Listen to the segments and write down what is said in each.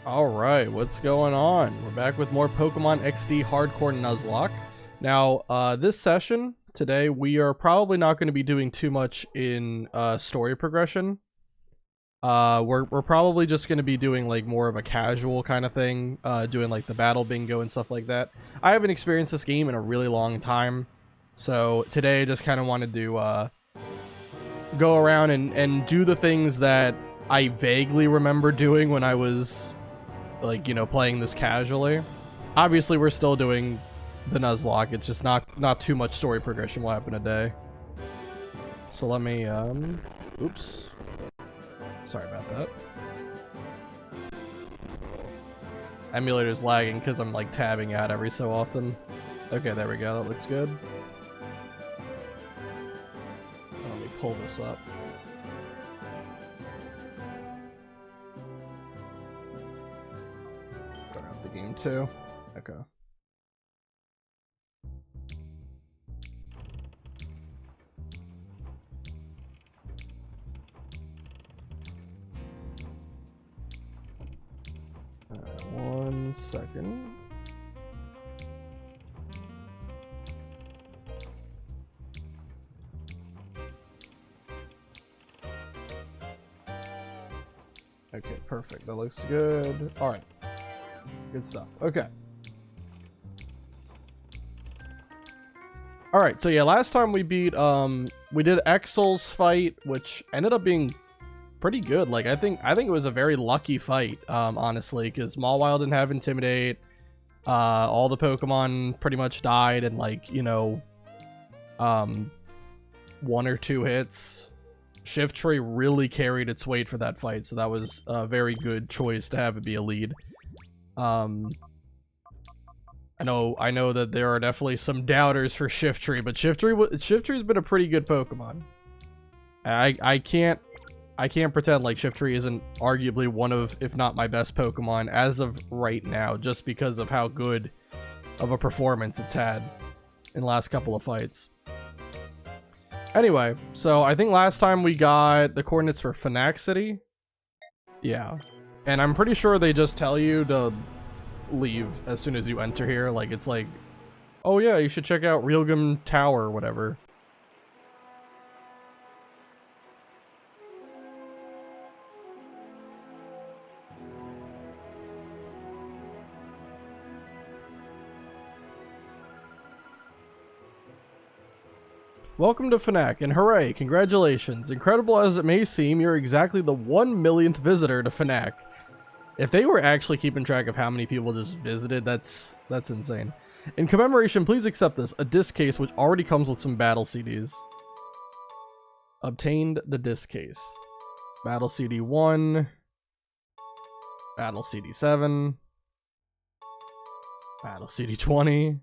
Alright, what's going on? We're back with more Pokemon XD Hardcore Nuzlocke. Now, this session, today, we are probably not going to be doing too much in story progression. We're probably just going to be doing like more of a casual kind of thing, doing like the battle bingo and stuff like that. I haven't experienced this game in a really long time, so today I just kind of wanted to go around and do the things that I vaguely remember doing when I was like, you know, playing this casually. Obviously we're still doing the Nuzlocke, it's just not too much story progression will happen today. So let me oops, sorry about that. Emulator's lagging because I'm like tabbing out every so often. Okay, there we go, that looks good. Let me pull this up. Game 2. Okay. One second. Okay, perfect. That looks good. All right. Good stuff. Okay. Alright, so yeah, last time we beat, we did Exel's fight, which ended up being pretty good. Like, I think it was a very lucky fight, honestly, because Mawile didn't have Intimidate. All the Pokemon pretty much died in, like, you know, 1 or 2 hits. Shiftry really carried its weight for that fight, so that was a very good choice to have it be a lead. I know that there are definitely some doubters for Shiftry, but Shiftry's been a pretty good Pokemon. I can't pretend like Shiftry isn't arguably one of, if not my best Pokemon as of right now, just because of how good of a performance it's had in the last couple of fights. Anyway, so I think last time we got the coordinates for Phenac City. Yeah. And I'm pretty sure they just tell you to leave as soon as you enter here. Like, it's like, oh yeah, you should check out Realgam Tower or whatever. Welcome to Phenac, and hooray, congratulations. Incredible as it may seem, you're exactly the 1 millionth visitor to Phenac. If they were actually keeping track of how many people just visited, that's insane. In commemoration, please accept this, a disc case which already comes with some battle CDs. Obtained the disc case. Battle CD 1. Battle CD 7. Battle CD 20.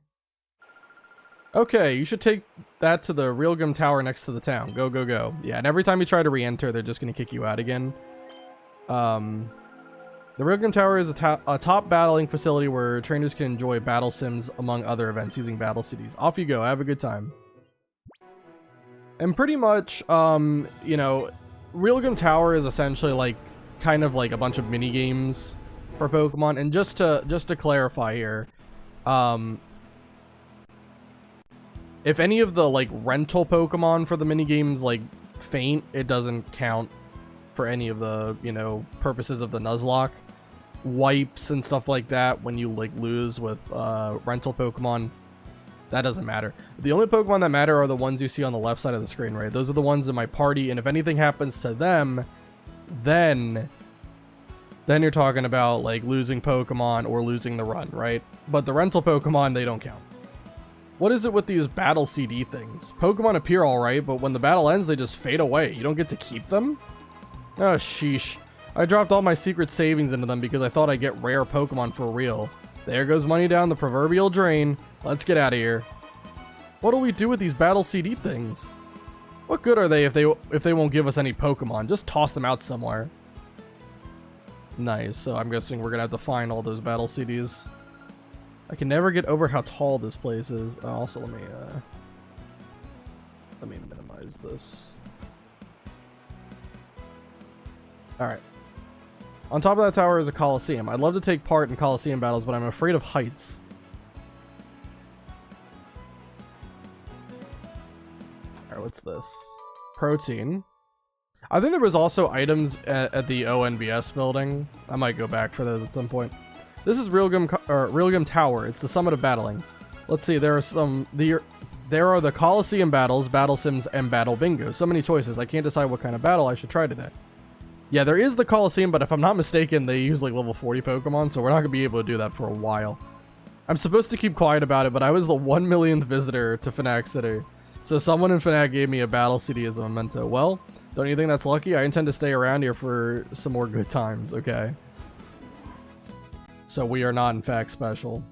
Okay, you should take that to the Realgam Tower next to the town. Go, go, go. Yeah, and every time you try to re-enter, they're just going to kick you out again. The Realgam Tower is a top battling facility where trainers can enjoy battle sims among other events using battle cities. Off you go. Have a good time. And pretty much, you know, Realgam Tower is essentially like kind of like a bunch of mini games for Pokemon. And just to clarify here, if any of the like rental Pokemon for the mini games like faint, it doesn't count for any of the, you know, purposes of the Nuzlocke. Wipes and stuff like that when you like lose with rental Pokemon, that doesn't matter. The only Pokemon that matter are the ones you see on the left side of the screen, right? Those are the ones in my party, and if anything happens to them, then you're talking about like losing Pokemon or losing the run, right? But the rental Pokemon, they don't count. What is it with these battle CD things? Pokemon appear alright, but when the battle ends, they just fade away. You don't get to keep them? Oh, sheesh. I dropped all my secret savings into them because I thought I'd get rare Pokemon for real. There goes money down the proverbial drain. Let's get out of here. What do we do with these battle CD things? What good are they if they won't give us any Pokemon? Just toss them out somewhere. Nice, so I'm guessing we're gonna have to find all those battle CDs. I can never get over how tall this place is. Also, let me minimize this. Alright. On top of that tower is a Coliseum. I'd love to take part in Coliseum battles, but I'm afraid of heights. Alright, what's this? Protein. I think there was also items at the ONBS building. I might go back for those at some point. This is Realgum Tower. It's the summit of battling. Let's see, there are the Coliseum battles, Battle Sims, and Battle Bingo. So many choices. I can't decide what kind of battle I should try today. Yeah, there is the Coliseum, but if I'm not mistaken, they use like level 40 Pokemon, so we're not going to be able to do that for a while. I'm supposed to keep quiet about it, but I was the 1 millionth visitor to Phenac City. So someone in Phenac gave me a battle CD as a memento. Well, don't you think that's lucky? I intend to stay around here for some more good times, okay? So we are not in fact special.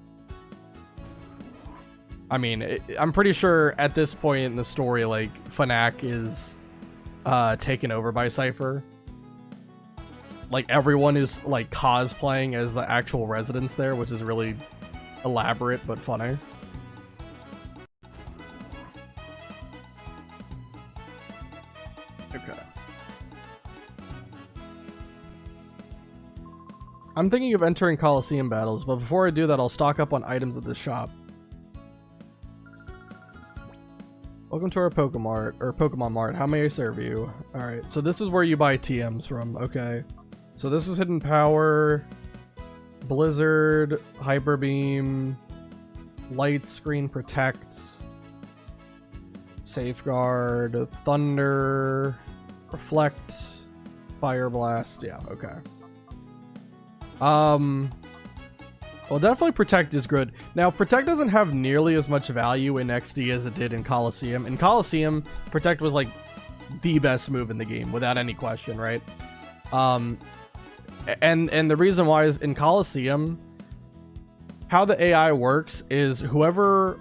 I mean, I'm pretty sure at this point in the story, like, Phenac is taken over by Cypher. Like, everyone is, like, cosplaying as the actual residents there, which is really elaborate but funny. Okay. I'm thinking of entering Coliseum battles, but before I do that, I'll stock up on items at the shop. Welcome to our Pokemon Mart. How may I serve you? Alright, so this is where you buy TMs from. Okay. So this is Hidden Power, Blizzard, Hyper Beam, Light Screen Protect, Safeguard, Thunder, Reflect, Fire Blast. Yeah, okay. Well, definitely Protect is good. Now, Protect doesn't have nearly as much value in XD as it did in Coliseum. In Coliseum, Protect was like the best move in the game, without any question, right? And the reason why is in Coliseum, how the AI works is whoever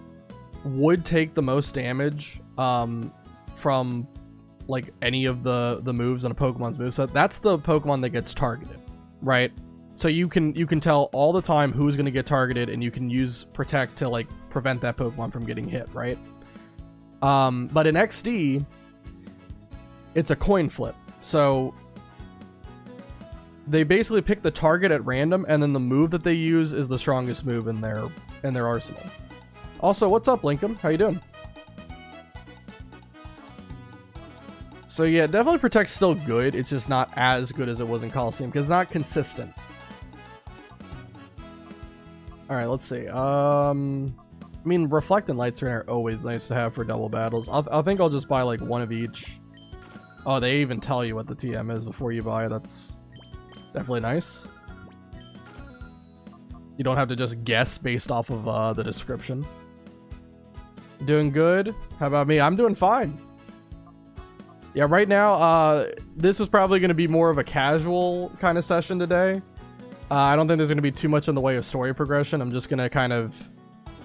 would take the most damage from like any of the moves on a Pokemon's moveset, that's the Pokemon that gets targeted, right? So you can tell all the time who's going to get targeted, and you can use Protect to like prevent that Pokemon from getting hit, right? But in XD, it's a coin flip. So they basically pick the target at random, and then the move that they use is the strongest move in their arsenal. Also, what's up, Lincoln? How you doing? So yeah, definitely Protect's still good. It's just not as good as it was in Coliseum because it's not consistent. All right, let's see. I mean, Reflect and Light Screen are always nice to have for double battles. I think I'll just buy like one of each. Oh, they even tell you what the TM is before you buy. That's definitely nice. You don't have to just guess based off of the description. Doing good. How about me? I'm doing fine. Yeah, right now, this is probably going to be more of a casual kind of session today. I don't think there's going to be too much in the way of story progression. I'm just going to kind of...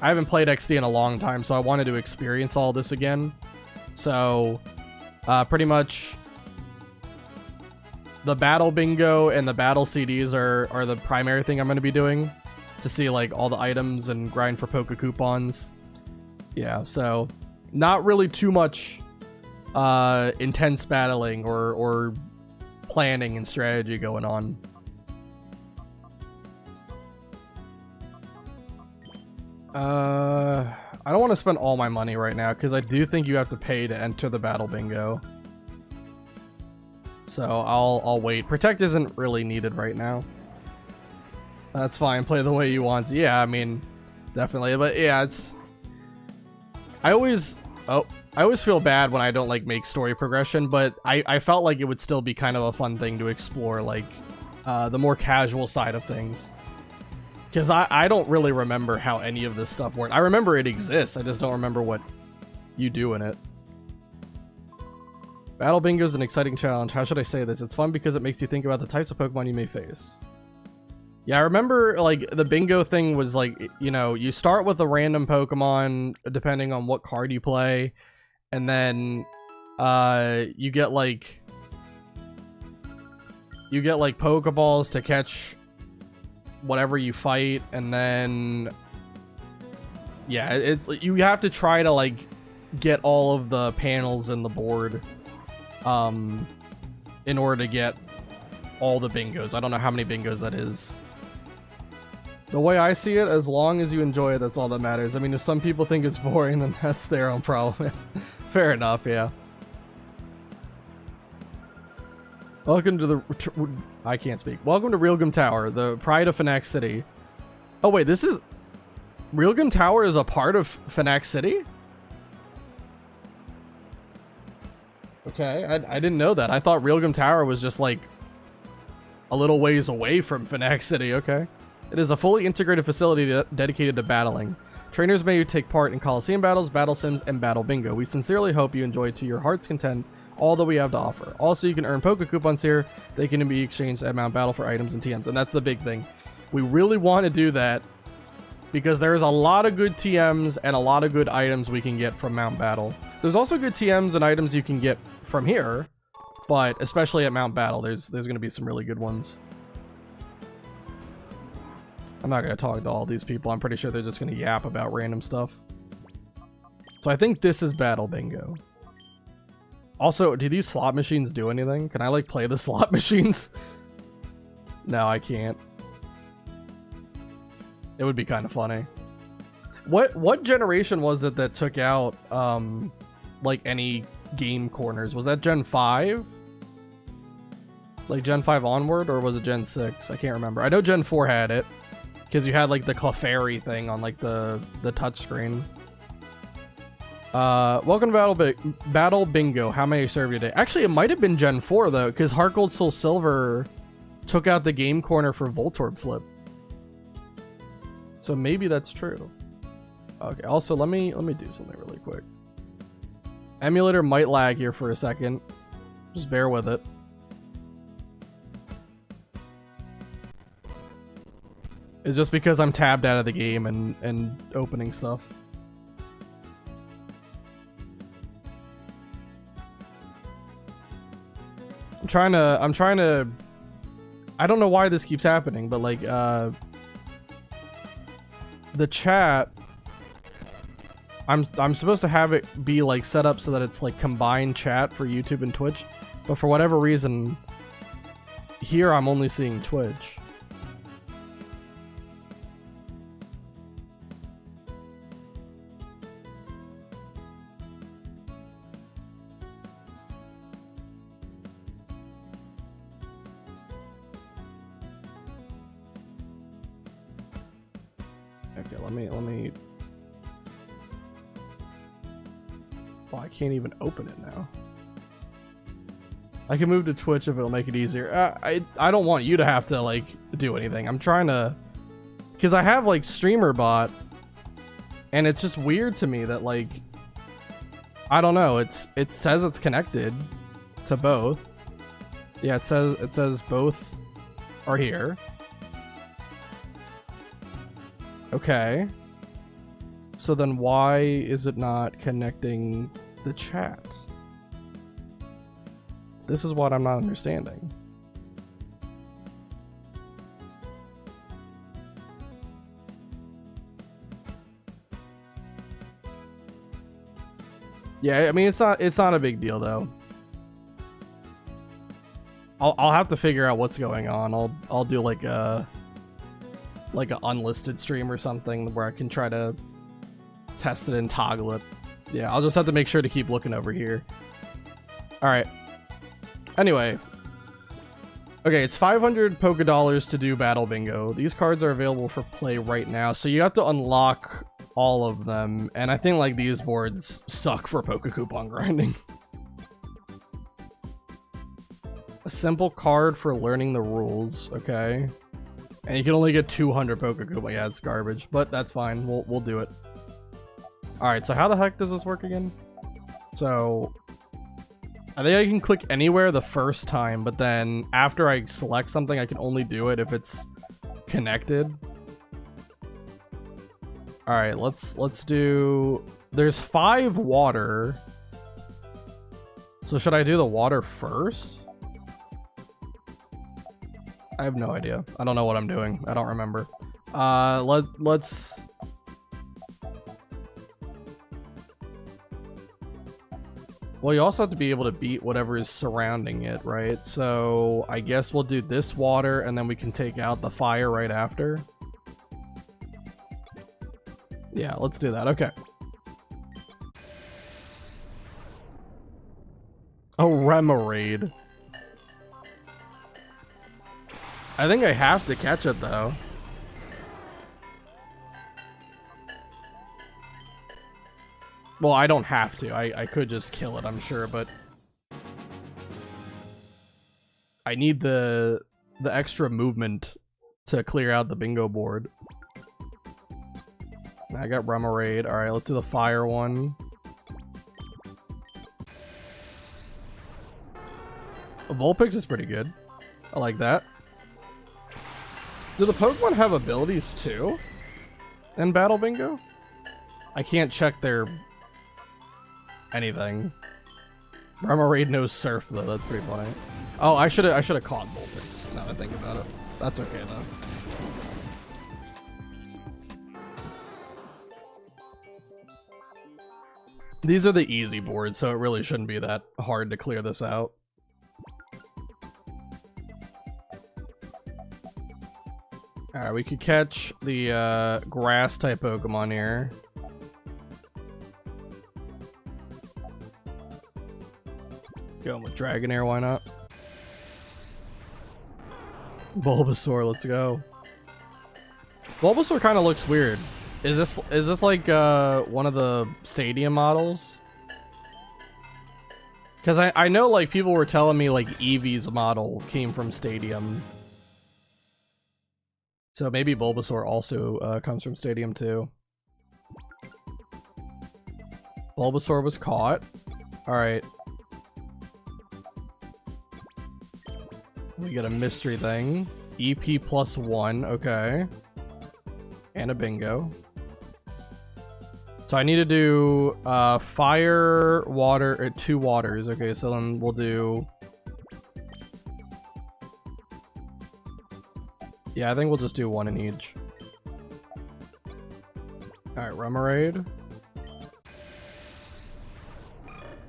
I haven't played XD in a long time, so I wanted to experience all this again. So, pretty much... the Battle Bingo and the Battle CDs are the primary thing I'm going to be doing. To see, like, all the items and grind for Poke Coupons. Yeah, so... not really too much... intense battling or planning and strategy going on. I don't want to spend all my money right now because I do think you have to pay to enter the Battle Bingo. So I'll wait. Protect isn't really needed right now. That's fine. Play the way you want to. Yeah, I mean, definitely. But yeah, it's... I always feel bad when I don't like make story progression, but I felt like it would still be kind of a fun thing to explore, like the more casual side of things. Because I don't really remember how any of this stuff works. I remember it exists, I just don't remember what you do in it. Battle Bingo is an exciting challenge. How should I say this? It's fun because it makes you think about the types of Pokemon you may face. Yeah, I remember, like, the bingo thing was, like, you know, you start with a random Pokemon, depending on what card you play, and then, you get, like, Pokeballs to catch whatever you fight, and then, yeah, it's, you have to try to, like, get all of the panels in the board, in order to get all the bingos. I don't know how many bingos that is. The way I see it, as long as you enjoy it, that's all that matters. I mean, if some people think it's boring, then that's their own problem. Fair enough, yeah. Welcome to the... I can't speak. Welcome to Realgum Tower, the pride of Phenac City. Oh, wait, this is... Realgum Tower is a part of Phenac City? Okay, I didn't know that. I thought Realgum Tower was just, like, a little ways away from Phenac City. Okay. It is a fully integrated facility dedicated to battling. Trainers may take part in Coliseum battles, battle sims, and battle bingo. We sincerely hope you enjoy to your heart's content all that we have to offer. Also, you can earn Poke Coupons here. They can be exchanged at Mount Battle for items and TMs, and that's the big thing. We really want to do that because there's a lot of good TMs and a lot of good items we can get from Mount Battle. There's also good TMs and items you can get from here, but especially at Mount Battle, there's going to be some really good ones. I'm not going to talk to all these people. I'm pretty sure they're just going to yap about random stuff. So I think this is Battle Bingo. Also, do these slot machines do anything? Can I, like, play the slot machines? No, I can't. It would be kind of funny. What generation was it that took out, like, any game corners? Was that Gen 5? Like, Gen 5 onward, or was it Gen 6? I can't remember. I know Gen 4 had it. Because you had, like, the Clefairy thing on, like, the touchscreen. Welcome to Battle Bingo. How may I serve you today? Actually, it might have been Gen 4, though, because Heart Gold Soul Silver took out the game corner for Voltorb Flip. So maybe that's true. Okay, also, let me do something really quick. Emulator might lag here for a second. Just bear with it. It's just because I'm tabbed out of the game and opening stuff. I'm trying to I don't know why this keeps happening, but like the chat, I'm supposed to have it be like set up so that it's like combined chat for YouTube and Twitch, but for whatever reason here I'm only seeing Twitch. Okay, let me... Oh, I can't even open it now. I can move to Twitch if it'll make it easier. I don't want you to have to, like, do anything. I'm trying to... Because I have, like, Streamer Bot, and it's just weird to me that, like... I don't know, it says it's connected to both. Yeah, it says both are here. Okay. So then why is it not connecting the chat? This is what I'm not understanding. Yeah, I mean it's not a big deal though. I'll have to figure out what's going on. I'll do like an unlisted stream or something where I can try to test it and toggle it. Yeah, I'll just have to make sure to keep looking over here. Alright. Anyway. Okay, it's 500 Poké Dollars to do Battle Bingo. These cards are available for play right now, so you have to unlock all of them. And I think like these boards suck for Poké Coupon grinding. A simple card for learning the rules. Okay. And you can only get 200 Poké Coupon. Yeah, it's garbage, but that's fine. We'll do it. All right. So how the heck does this work again? So I think I can click anywhere the first time, but then after I select something, I can only do it if it's connected. All right. Let's do. There's 5 water. So should I do the water first? I have no idea. I don't know what I'm doing. I don't remember. Let's... Well, you also have to be able to beat whatever is surrounding it, right? So I guess we'll do this water, and then we can take out the fire right after. Yeah, let's do that. Okay. Oh, Remoraid. I think I have to catch it, though. Well, I don't have to. I could just kill it, I'm sure, but I need the extra movement to clear out the bingo board. I got Remoraid. Alright, let's do the fire one. Vulpix is pretty good. I like that. Do the Pokemon have abilities too? In Battle Bingo? I can't check their anything. Remoraid knows Surf though, that's pretty funny. Oh, I should have caught Vulpix, now that I think about it. That's okay though. These are the easy boards, so it really shouldn't be that hard to clear this out. Alright, we could catch the grass type Pokemon here. Going with Dragonair, why not? Bulbasaur, let's go. Bulbasaur kind of looks weird. Is this like one of the stadium models? Because I know like people were telling me like Eevee's model came from Stadium. So maybe Bulbasaur also comes from Stadium too. Bulbasaur was caught. Alright. We get a mystery thing. EP +1, okay. And a bingo. So I need to do fire, water, 2 waters. Okay, so then we'll do... Yeah, I think we'll just do 1 in each. Alright, Remoraid.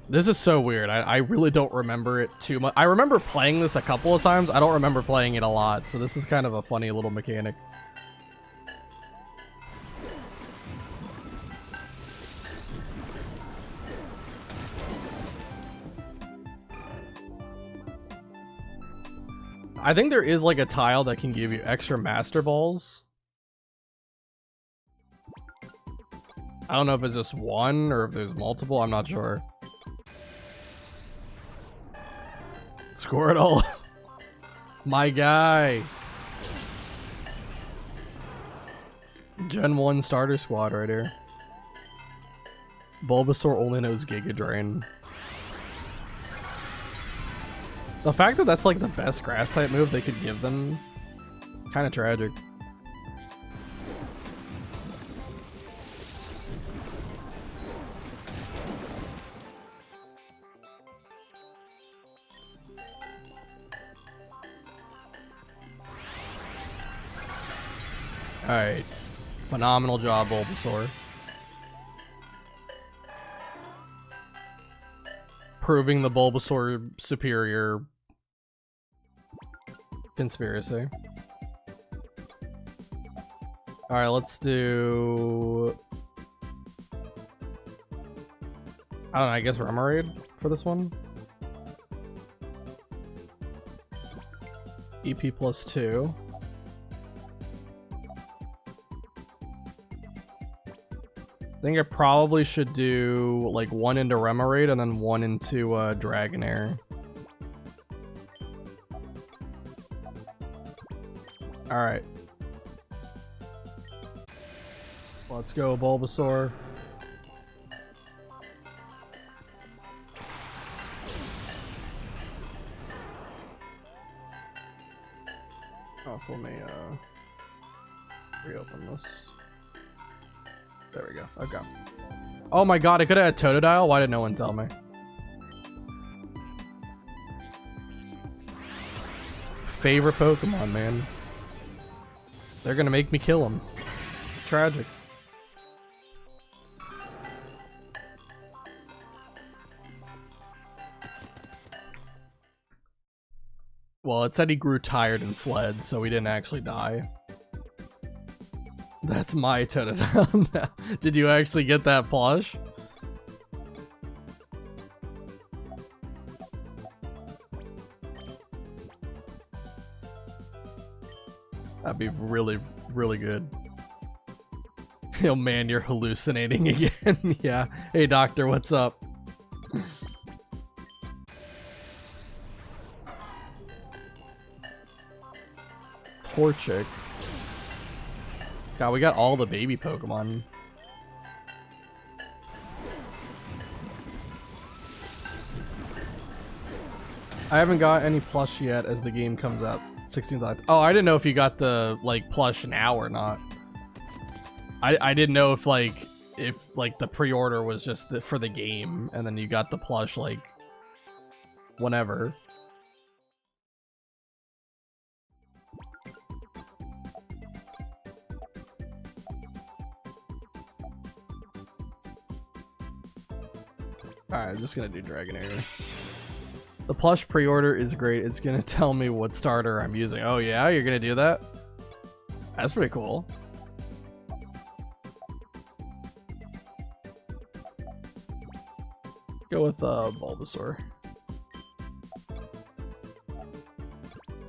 This is so weird. I really don't remember it too much. I remember playing this a couple of times. I don't remember playing it a lot, so this is kind of a funny little mechanic. I think there is like a tile that can give you extra Master Balls. I don't know if it's just 1 or if there's multiple. I'm not sure. Squirtle. My guy. Gen 1 starter squad right here. Bulbasaur only knows Giga Drain. The fact that that's like the best grass type move they could give them, kind of tragic. Alright. Phenomenal job, Bulbasaur. Proving the Bulbasaur superior conspiracy. Alright, let's do... I don't know, I guess Remoraid for this one. EP +2. I think I probably should do like 1 into Remoraid and then 1 into Dragonair. Alright. Let's go, Bulbasaur. Also, let me reopen this. There we go. Okay. Oh my god, I could have had Totodile? Why did no one tell me? Favorite Pokemon, man. They're gonna make me kill him. Tragic. Well, it said he grew tired and fled, so he didn't actually die. That's my Totodile. Did you actually get that plush? That'd be really, really good. Oh man, you're hallucinating again. Yeah. Hey doctor, what's up? Torchic. God, we got all the baby Pokemon. I haven't got any plush yet as the game comes out. 16th. Oh, I didn't know if you got the like plush now or not. I didn't know if the pre-order was just for the game and then you got the plush like whenever. Alright, I'm just gonna do Dragonair. The plush pre-order is great. It's gonna tell me what starter I'm using. Oh yeah, you're gonna do that? That's pretty cool. Go with Bulbasaur.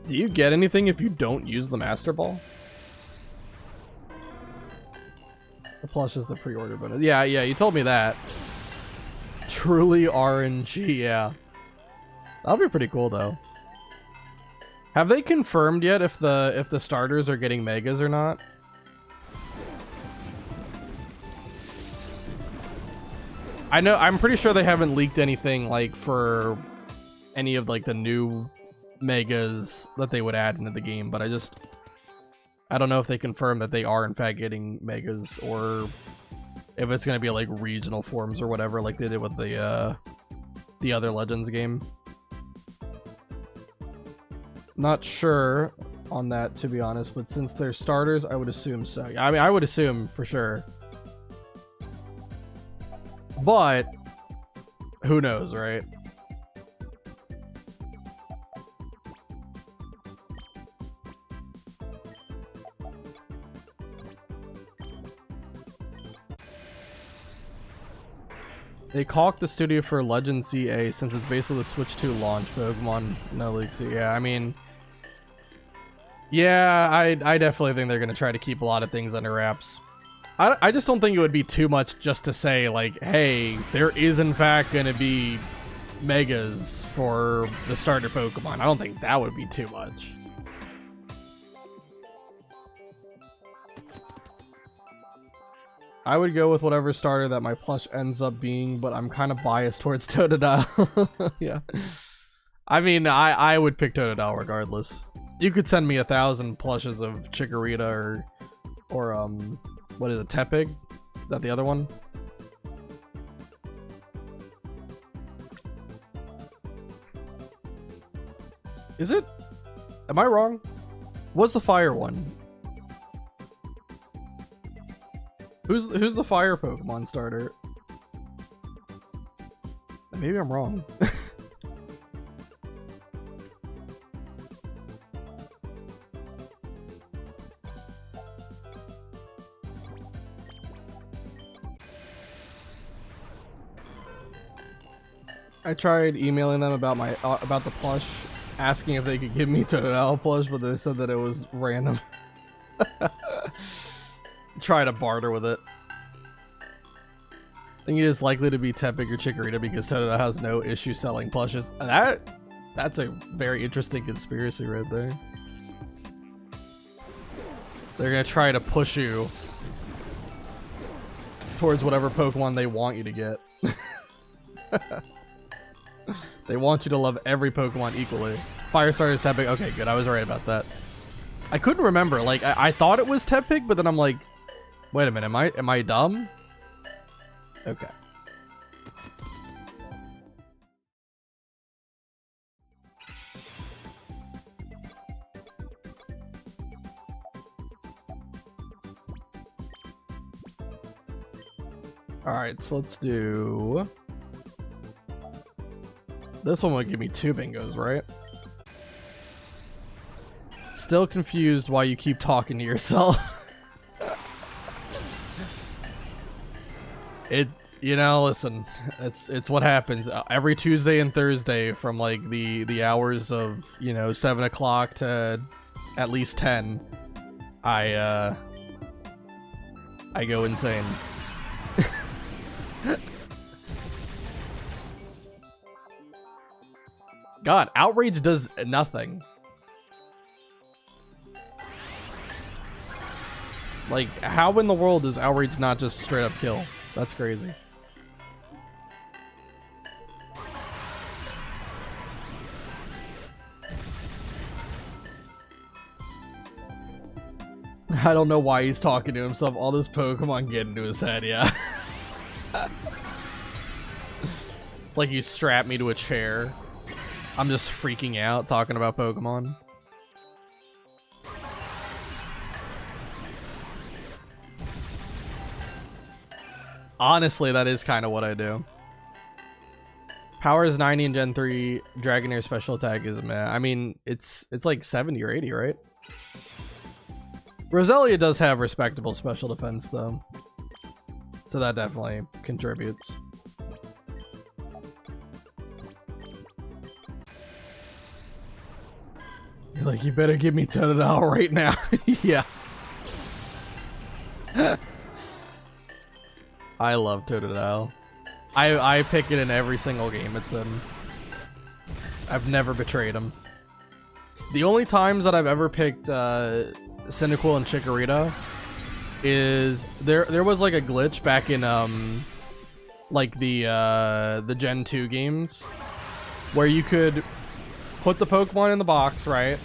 Do you get anything if you don't use the Master Ball? The plush is the pre-order bonus. Yeah, you told me that. Truly RNG, yeah. That'll be pretty cool though. Have they confirmed yet if the starters are getting megas or not? I'm pretty sure they haven't leaked anything like for any of like the new megas that they would add into the game, but I don't know if they confirm that they are in fact getting megas or if it's gonna be like regional forms or whatever like they did with the other Legends game. Not sure on that, to be honest, but since they're starters, I would assume so. I mean, I would assume for sure. But who knows, right? They caulked the studio for Legends CA since it's basically the Switch 2 launch Pokemon No Leaks. Yeah, I mean, yeah, I definitely think they're gonna try to keep a lot of things under wraps. I just don't think it would be too much just to say like, hey, there is in fact gonna be megas for the starter Pokemon. I don't think that would be too much. I would go with whatever starter that my plush ends up being, but I'm kind of biased towards Totodile. Yeah. I mean, I would pick Totodile regardless. You could send me 1,000 plushes of Chikorita or what is it, Tepig? Is that the other one? Is it? Am I wrong? What's the fire one? Who's the fire Pokemon starter? Maybe I'm wrong. I tried emailing them about about the plush, asking if they could give me Totodile plush, but they said that it was random. Try to barter with it. I think it is likely to be Tepig or Chikorita because Totodile has no issue selling plushes. That's a very interesting conspiracy right there. They're gonna try to push you towards whatever Pokemon they want you to get. They want you to love every Pokemon equally. Firestarter's Tepig. Okay, good. I was right about that. I couldn't remember. Like, I thought it was Tepig, but then I'm like, wait a minute. Am I dumb? Okay. All right, so let's do. This one would give me 2 bingos, right? still confused why you keep talking to yourself. You know, listen, it's what happens every Tuesday and Thursday from like the hours of, you know, 7 o'clock to at least 10. I go insane. God, outrage does nothing. Like, how in the world does outrage not just straight up kill? That's crazy. I don't know why he's talking to himself. All this Pokemon get into his head, yeah. It's like you strap me to a chair. I'm just freaking out talking about Pokemon. Honestly, that is kind of what I do. Power is 90 in Gen 3. Dragonair special attack is meh. I mean, it's like 70 or 80, right? Roselia does have respectable special defense, though. So that definitely contributes. You're like, you better give me Totodile right now. Yeah. I love Totodile. I pick it in every single game it's in. I've never betrayed him. The only times that I've ever picked Cyndaquil and Chikorita is there was like a glitch back in like the Gen 2 games where you could put the Pokemon in the box, right?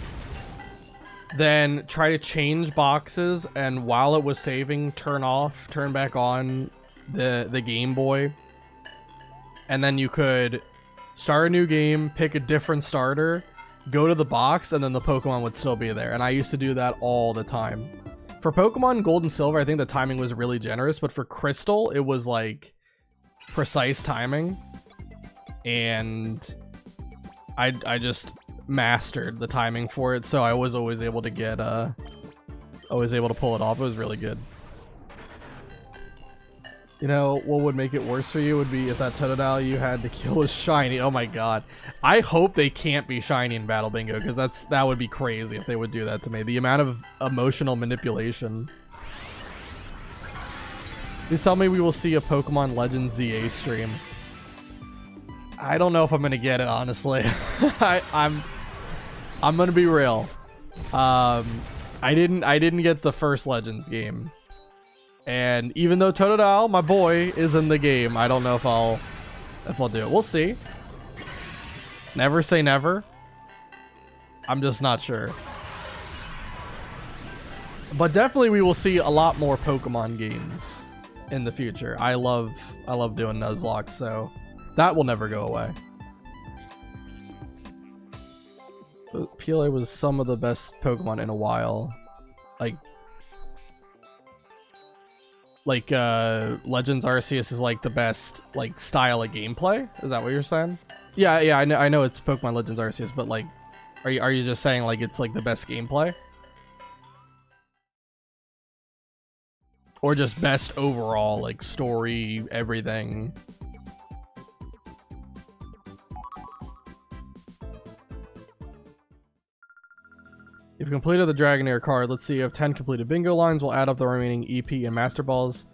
Then try to change boxes, and while it was saving, turn back on the Game Boy, and then you could start a new game, pick a different starter, go to the box, and then the Pokemon would still be there. And I used to do that all the time. For Pokemon Gold and Silver, I think the timing was really generous, but for Crystal, it was like precise timing, and I just mastered the timing for it, so I was always able to get always able to pull it off. It was really good. You know, what would make it worse for you would be if that Totodile you had to kill was shiny. Oh my god. I hope they can't be shiny in Battle Bingo, because that would be crazy if they would do that to me. The amount of emotional manipulation. Please tell me we will see a Pokemon Legends ZA stream. I don't know if I'm gonna get it, honestly. I'm gonna be real. I didn't get the first Legends game. And even though Totodile, my boy, is in the game, I don't know if I'll do it. We'll see. Never say never. I'm just not sure. But definitely we will see a lot more Pokemon games in the future. I love doing Nuzlocke, so that will never go away. PLA was some of the best Pokemon in a while. Like Legends Arceus is like the best like style of gameplay. Is that what you're saying? Yeah, I know it's Pokemon Legends Arceus, but like, are you just saying like it's like the best gameplay, or just best overall like story, everything? If you completed the Dragonair card, let's see, you have 10 completed bingo lines. We'll add up the remaining EP and Master Balls.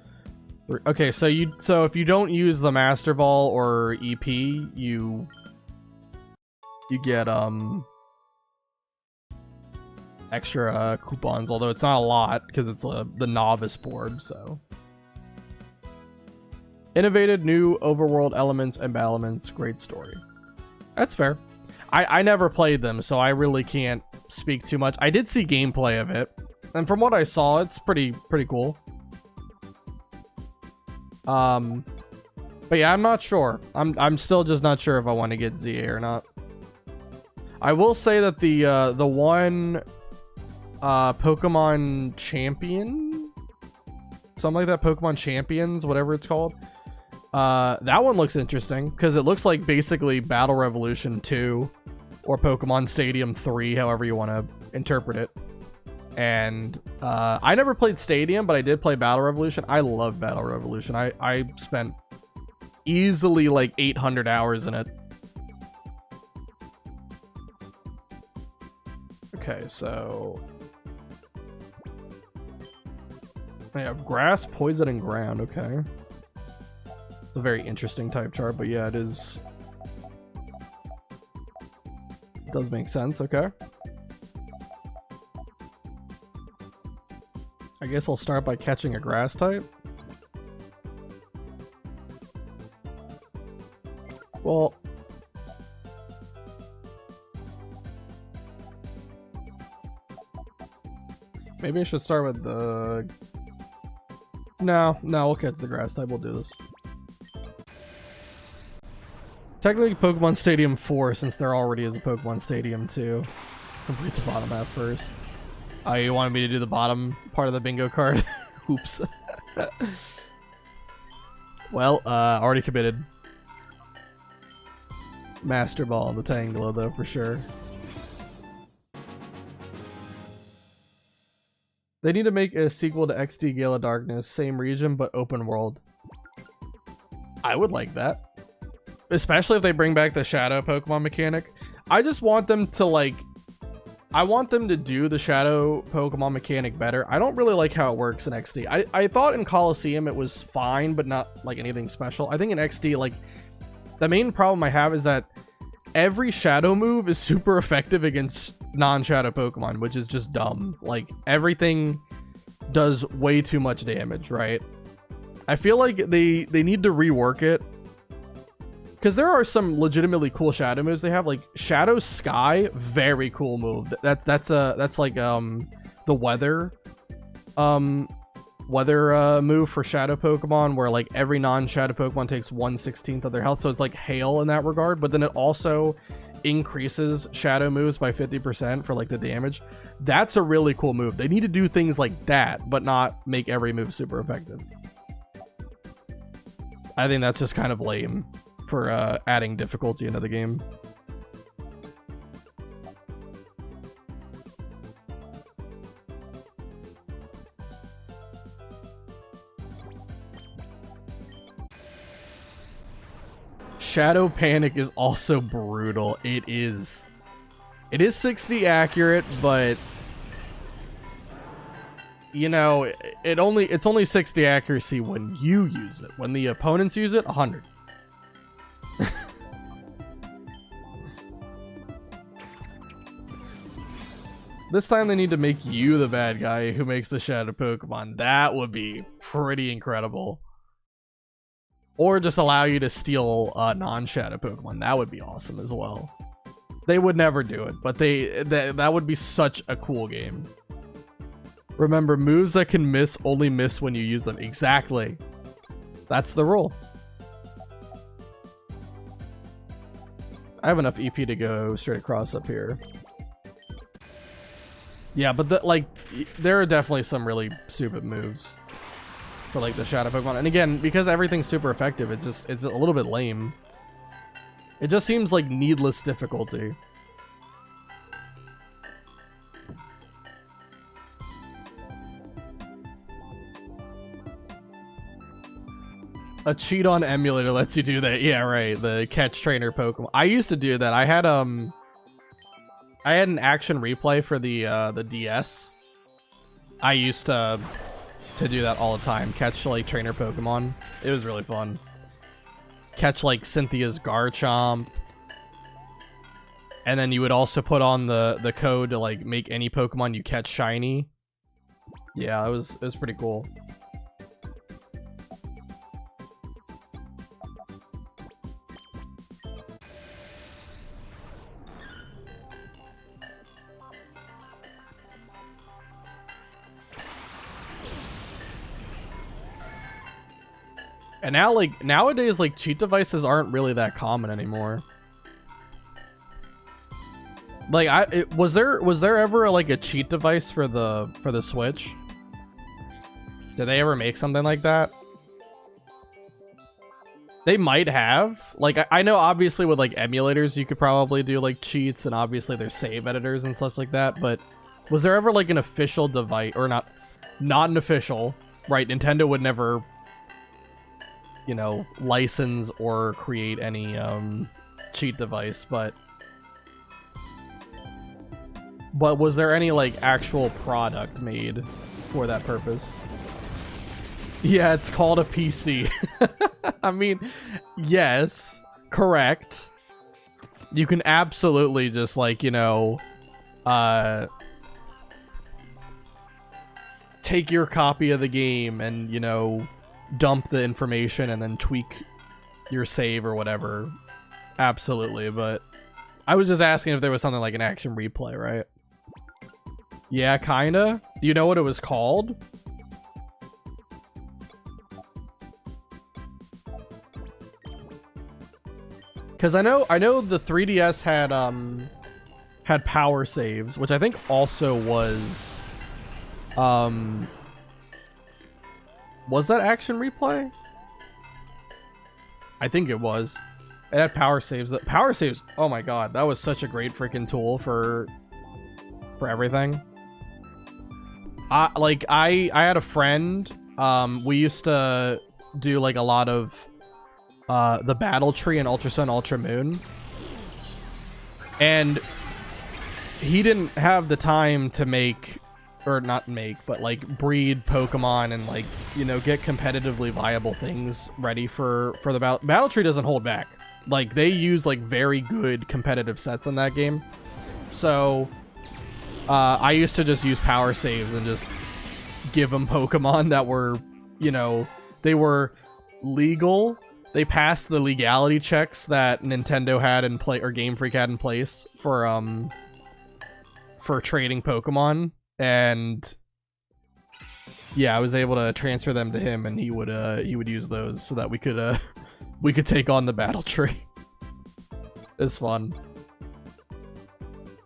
Okay, so if you don't use the Master Ball or EP, you get extra coupons, although it's not a lot because it's the novice board. So innovated new overworld elements and battlements, great story. That's fair. I never played them, so I really can't speak too much. I did see gameplay of it, and from what I saw, it's pretty cool. But yeah, I'm not sure. I'm still just not sure if I want to get ZA or not. I will say that the one Pokemon Champion, something like that, Pokemon Champions, whatever it's called. That one looks interesting because it looks like basically Battle Revolution 2 or Pokemon Stadium 3, however you want to interpret it. And I never played Stadium, but I did play Battle Revolution. I love Battle Revolution. I spent easily like 800 hours in it. Okay, so I have grass, poison, and ground. Okay, it's a very interesting type chart, but yeah, it is. It does make sense. Okay, I guess I'll start by catching a grass type. Well, maybe I should start with the... No, we'll catch the grass type. We'll do this. Technically Pokemon Stadium 4, since there already is a Pokemon Stadium 2. Complete the bottom half first. Oh, you wanted me to do the bottom part of the bingo card? Oops. Well, already committed. Master Ball in the Tangela, though, for sure. They need to make a sequel to XD Gale of Darkness, same region, but open world. I would like that. Especially if they bring back the Shadow Pokemon mechanic. I just want them to, like... I want them to do the Shadow Pokemon mechanic better. I don't really like how it works in XD. I thought in Coliseum it was fine, but not, like, anything special. I think in XD, like... The main problem I have is that every Shadow move is super effective against non-Shadow Pokemon, which is just dumb. Like, everything does way too much damage, right? I feel like they need to rework it. Because there are some legitimately cool Shadow moves they have, like Shadow Sky, very cool move. That's like the weather move for Shadow Pokemon, where like every non-Shadow Pokemon takes 1/16 of their health, so it's like Hail in that regard. But then it also increases Shadow moves by 50% for like the damage. That's a really cool move. They need to do things like that, but not make every move super effective. I think that's just kind of lame for adding difficulty into the game. Shadow Panic is also brutal. It is 60 accurate, but you know, it's only 60 accuracy when you use it. When the opponents use it, 100. This time they need to make you the bad guy who makes the Shadow Pokemon. That would be pretty incredible. Or just allow you to steal non-Shadow Pokemon. That would be awesome as well. They would never do it, but that would be such a cool game. Remember, moves that can miss only miss when you use them. Exactly. That's the rule. I have enough EP to go straight across up here. Yeah, but there are definitely some really stupid moves for like the Shadow Pokemon. And again, because everything's super effective, it's a little bit lame. It just seems like needless difficulty. A cheat on emulator lets you do that. Yeah, right. The catch trainer Pokemon. I used to do that. I had an action replay for the DS. I used to do that all the time. Catch like trainer Pokemon. It was really fun. Catch like Cynthia's Garchomp. And then you would also put on the code to like make any Pokemon you catch shiny. Yeah, it was pretty cool. And now, like, nowadays, like, cheat devices aren't really that common anymore. Like, was there ever like a cheat device for the Switch? Did they ever make something like that? They might have. Like, I know obviously with like emulators, you could probably do like cheats, and obviously there's save editors and such like that, but Was there ever like an official device, or not an official, right? Nintendo would never, you know, license or create any cheat device, but was there any like actual product made for that purpose? Yeah, it's called a PC. I mean, yes, correct. You can absolutely just like, you know, take your copy of the game and, you know, dump the information and then tweak your save or whatever. Absolutely, but I was just asking if there was something like an action replay, right? Yeah, kinda. Do you know what it was called? Because I know the 3DS had power saves, which I think also was that action replay? I think it was. It had power saves. Power saves. Oh my god, that was such a great freaking tool for everything. I had a friend. We used to do like a lot of the battle tree in Ultra Sun, Ultra Moon, and he didn't have the time to make, or not make, but like breed Pokemon and like, you know, get competitively viable things ready for the battle tree. Doesn't hold back. Like they use like very good competitive sets in that game. So I used to just use power saves and just give them Pokemon that were, you know, they were legal. They passed the legality checks that Nintendo had in play, or Game Freak had in place for trading Pokemon, and yeah, I was able to transfer them to him, and he would use those so that we could take on the battle tree. It's fun.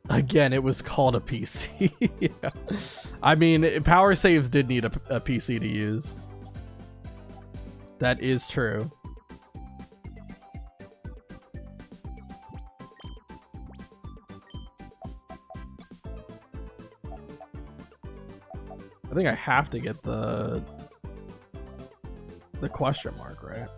Again, it was called a PC. Yeah. I mean, power saves did need a PC to use. That is true. I think I have to get the question mark, right?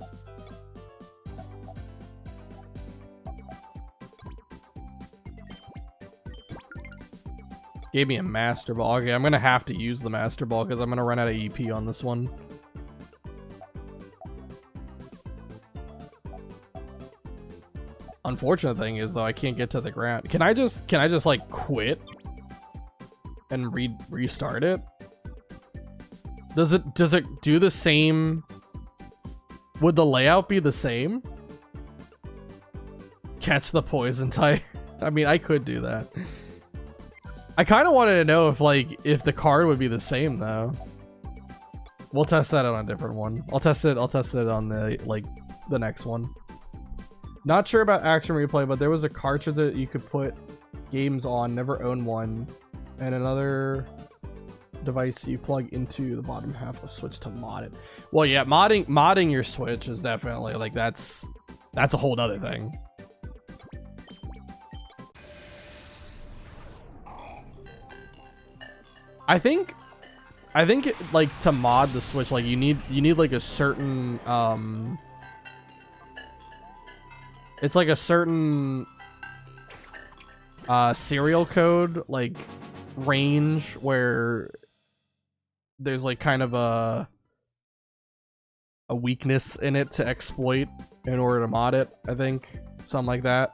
Gave me a Master Ball. Okay, I'm gonna have to use the Master Ball because I'm gonna run out of EP on this one. Unfortunate thing is though, I can't get to the ground. Can I just like quit and restart it? Does it do the same? Would the layout be the same? Catch the poison type. I mean, I could do that. I kind of wanted to know if the card would be the same though. We'll test that on a different one. I'll test it on the next one. Not sure about action replay, but there was a cartridge that you could put games on. Never owned one, and another device you plug into the bottom half of Switch to mod it. Well, yeah, modding your Switch is definitely like that's a whole nother thing. I think like to mod the Switch, like you need like a certain it's like a certain serial code like range where there's like kind of a weakness in it to exploit in order to mod it. I think something like that.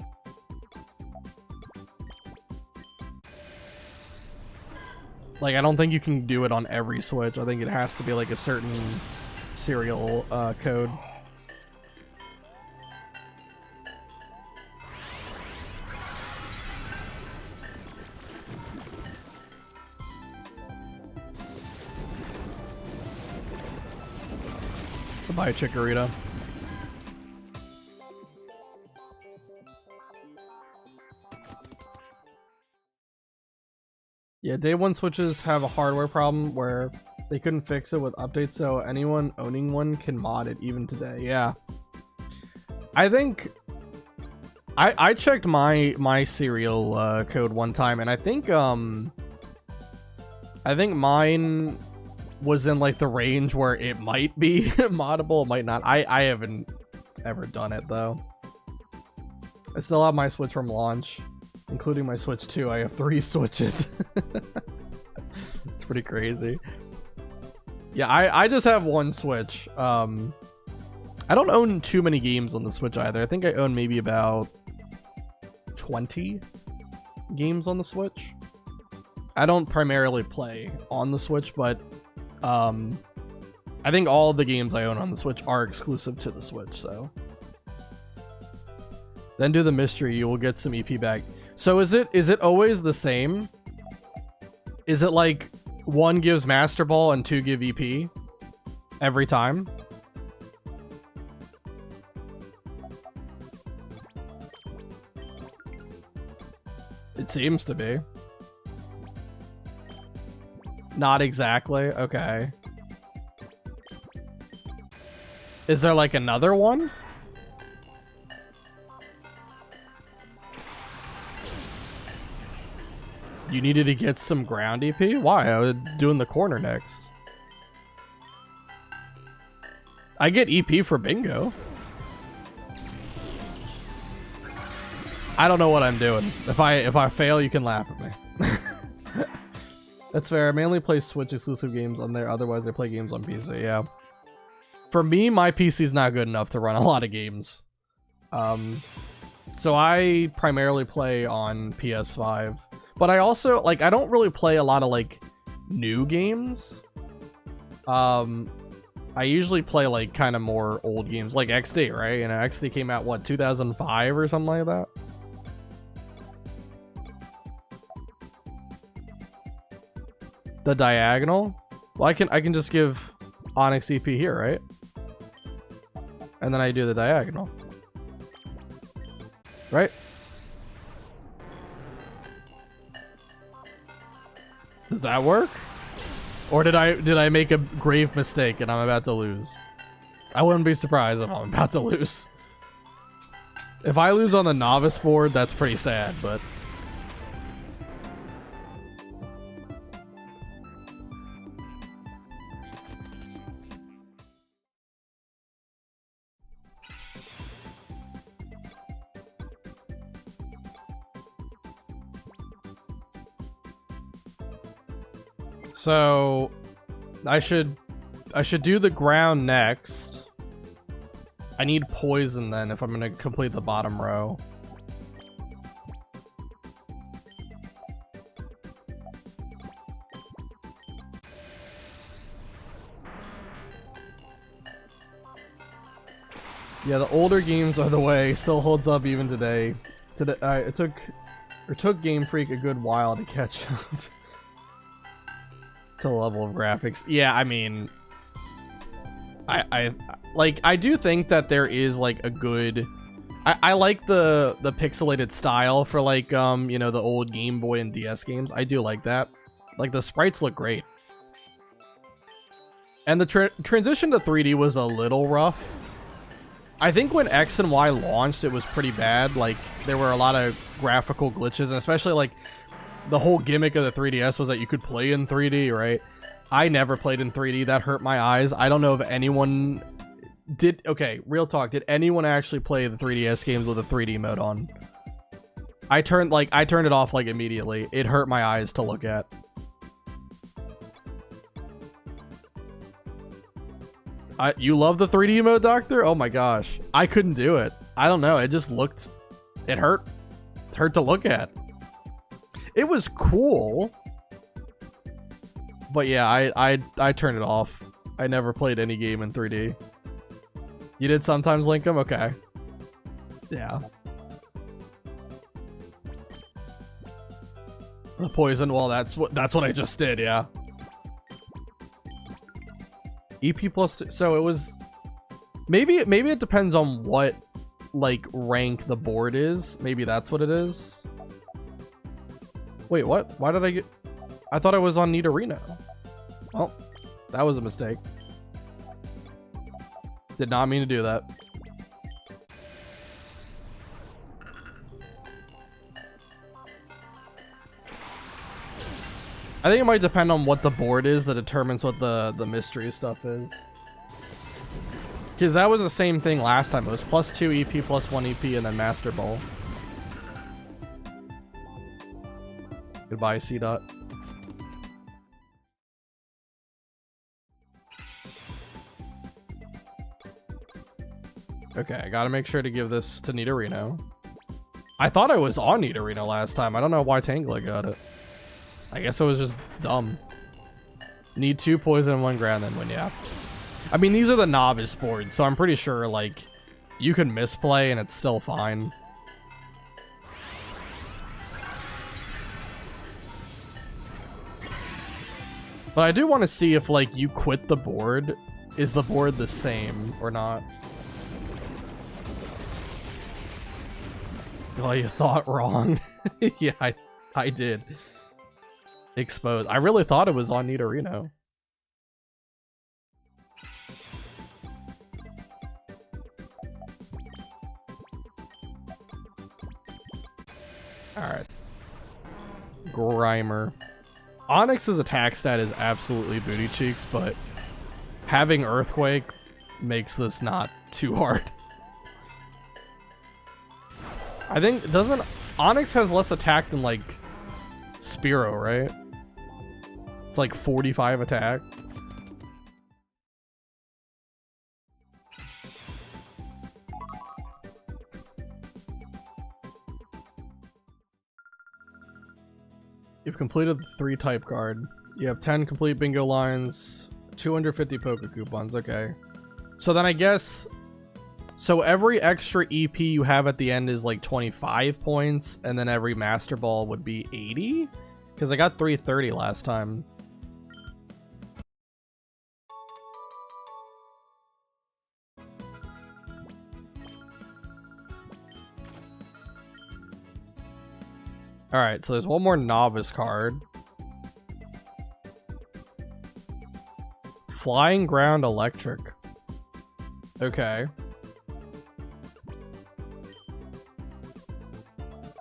Like I don't think you can do it on every Switch. I think it has to be like a certain serial code. Goodbye, Chikorita. Yeah, day one Switches have a hardware problem where they couldn't fix it with updates, so anyone owning one can mod it even today. Yeah. I think I checked my serial code one time, and I think I think mine was in like the range where it might be moddable, it might not. I haven't ever done it though. I still have my Switch from launch, including my Switch 2. I have 3 Switches. It's pretty crazy. Yeah, I just have 1 Switch. I don't own too many games on the Switch either. I think I own maybe about 20 games on the Switch. I don't primarily play on the Switch, but I think all the games I own on the Switch are exclusive to the Switch, so. Then do the mystery, you will get some EP back. So is it always the same? Is it like 1 gives Master Ball and 2 give EP every time? It seems to be. Not exactly. Okay. Is there like another one? You needed to get some ground EP? Why? I was doing the corner next. I get EP for bingo. I don't know what I'm doing. If I fail, you can laugh at me. That's fair. I mainly play Switch exclusive games on there. Otherwise, I play games on PC. Yeah. For me, my PC's not good enough to run a lot of games. So I primarily play on PS5. But I also, like, I don't really play a lot of, like, new games. I usually play, like, kind of more old games, like XD, right? You know, XD came out, what, 2005 or something like that? The diagonal? Well, I can just give Onyx EP here, right? And then I do the diagonal. Right? Does that work? Or did I make a grave mistake and I'm about to lose? I wouldn't be surprised if I'm about to lose. If I lose on the novice board, that's pretty sad, but... So, I should do the ground next. I need poison then if I'm gonna complete the bottom row. Yeah, the older games are the way. Still holds up even today. It took Game Freak a good while to catch up. To the level of graphics. Yeah, I mean, I do think that there is like a good, I like the pixelated style for like you know, the old Game Boy and DS games. I do like that. Like the sprites look great. And the transition to 3D was a little rough. I think when X and Y launched, it was pretty bad. Like there were a lot of graphical glitches, and especially like the whole gimmick of the 3DS was that you could play in 3D, right? I never played in 3D. That hurt my eyes. I don't know if anyone did. Okay, real talk. Did anyone actually play the 3DS games with a 3D mode on? I turned it off like immediately. It hurt my eyes to look at. You love the 3D mode, Doctor? Oh my gosh. I couldn't do it. I don't know. It just looked... It hurt. It hurt to look at. It was cool, but yeah, I turned it off. I never played any game in 3D. You did sometimes, Linkum? Okay. Yeah. The poison. Well, that's what I just did. Yeah. EP plus 2. So it was. Maybe it depends on what like rank the board is. Maybe that's what it is. Wait, what? Why did I get... I thought I was on Nidorino. Oh, that was a mistake. Did not mean to do that. I think it might depend on what the board is that determines what the mystery stuff is. Because that was the same thing last time. It was +2 EP, +1 EP, and then Master Ball. Goodbye, C-Dot. Okay, I gotta make sure to give this to Nidorino. I thought I was on Nidorino last time. I don't know why Tangela got it. I guess it was just dumb. Need 2 poison and 1 ground, then win, yeah. I mean, these are the novice boards, so I'm pretty sure, like, you can misplay and it's still fine. But I do want to see if, like, you quit the board. Is the board the same or not? Well, you thought wrong. Yeah, I did. Exposed. I really thought it was on Nidorino. Alright. Grimer. Onyx's attack stat is absolutely booty cheeks, but having Earthquake makes this not too hard. I think, doesn't... Onyx has less attack than, like, Spearow, right? It's like 45 attack. You've completed the 3 type card. You have 10 complete bingo lines, 250 poker coupons. Okay. So then I guess... So every extra EP you have at the end is like 25 points, and then every Master Ball would be 80? Because I got 330 last time. Alright, so there's one more novice card. Flying Ground Electric. Okay.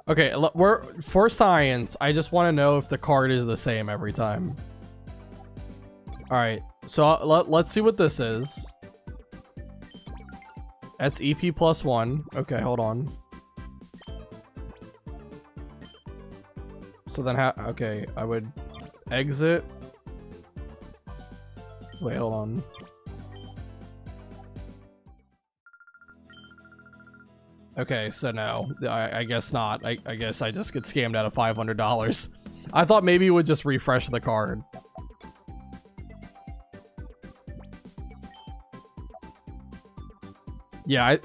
Okay, we're for science. I just want to know if the card is the same every time. Alright, so let's see what this is. That's EP +1. Okay, hold on. So then okay, I would exit. Wait, hold on. Okay, so no, I guess not. I guess I just get scammed out of $500. I thought maybe it would just refresh the card. Yeah,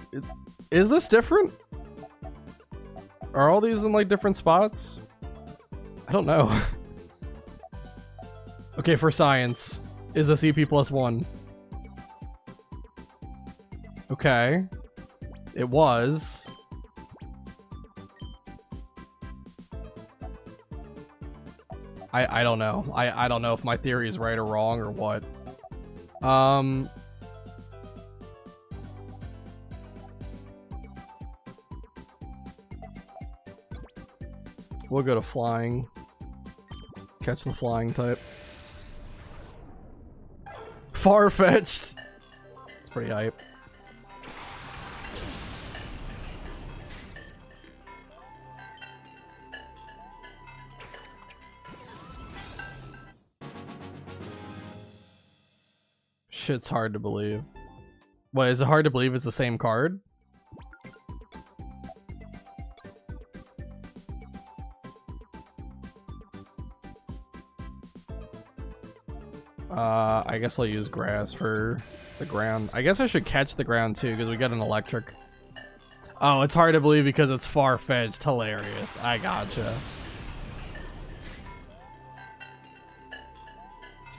is this different? Are all these in like different spots? I don't know. Okay, for science, is this EP +1? Okay. It was. I don't know. I don't know if my theory is right or wrong or what. We'll go to flying. Catch the flying type. Far-fetched. It's pretty hype. Shit's hard to believe. What, is it hard to believe it's the same card? I guess I'll use grass for the ground. I guess I should catch the ground too, because we got an electric. Oh, it's hard to believe because it's far-fetched. Hilarious. I gotcha.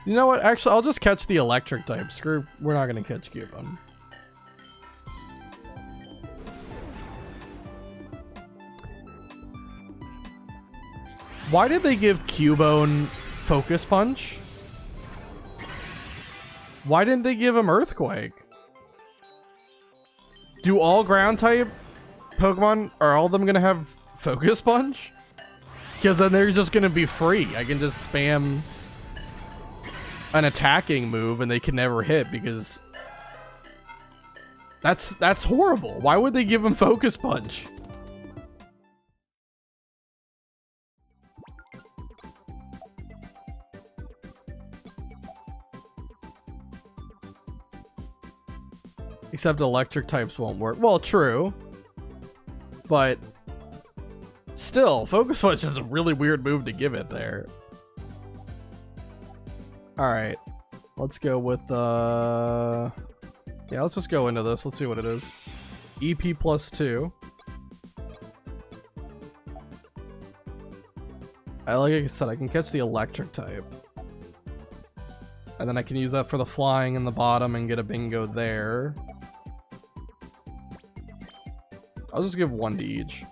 You know what? Actually, I'll just catch the electric type. Screw, we're not going to catch Cubone. Why did they give Cubone Focus Punch? Why didn't they give him Earthquake? Do all ground type Pokemon, are all of them going to have Focus Punch? Because then they're just gonna be free. I can just spam an attacking move and they can never hit because that's horrible. Why would they give him Focus Punch? Except electric types won't work. Well, true. But still, Focus Punch is a really weird move to give it there. Alright. Let's go with yeah, let's just go into this. Let's see what it is. EP +2. Like I said, I can catch the electric type. And then I can use that for the flying in the bottom and get a bingo there. I'll just give 1 to each.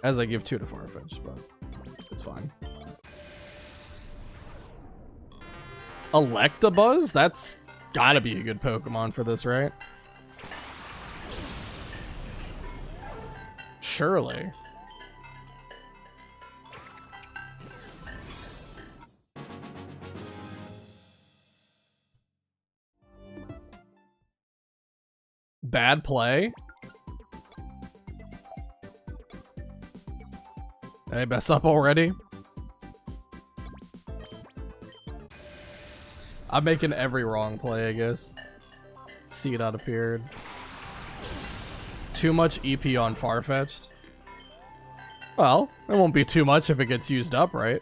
As I give 2 to Farfetch, but it's fine. Electabuzz? That's gotta be a good Pokemon for this, right? Surely. Bad play? I mess up already? I'm making every wrong play, I guess. Seed out appeared. Too much EP on Farfetch'd. Well, it won't be too much if it gets used up, right?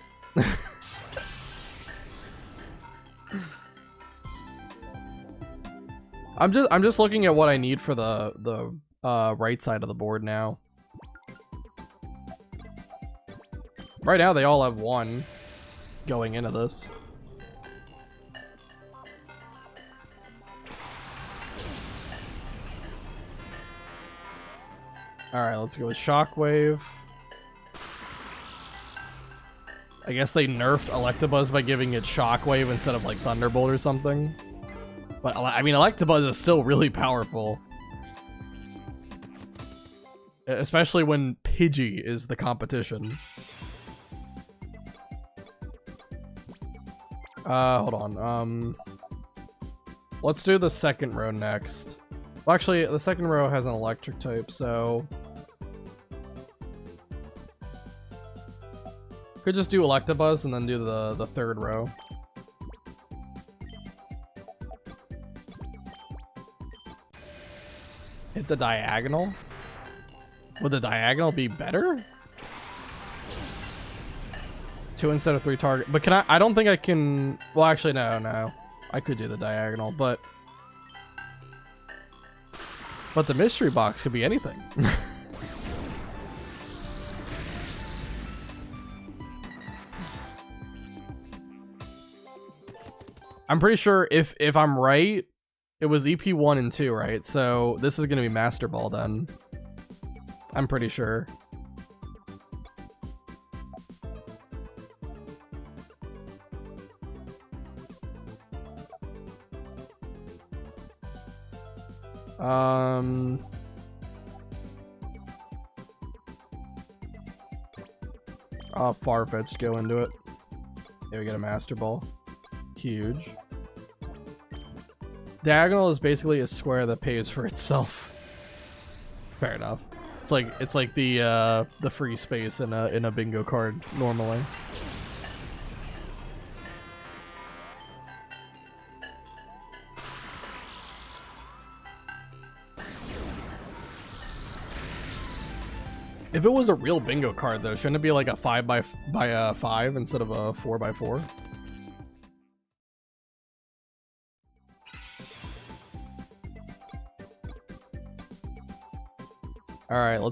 I'm just looking at what I need for the right side of the board now. Right now they all have 1 going into this. Alright, let's go with Shockwave. I guess they nerfed Electabuzz by giving it Shockwave instead of like Thunderbolt or something. But I mean, Electabuzz is still really powerful. Especially when Pidgey is the competition. Hold on. Let's do the second row next. Well, actually, the second row has an electric type, so could just do Electabuzz and then do the third row. Hit the diagonal? Would the diagonal be better? 2 instead of 3 target. But can I don't think I can. Well, actually, no. I could do the diagonal, but the mystery box could be anything. I'm pretty sure if I'm right, it was EP 1 and 2, right? So this is gonna be Master Ball then. I'm pretty sure. I'll Farfetch go into it. There we get a Master Ball. Huge. Diagonal is basically a square that pays for itself. Fair enough. It's like the free space in a bingo card normally. If it was a real bingo card though, shouldn't it be like a 5 by 5 instead of a 4 by 4? Alright, we'll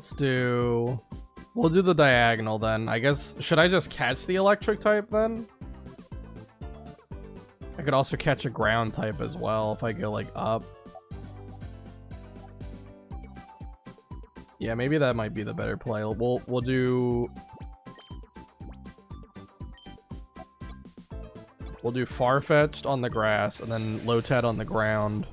do the diagonal then. I guess, should I just catch the electric type then? I could also catch a ground type as well if I go like up. Yeah, maybe that might be the better play. We'll do Farfetch'd on the grass and then Lotad on the ground.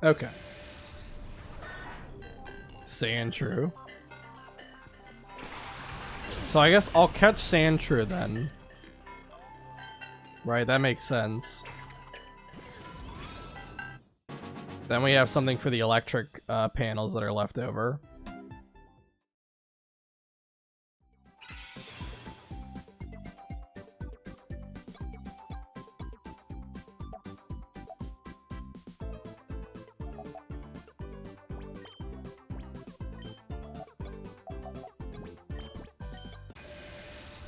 Okay. Sandshrew. So I guess I'll catch Sandshrew then. Right, that makes sense. Then we have something for the electric panels that are left over.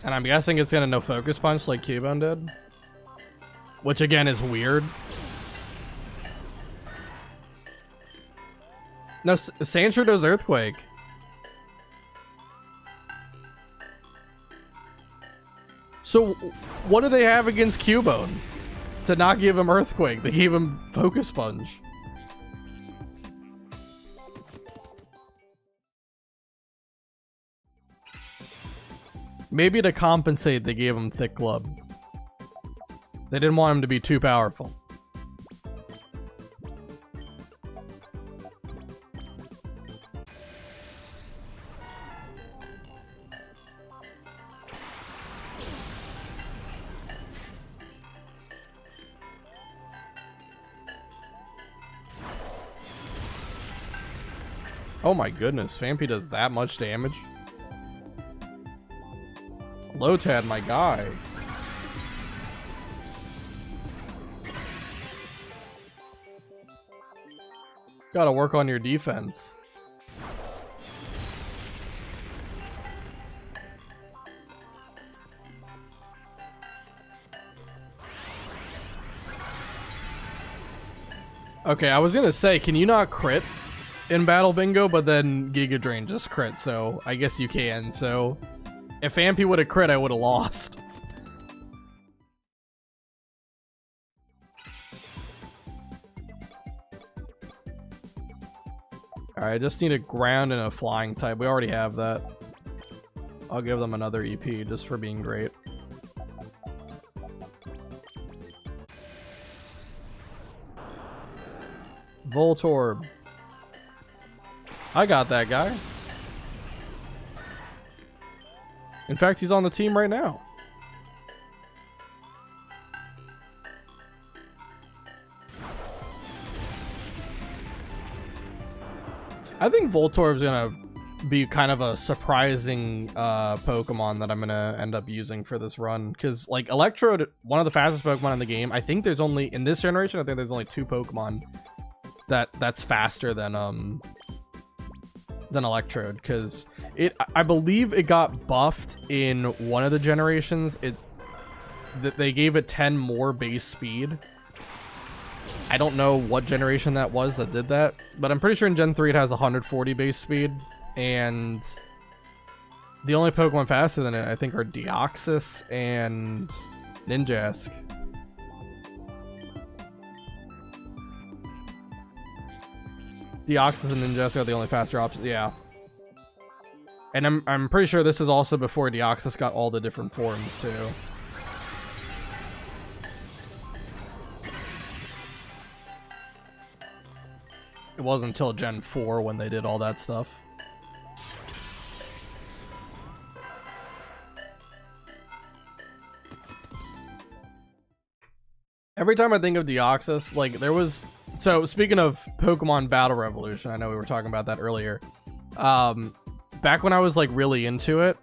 And I'm guessing it's gonna no focus punch like Cubone did. Which again is weird. No, Sandshrew does Earthquake. So, what do they have against Cubone to not give him Earthquake? They gave him Focus Punch. Maybe to compensate, they gave him Thick Club. They didn't want him to be too powerful. Oh my goodness, Phanpy does that much damage? Lotad, my guy. Gotta work on your defense. Okay, I was gonna say, can you not crit in Battle Bingo? But then Giga Drain just crit, so I guess you can. So if Phanpy would have crit, I would have lost. Alright, I just need a ground and a flying type. We already have that. I'll give them another EP just for being great. Voltorb. I got that guy. In fact, he's on the team right now. I think Voltorb's gonna be kind of a surprising Pokemon that I'm gonna end up using for this run, because like Electrode, one of the fastest Pokemon in the game. I think there's only in this generation. I think there's only 2 Pokemon that's faster than Electrode, because I believe it got buffed in one of the generations. That they gave it 10 more base speed. I don't know what generation that was that did that, but I'm pretty sure in Gen 3 it has 140 base speed, and the only Pokemon faster than it, I think, are Deoxys and Ninjask. Deoxys and Ninjask are the only faster options, yeah. And I'm pretty sure this is also before Deoxys got all the different forms, too. It wasn't until Gen 4 when they did all that stuff. Every time I think of Deoxys, like, there was... So, speaking of Pokemon Battle Revolution, I know we were talking about that earlier. Back when I was, like, really into it,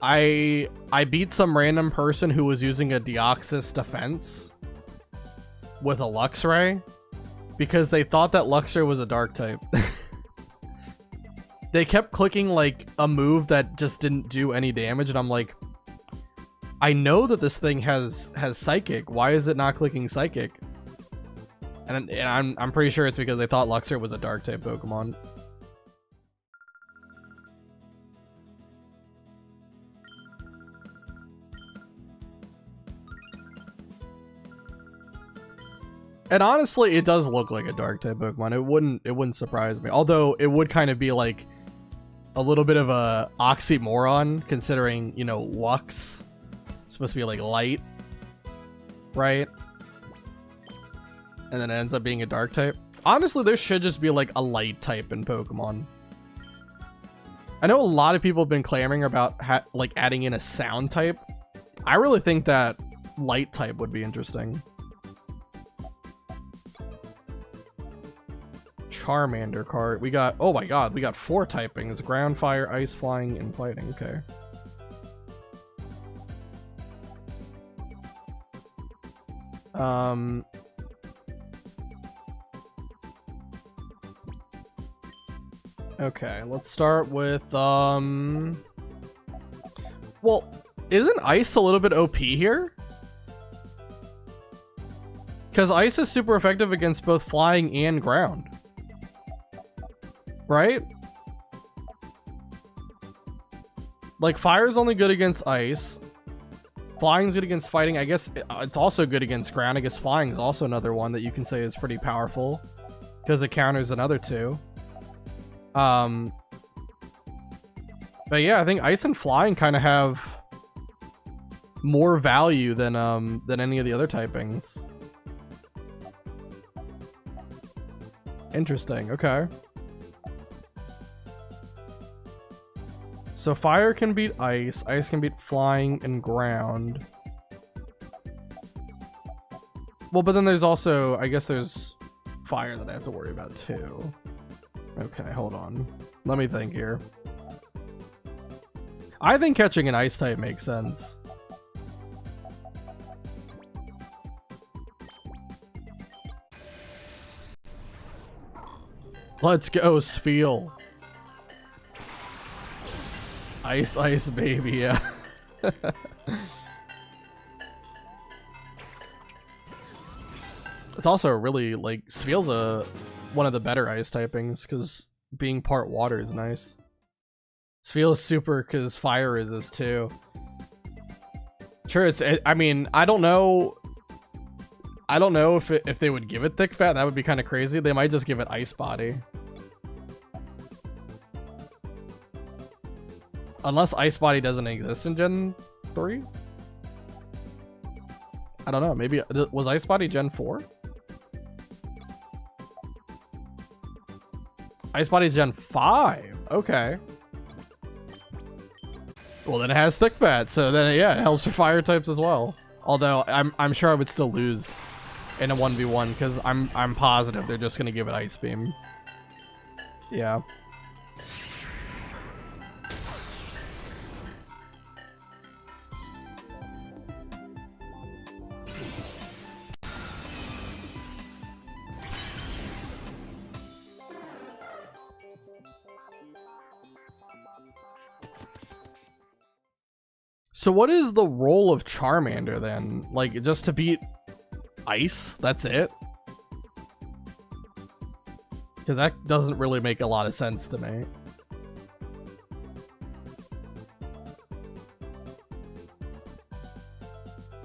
I beat some random person who was using a Deoxys defense with a Luxray, because they thought that Luxray was a dark type. They kept clicking like a move that just didn't do any damage, and I'm like, I know that this thing has Psychic. Why is it not clicking Psychic? And I'm pretty sure it's because they thought Luxray was a dark type Pokemon. And honestly, it does look like a dark type Pokemon. It wouldn't surprise me. Although it would kind of be like a little bit of a oxymoron, considering, you know, Lux is supposed to be like light, right? And then it ends up being a dark type. Honestly, there should just be like a light type in Pokemon. I know a lot of people have been clamoring about like adding in a sound type. I really think that light type would be interesting. Charmander card. We got, oh my god, we got 4 typings. Ground, fire, ice, flying, and fighting. Okay. Okay, let's start with, well, isn't ice a little bit OP here? Because ice is super effective against both flying and ground. Right? Like, fire's only good against ice. Flying's good against fighting. I guess it's also good against ground. I guess flying is also another one that you can say is pretty powerful because it counters another 2. But yeah, I think ice and flying kind of have more value than any of the other typings. Interesting. Okay. So fire can beat ice, ice can beat flying and ground. Well, but then there's also, I guess there's fire that I have to worry about too. Okay, hold on. Let me think here. I think catching an ice type makes sense. Let's go, Spheal. Ice, ice, baby, yeah. It's also really, like, Spheal's one of the better ice typings, because being part water is nice. Spheal is super, because fire is too. Sure, I mean, I don't know if they would give it thick fat. That would be kind of crazy. They might just give it ice body. Unless Ice Body doesn't exist in Gen 3? I don't know. Maybe... Was Ice Body Gen 4? Ice Body's Gen 5. Okay. Well, then it has Thick Fat. So then, yeah, it helps for fire types as well. Although, I'm sure I would still lose in a 1v1 because I'm positive they're just going to give it Ice Beam. Yeah. So what is the role of Charmander then? Like, just to beat ice? That's it? Because that doesn't really make a lot of sense to me.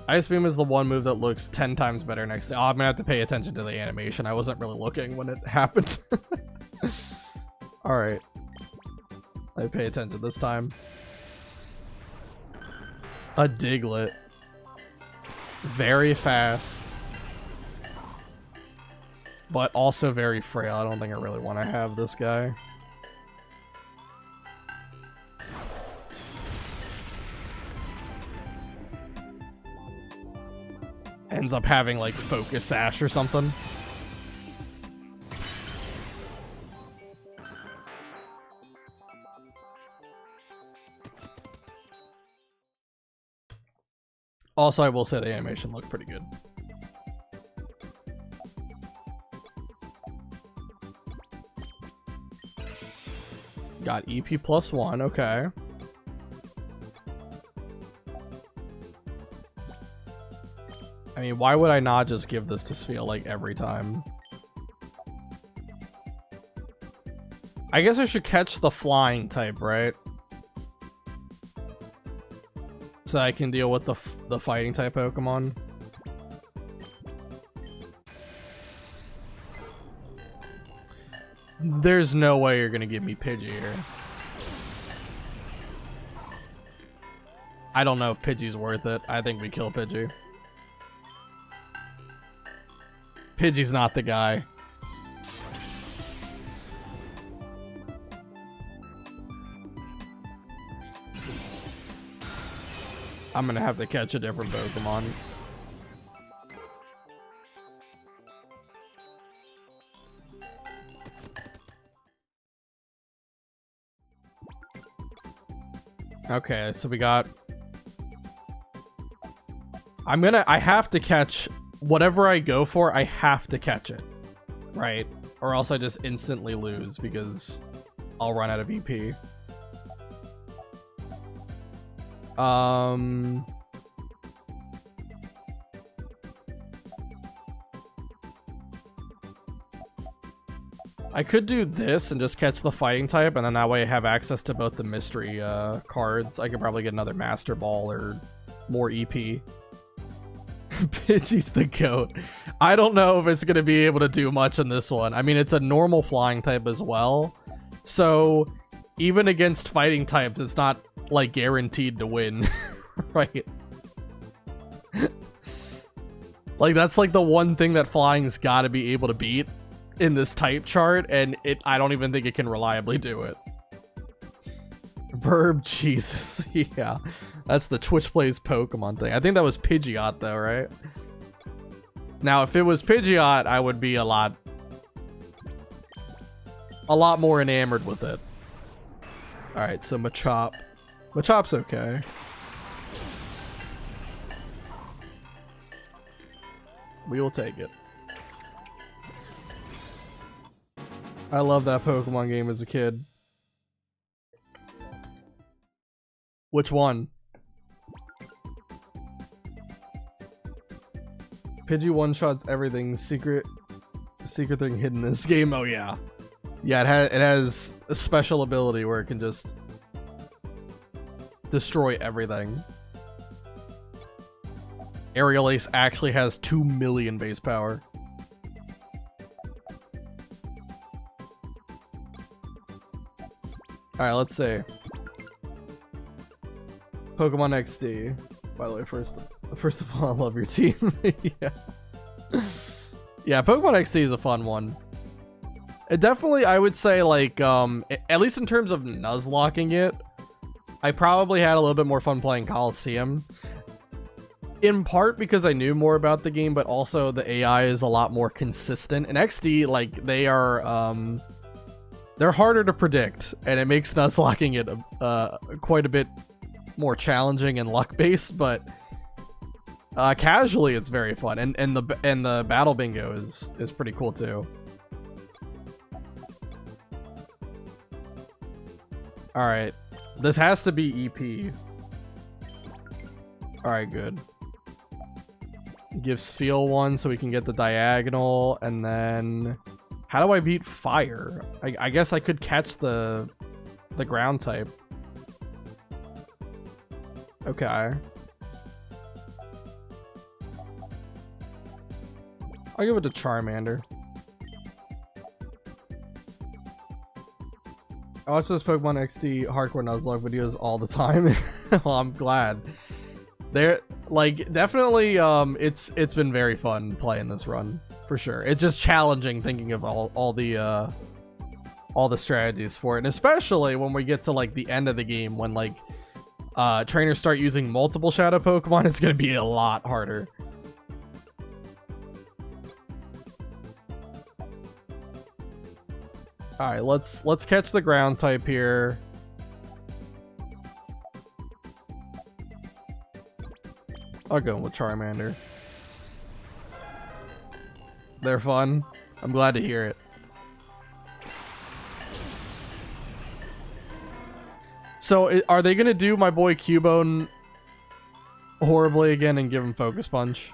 Ice Beam is the one move that looks 10 times better next to... Oh, I'm gonna have to pay attention to the animation. I wasn't really looking when it happened. Alright. I pay attention this time. A Diglett. Very fast. But also very frail. I don't think I really want to have this guy. Ends up having like Focus Sash or something. Also, I will say the animation looked pretty good. Got EP +1, okay. I mean, why would I not just give this to Spheal like every time? I guess I should catch the flying type, right? So I can deal with the fighting type Pokemon. There's no way you're gonna give me Pidgey here. I don't know if Pidgey's worth it. I think we kill Pidgey. Pidgey's not the guy. I'm gonna have to catch a different Pokemon. Okay, so we got... I have to catch whatever I go for. I have to catch it, right? Or else I just instantly lose because I'll run out of EP. I could do this and just catch the fighting type, and then that way I have access to both the mystery cards. I could probably get another Master Ball or more EP. Pidgey's the GOAT. I don't know if it's going to be able to do much in this one. I mean, it's a normal flying type as well. So even against fighting types, it's not like guaranteed to win. Right? Like, that's like the one thing that flying's got to be able to beat in this type chart, and I don't even think it can reliably do it. Burb, Jesus. Yeah, that's the Twitch Plays Pokemon thing. I think that was Pidgeot though, right? Now if it was Pidgeot, I would be a lot more enamored with it. All right, so Machop's okay. We will take it. I love that Pokemon game as a kid. Which one? Pidgey one-shots everything. Secret thing hidden in this game. Oh yeah. Yeah, it has a special ability where it can just destroy everything. Aerial Ace actually has 2 million base power. Alright, let's see. Pokemon XD. By the way, first of all, I love your team. Yeah. Yeah, Pokemon XD is a fun one. It definitely, I would say, like, at least in terms of Nuzlocking it, I probably had a little bit more fun playing Coliseum. In part because I knew more about the game, but also the AI is a lot more consistent. And XD, like, they're harder to predict, and it makes Nuzlocking it quite a bit more challenging and luck-based, but casually it's very fun, and the battle bingo is pretty cool too. All right, this has to be EP. All right, good. Give Spheal one so we can get the diagonal, and then how do I beat fire? I guess I could catch the ground type. Okay. I'll give it to Charmander. I watch those Pokemon XD hardcore Nuzlocke videos all the time. Well, I'm glad. They're like definitely it's been very fun playing this run for sure. It's just challenging thinking of all the strategies for it, and especially when we get to like the end of the game when like trainers start using multiple shadow Pokemon, it's gonna be a lot harder. All right, let's catch the ground type here. I'll go with Charmander. They're fun. I'm glad to hear it. So are they gonna do my boy Cubone horribly again and give him Focus Punch?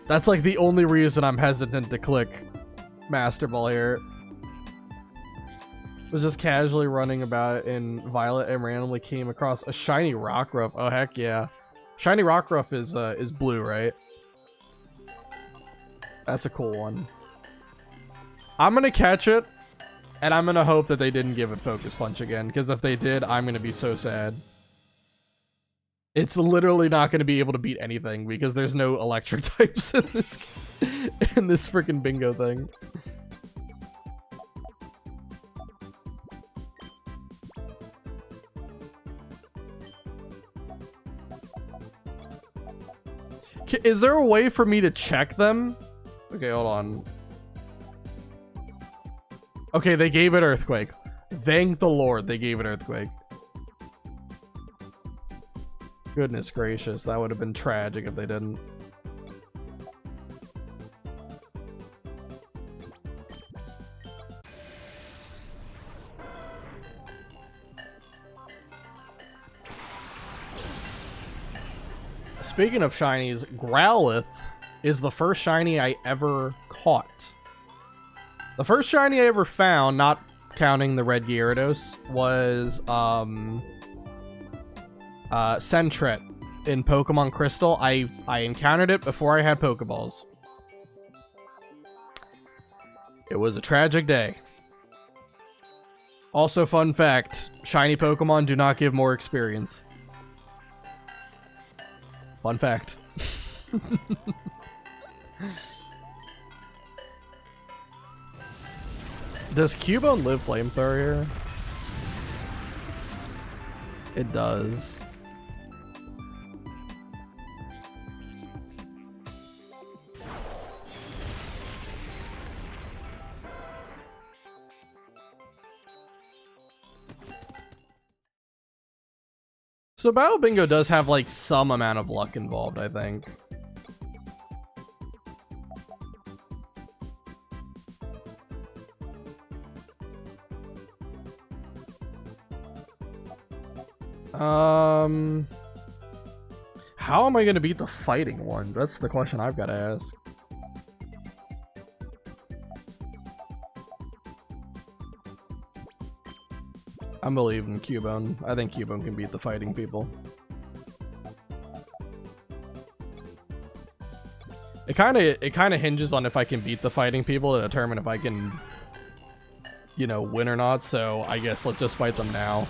That's like the only reason I'm hesitant to click Master Ball here. Was just casually running about in Violet and randomly came across a shiny Rockruff. Oh heck yeah. Shiny Rockruff is blue, right? That's a cool one. I'm gonna catch it, and I'm gonna hope that they didn't give it Focus Punch again, because if they did, I'm gonna be so sad. It's literally not gonna be able to beat anything because there's no electric types in this freaking bingo thing. Is there a way for me to check them? Okay, hold on. Okay, they gave it Earthquake. Thank the Lord they gave it Earthquake. Goodness gracious, that would have been tragic if they didn't. Speaking of shinies, Growlithe is the first shiny I ever caught. The first shiny I ever found, not counting the red Gyarados, was Sentret in Pokemon Crystal. I encountered it before I had Pokeballs. It was a tragic day. Also, fun fact, shiny Pokemon do not give more experience. Fun fact. Does Cubone live Flamethrower here? It does. So Battle Bingo does have like some amount of luck involved, I think. How am I going to beat the fighting ones? That's the question I've got to ask. I'm believing Cubone. I think Cubone can beat the fighting people. It kind of hinges on if I can beat the fighting people to determine if I can, you know, win or not. So I guess let's just fight them now.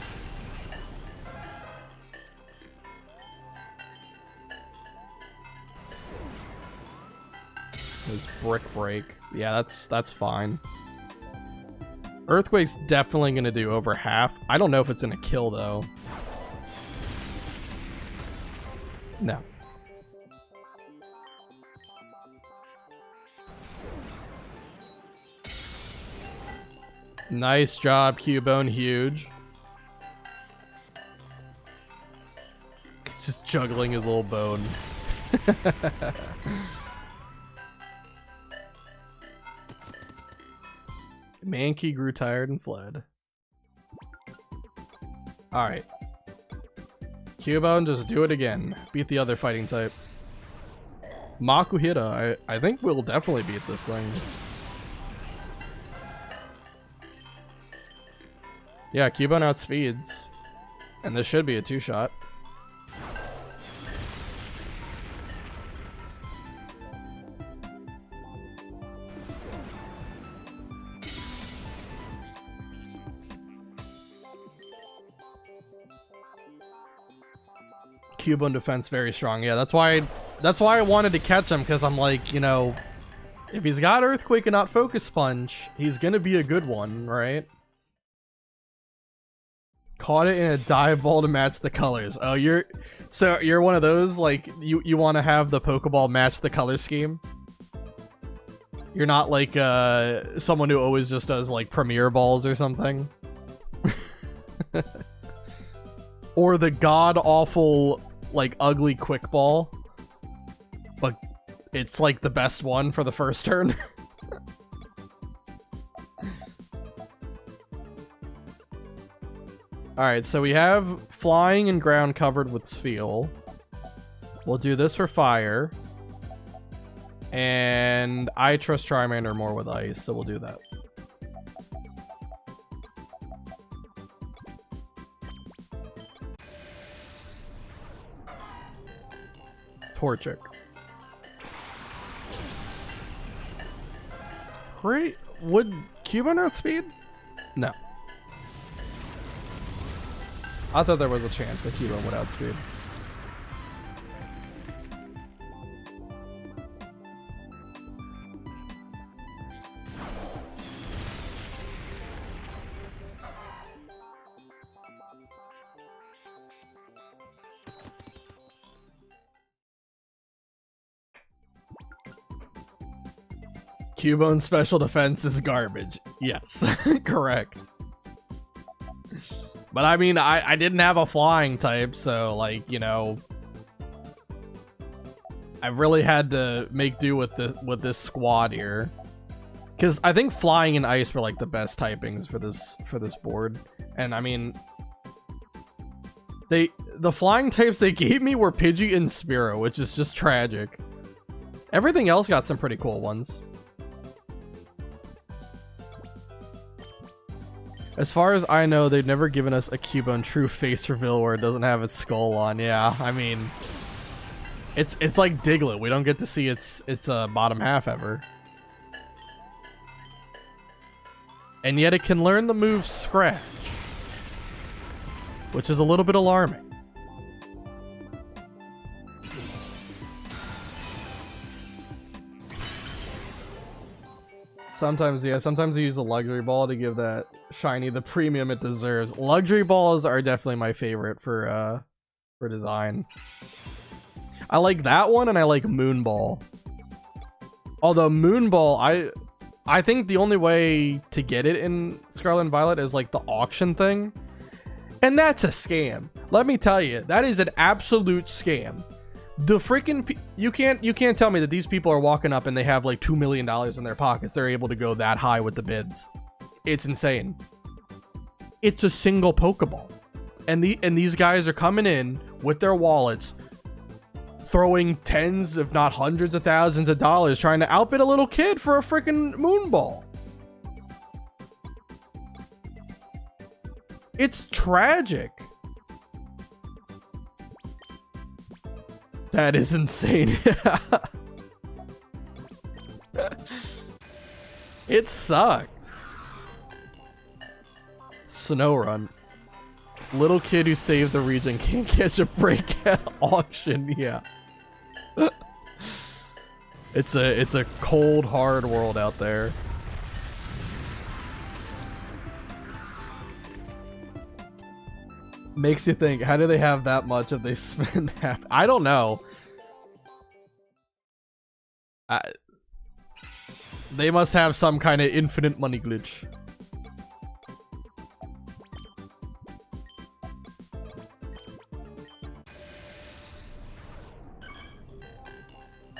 This Brick Break. Yeah, that's fine. Earthquake's definitely going to do over half. I don't know if it's going to kill, though. No. Nice job, Cubone. Huge. He's just juggling his little bone. Mankey grew tired and fled. Alright. Cubone, just do it again. Beat the other fighting type. Makuhita, I think we'll definitely beat this thing. Yeah, Cubone outspeeds. And this should be a two-shot. Cubone defense very strong. Yeah, that's why I wanted to catch him, because I'm like, you know, if he's got Earthquake and not Focus Punch, he's gonna be a good one, right? Caught it in a dive ball to match the colors. Oh, you're one of those, like, you want to have the Pokeball match the color scheme? You're not like someone who always just does like Premier Balls or something? Or the god-awful, like, ugly Quick Ball, but it's like the best one for the first turn. Alright, so we have flying and ground covered with Spheal. We'll do this for fire. And I trust Charmander more with ice, so we'll do that. Torchic. Great. Would Cubone outspeed? No. I thought there was a chance that Cubone would outspeed. Cubone special defense is garbage. Yes, correct. But I mean, I didn't have a flying type, so like, you know, I really had to make do with this squad here. Because I think flying and ice were like the best typings for this board. And I mean, the flying types they gave me were Pidgey and Spearow, which is just tragic. Everything else got some pretty cool ones. As far as I know, they've never given us a Cubone true face reveal where it doesn't have its skull on. Yeah, I mean, it's like Diglett. We don't get to see its bottom half ever. And yet it can learn the move Scratch, which is a little bit alarming. Sometimes, yeah, sometimes I use a luxury ball to give that shiny the premium it deserves. Luxury balls are definitely my favorite for design. I like that one, and I like Moonball. Although Moonball, I think the only way to get it in Scarlet and Violet is like the auction thing. And that's a scam. Let me tell you, that is an absolute scam. The freaking you can't tell me that these people are walking up and they have like $2 million in their pockets. They're able to go that high with the bids. It's insane. It's a single Pokeball. And these guys are coming in with their wallets, throwing tens, if not hundreds of thousands of dollars trying to outbid a little kid for a freaking Moonball. It's tragic. That is insane. It sucks. Snowrun. Little kid who saved the region can't catch a break at auction. Yeah. It's a cold, hard world out there. Makes you think, how do they have that much if they spend half? I don't know. They must have some kind of infinite money glitch.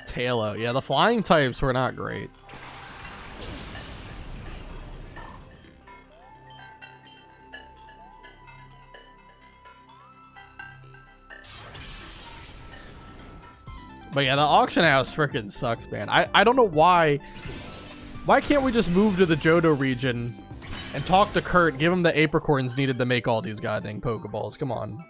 Tailo. Yeah, the flying types were not great. But yeah, the auction house freaking sucks, man. I don't know why. Why can't we just move to the Johto region and talk to Kurt, give him the apricorns needed to make all these goddamn Pokeballs? Come on.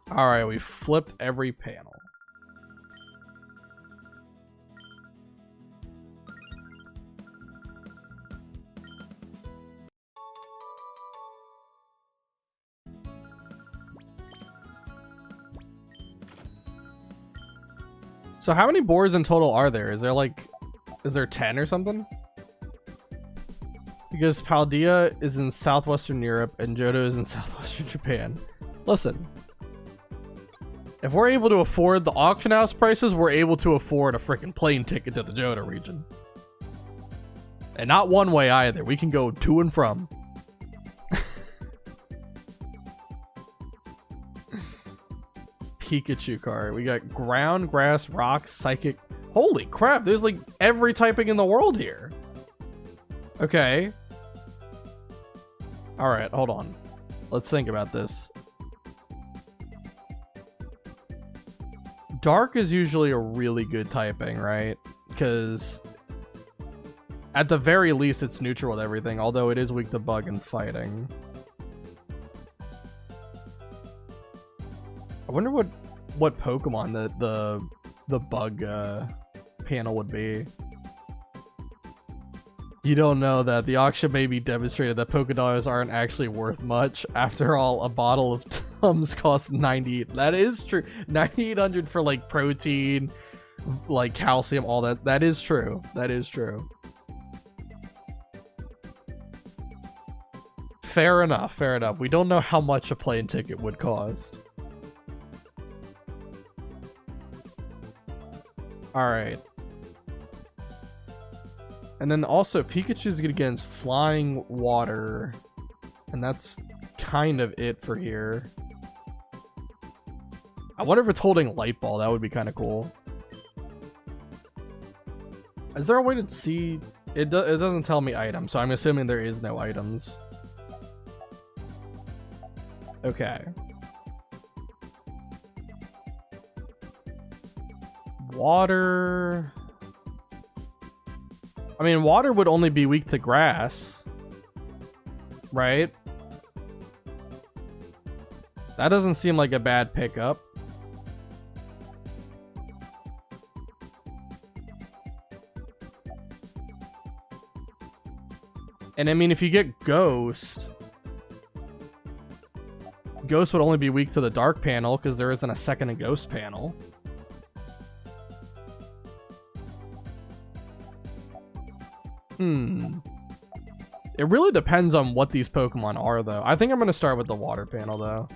Alright, we flipped every panel. So how many boards in total are there? Is there 10 or something? Because Paldea is in southwestern Europe and Johto is in southwestern Japan. Listen, if we're able to afford the auction house prices, we're able to afford a freaking plane ticket to the Johto region. And not one way either. We can go to and from. Pikachu card. We got ground, grass, rock, psychic. Holy crap, there's like every typing in the world here. Okay. Alright, hold on. Let's think about this. Dark is usually a really good typing, right? Because at the very least it's neutral with everything, although it is weak to bug and fighting. I wonder what Pokemon the bug panel would be. You don't know that the auction maybe demonstrated that Pokédollars aren't actually worth much. After all, a bottle of Tums costs 98. That is true. 9,800 for like protein, like calcium, all that. That is true. That is true. Fair enough, fair enough. We don't know how much a plane ticket would cost. Alright. And then also, Pikachu's good against flying water. And that's kind of it for here. I wonder if it's holding Light Ball. That would be kind of cool. Is there a way to see? It doesn't tell me items, so I'm assuming there is no items. Okay. Water. I mean, water would only be weak to grass. Right? That doesn't seem like a bad pickup. And I mean, if you get Ghost, Ghost would only be weak to the Dark panel because there isn't a second Ghost panel. It really depends on what these Pokemon are, though. I think I'm going to start with the Water panel, though.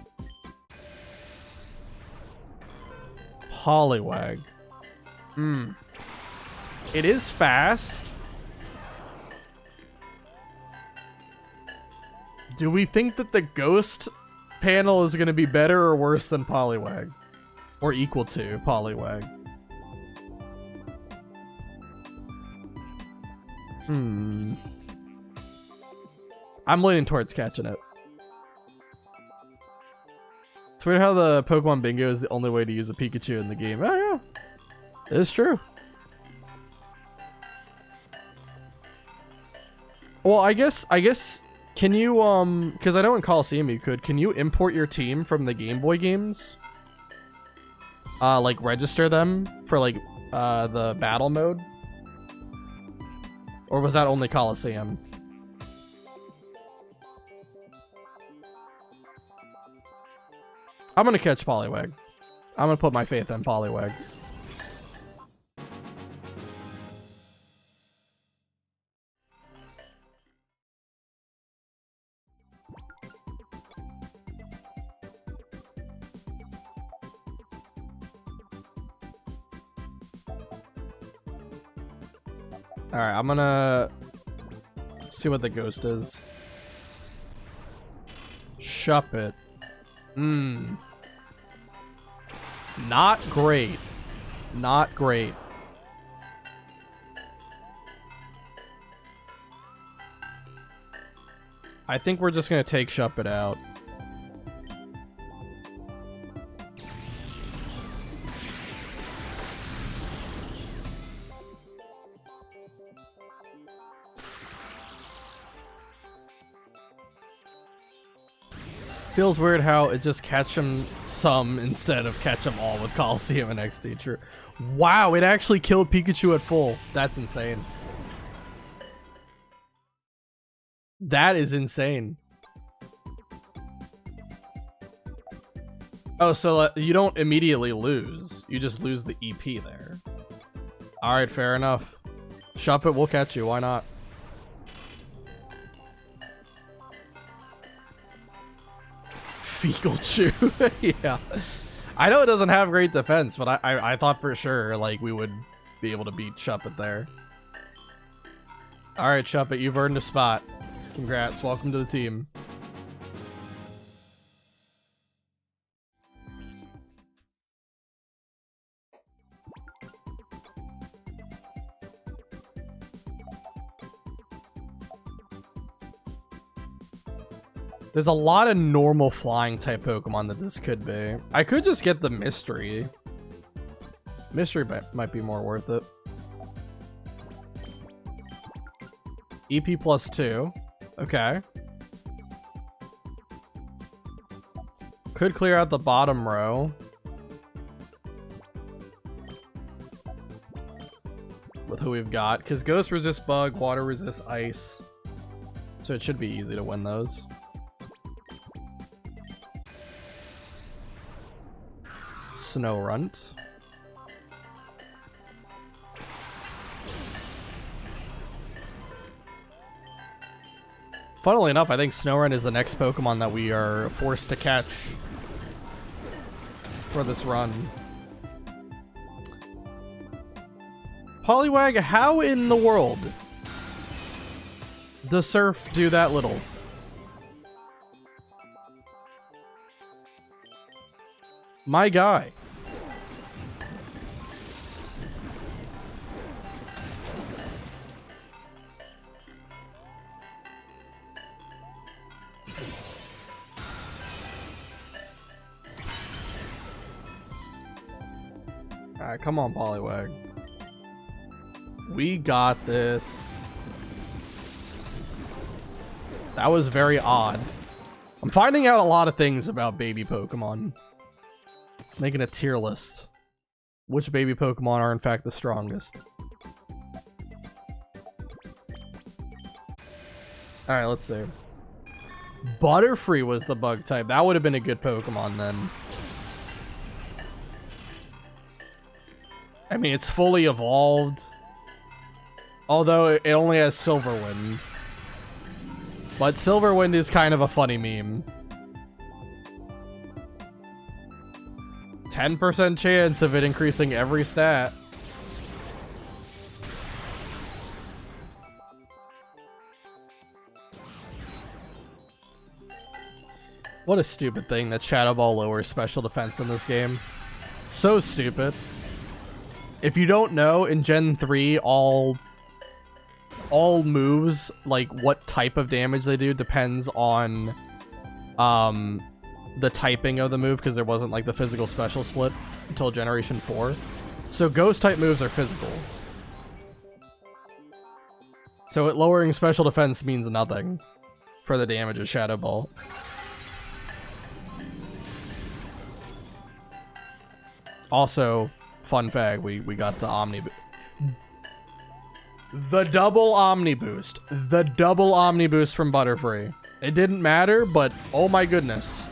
Poliwag. It is fast. Do we think that the Ghost panel is going to be better or worse than Poliwag? Or equal to Poliwag? I'm leaning towards catching it. It's weird how the Pokemon Bingo is the only way to use a Pikachu in the game. Oh yeah, it's true. Well, I guess, can you, because I know in Coliseum you could, can you import your team from the Game Boy games? Like register them for like, the battle mode? Or was that only Coliseum? I'm gonna catch Poliwag. I'm gonna put my faith in Poliwag. Alright, I'm gonna see what the Ghost is. Shuppet. Not great. Not great. I think we're just gonna take Shuppet out. Feels weird how it just catch them some instead of catch them all with Coliseum and XD. True. Wow, it actually killed Pikachu at full. That's insane. That is insane. Oh, so you don't immediately lose. You just lose the EP there. Alright, fair enough. Shuppet, we'll catch you. Why not? Fecal Chew. Yeah. I know it doesn't have great defense, but I thought for sure like we would be able to beat Shuppet there. Alright, Shuppet, you've earned a spot. Congrats. Welcome to the team. There's a lot of normal flying type Pokemon that this could be. I could just get the Mystery. Mystery might be more worth it. EP +2. Okay. Could clear out the bottom row. With who we've got. Because Ghost resists Bug, Water resists Ice. So it should be easy to win those. Snorunt. Funnily enough, I think Snorunt is the next Pokemon that we are forced to catch for this run. Poliwag, how in the world does Surf do that little? My guy. Alright, come on, Poliwag. We got this. That was very odd. I'm finding out a lot of things about baby Pokemon. Making a tier list. Which baby Pokemon are in fact the strongest? Alright, let's see. Butterfree was the bug type. That would have been a good Pokemon then. I mean, it's fully evolved. Although it only has Silverwind. But Silverwind is kind of a funny meme. 10% chance of it increasing every stat. What a stupid thing that Shadow Ball lowers special defense in this game. So stupid. If you don't know, in Gen 3, all moves, like what type of damage they do, depends on the typing of the move, because there wasn't like the physical special split until Generation 4. So ghost type moves are physical. So lowering special defense means nothing for the damage of Shadow Ball. Also, fun fact, we got the Omni... The double Omni Boost. The double Omni Boost from Butterfree. It didn't matter, but oh my goodness.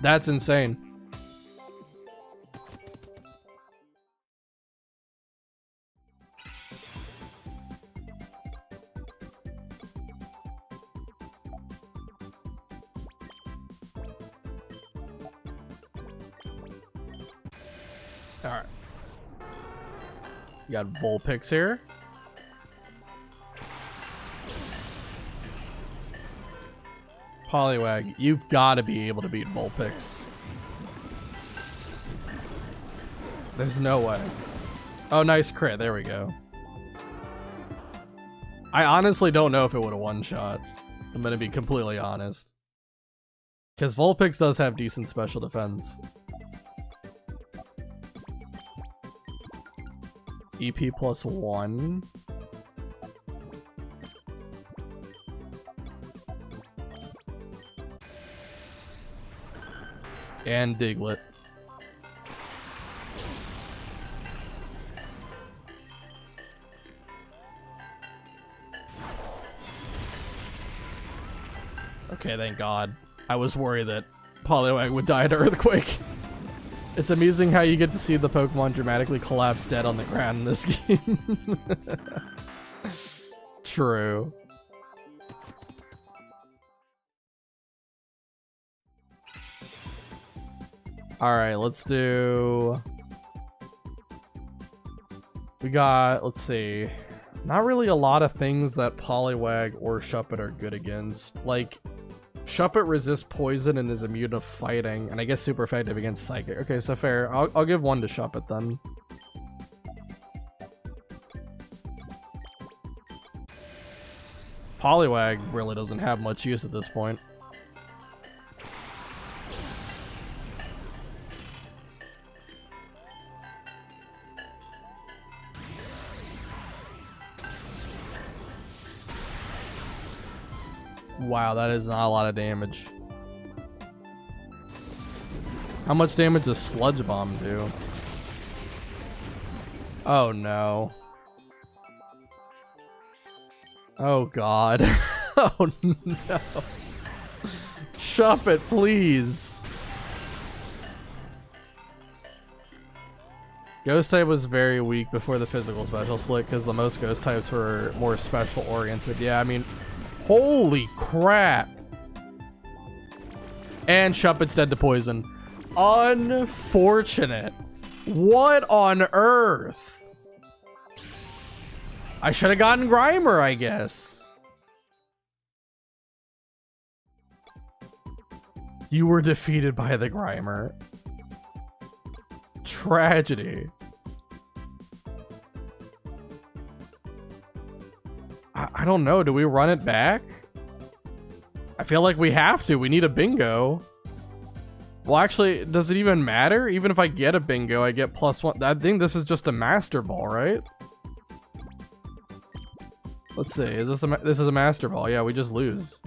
That's insane. Alright. You got Vulpix here. Poliwag, you've got to be able to beat Vulpix. There's no way. Oh, nice crit. There we go. I honestly don't know if it would have one-shot. I'm going to be completely honest. Because Vulpix does have decent special defense. EP +1. And Diglett. Okay, thank God. I was worried that Poliwag would die to Earthquake. It's amusing how you get to see the Pokemon dramatically collapse dead on the ground in this game. True. Alright, let's do... We got, let's see... Not really a lot of things that Poliwag or Shuppet are good against. Like, Shuppet resists poison and is immune to fighting, and I guess super effective against Psychic. Okay, so fair. I'll give one to Shuppet then. Poliwag really doesn't have much use at this point. Wow, that is not a lot of damage. How much damage does Sludge Bomb do? Oh no. Oh god. Oh no. Shuppet, please. Ghost type was very weak before the physical special split because the most ghost types were more special oriented. Yeah, I mean, holy crap. And Shuppet's dead to poison. Unfortunate. What on earth? I should have gotten Grimer, I guess. You were defeated by the Grimer. Tragedy. I don't know. Do we run it back? I feel like we have to. We need a bingo. Well, actually, does it even matter? Even if I get a bingo, I get +1. I think this is just a master ball, right? Let's see. Is this this is a master ball? Yeah, we just lose.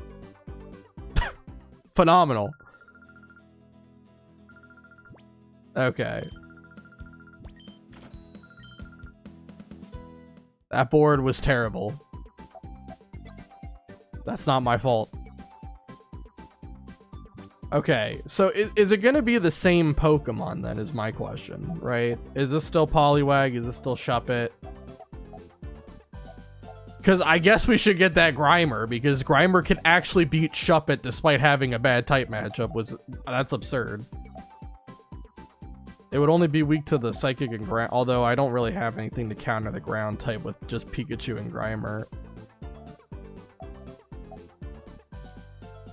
Phenomenal. Okay. That board was terrible. That's not my fault. Okay, so is it going to be the same Pokemon then is my question, right? Is this still Poliwag? Is this still Shuppet? Because I guess we should get that Grimer, because Grimer can actually beat Shuppet despite having a bad type matchup. That's absurd. It would only be weak to the Psychic and Ground, although I don't really have anything to counter the Ground type with just Pikachu and Grimer.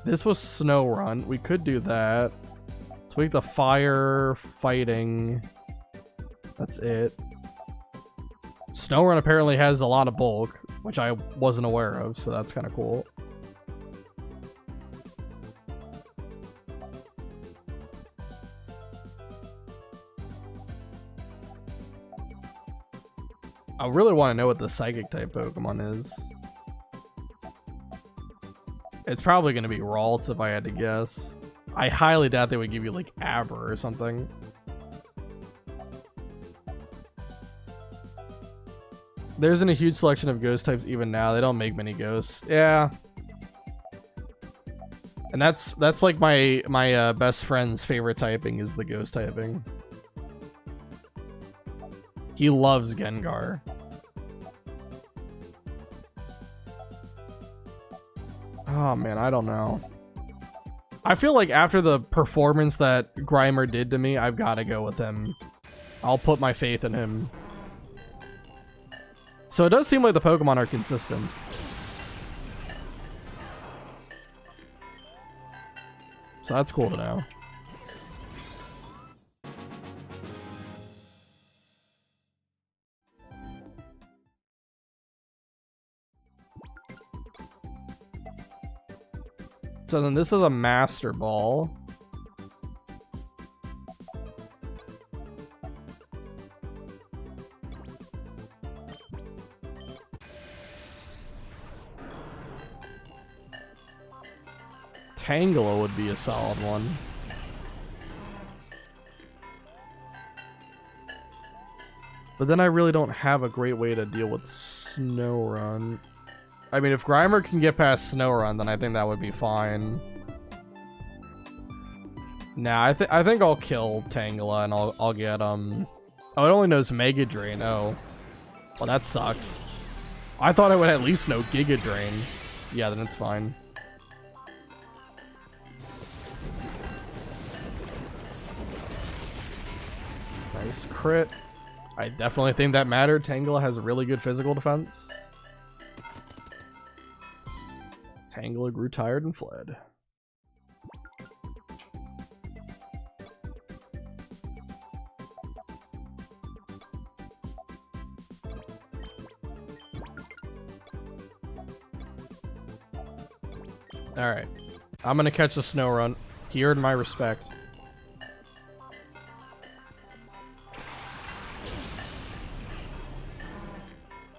This was Snow Run. We could do that. Let's weak the Fire, Fighting. That's it. Snow Run apparently has a lot of bulk, which I wasn't aware of, so that's kind of cool. I really want to know what the Psychic type Pokemon is. It's probably going to be Ralt if I had to guess. I highly doubt they would give you like Aber or something. There isn't a huge selection of ghost types even now. They don't make many ghosts. Yeah. And that's like my best friend's favorite typing is the ghost typing. He loves Gengar. Oh man, I don't know. I feel like after the performance that Grimer did to me, I've got to go with him. I'll put my faith in him. So it does seem like the Pokemon are consistent. So that's cool to know. So then this is a Master Ball. Tangela would be a solid one. But then I really don't have a great way to deal with Snorunt. I mean, if Grimer can get past Snorunt, then I think that would be fine. Nah, I think I'll kill Tangela and I'll get Oh, it only knows Mega Drain. Oh, well that sucks. I thought I would at least know Giga Drain. Yeah, then it's fine. Nice crit. I definitely think that mattered. Tangela has a really good physical defense. Tangela grew tired and fled. Alright. I'm gonna catch the Snorunt. He earned my respect.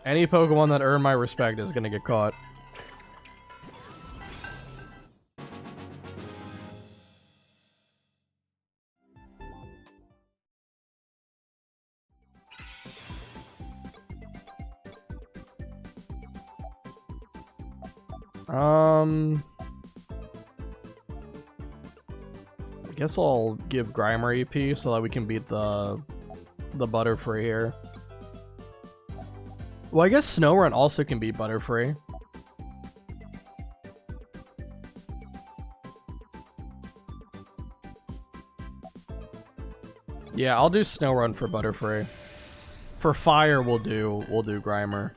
Any Pokemon that earned my respect is gonna get caught. I guess I'll give Grimer EP so that we can beat the the Butterfree here. Well, I guess Snorunt also can be Butterfree. Yeah, I'll do Snorunt for Butterfree. For Fire, we'll do Grimer.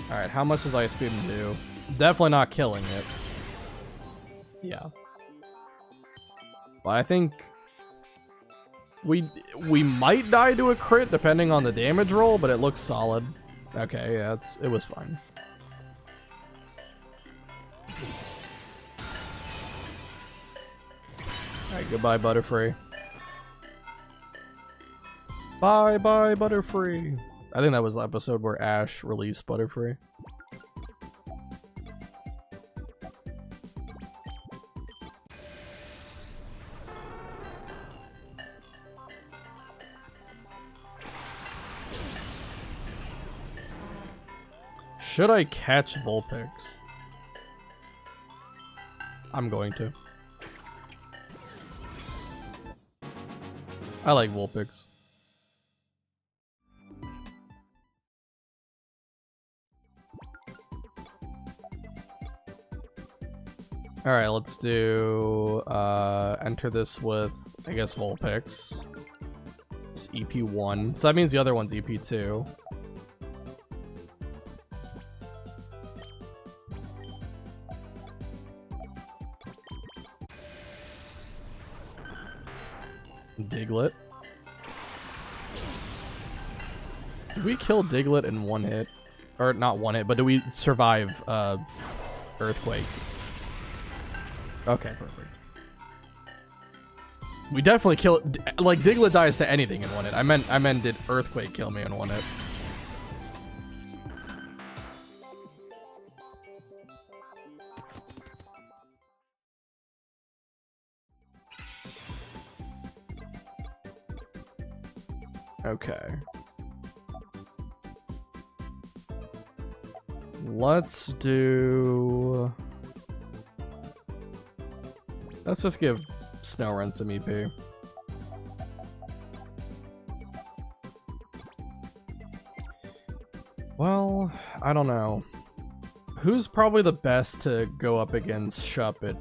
Alright, how much does Ice Beam do? Definitely not killing it. Yeah. But I think we might die to a crit depending on the damage roll, but it looks solid. Okay, yeah, it was fine. Alright, goodbye, Butterfree. Bye, Butterfree. I think that was the episode where Ash released Butterfree. Should I catch Vulpix? I'm going to. I like Vulpix. Alright, let's do enter this with, I guess, Vulpix. It's EP1. So that means the other one's EP2. Diglett. Did we kill Diglett in one hit? Or not one hit, but do we survive Earthquake? Okay, perfect. We definitely kill it. Like, Diglett dies to anything in one hit. I meant did Earthquake kill me in one hit? Okay. Let's just give Snorunt some EP. Well, I don't know. Who's probably the best to go up against Shuppet?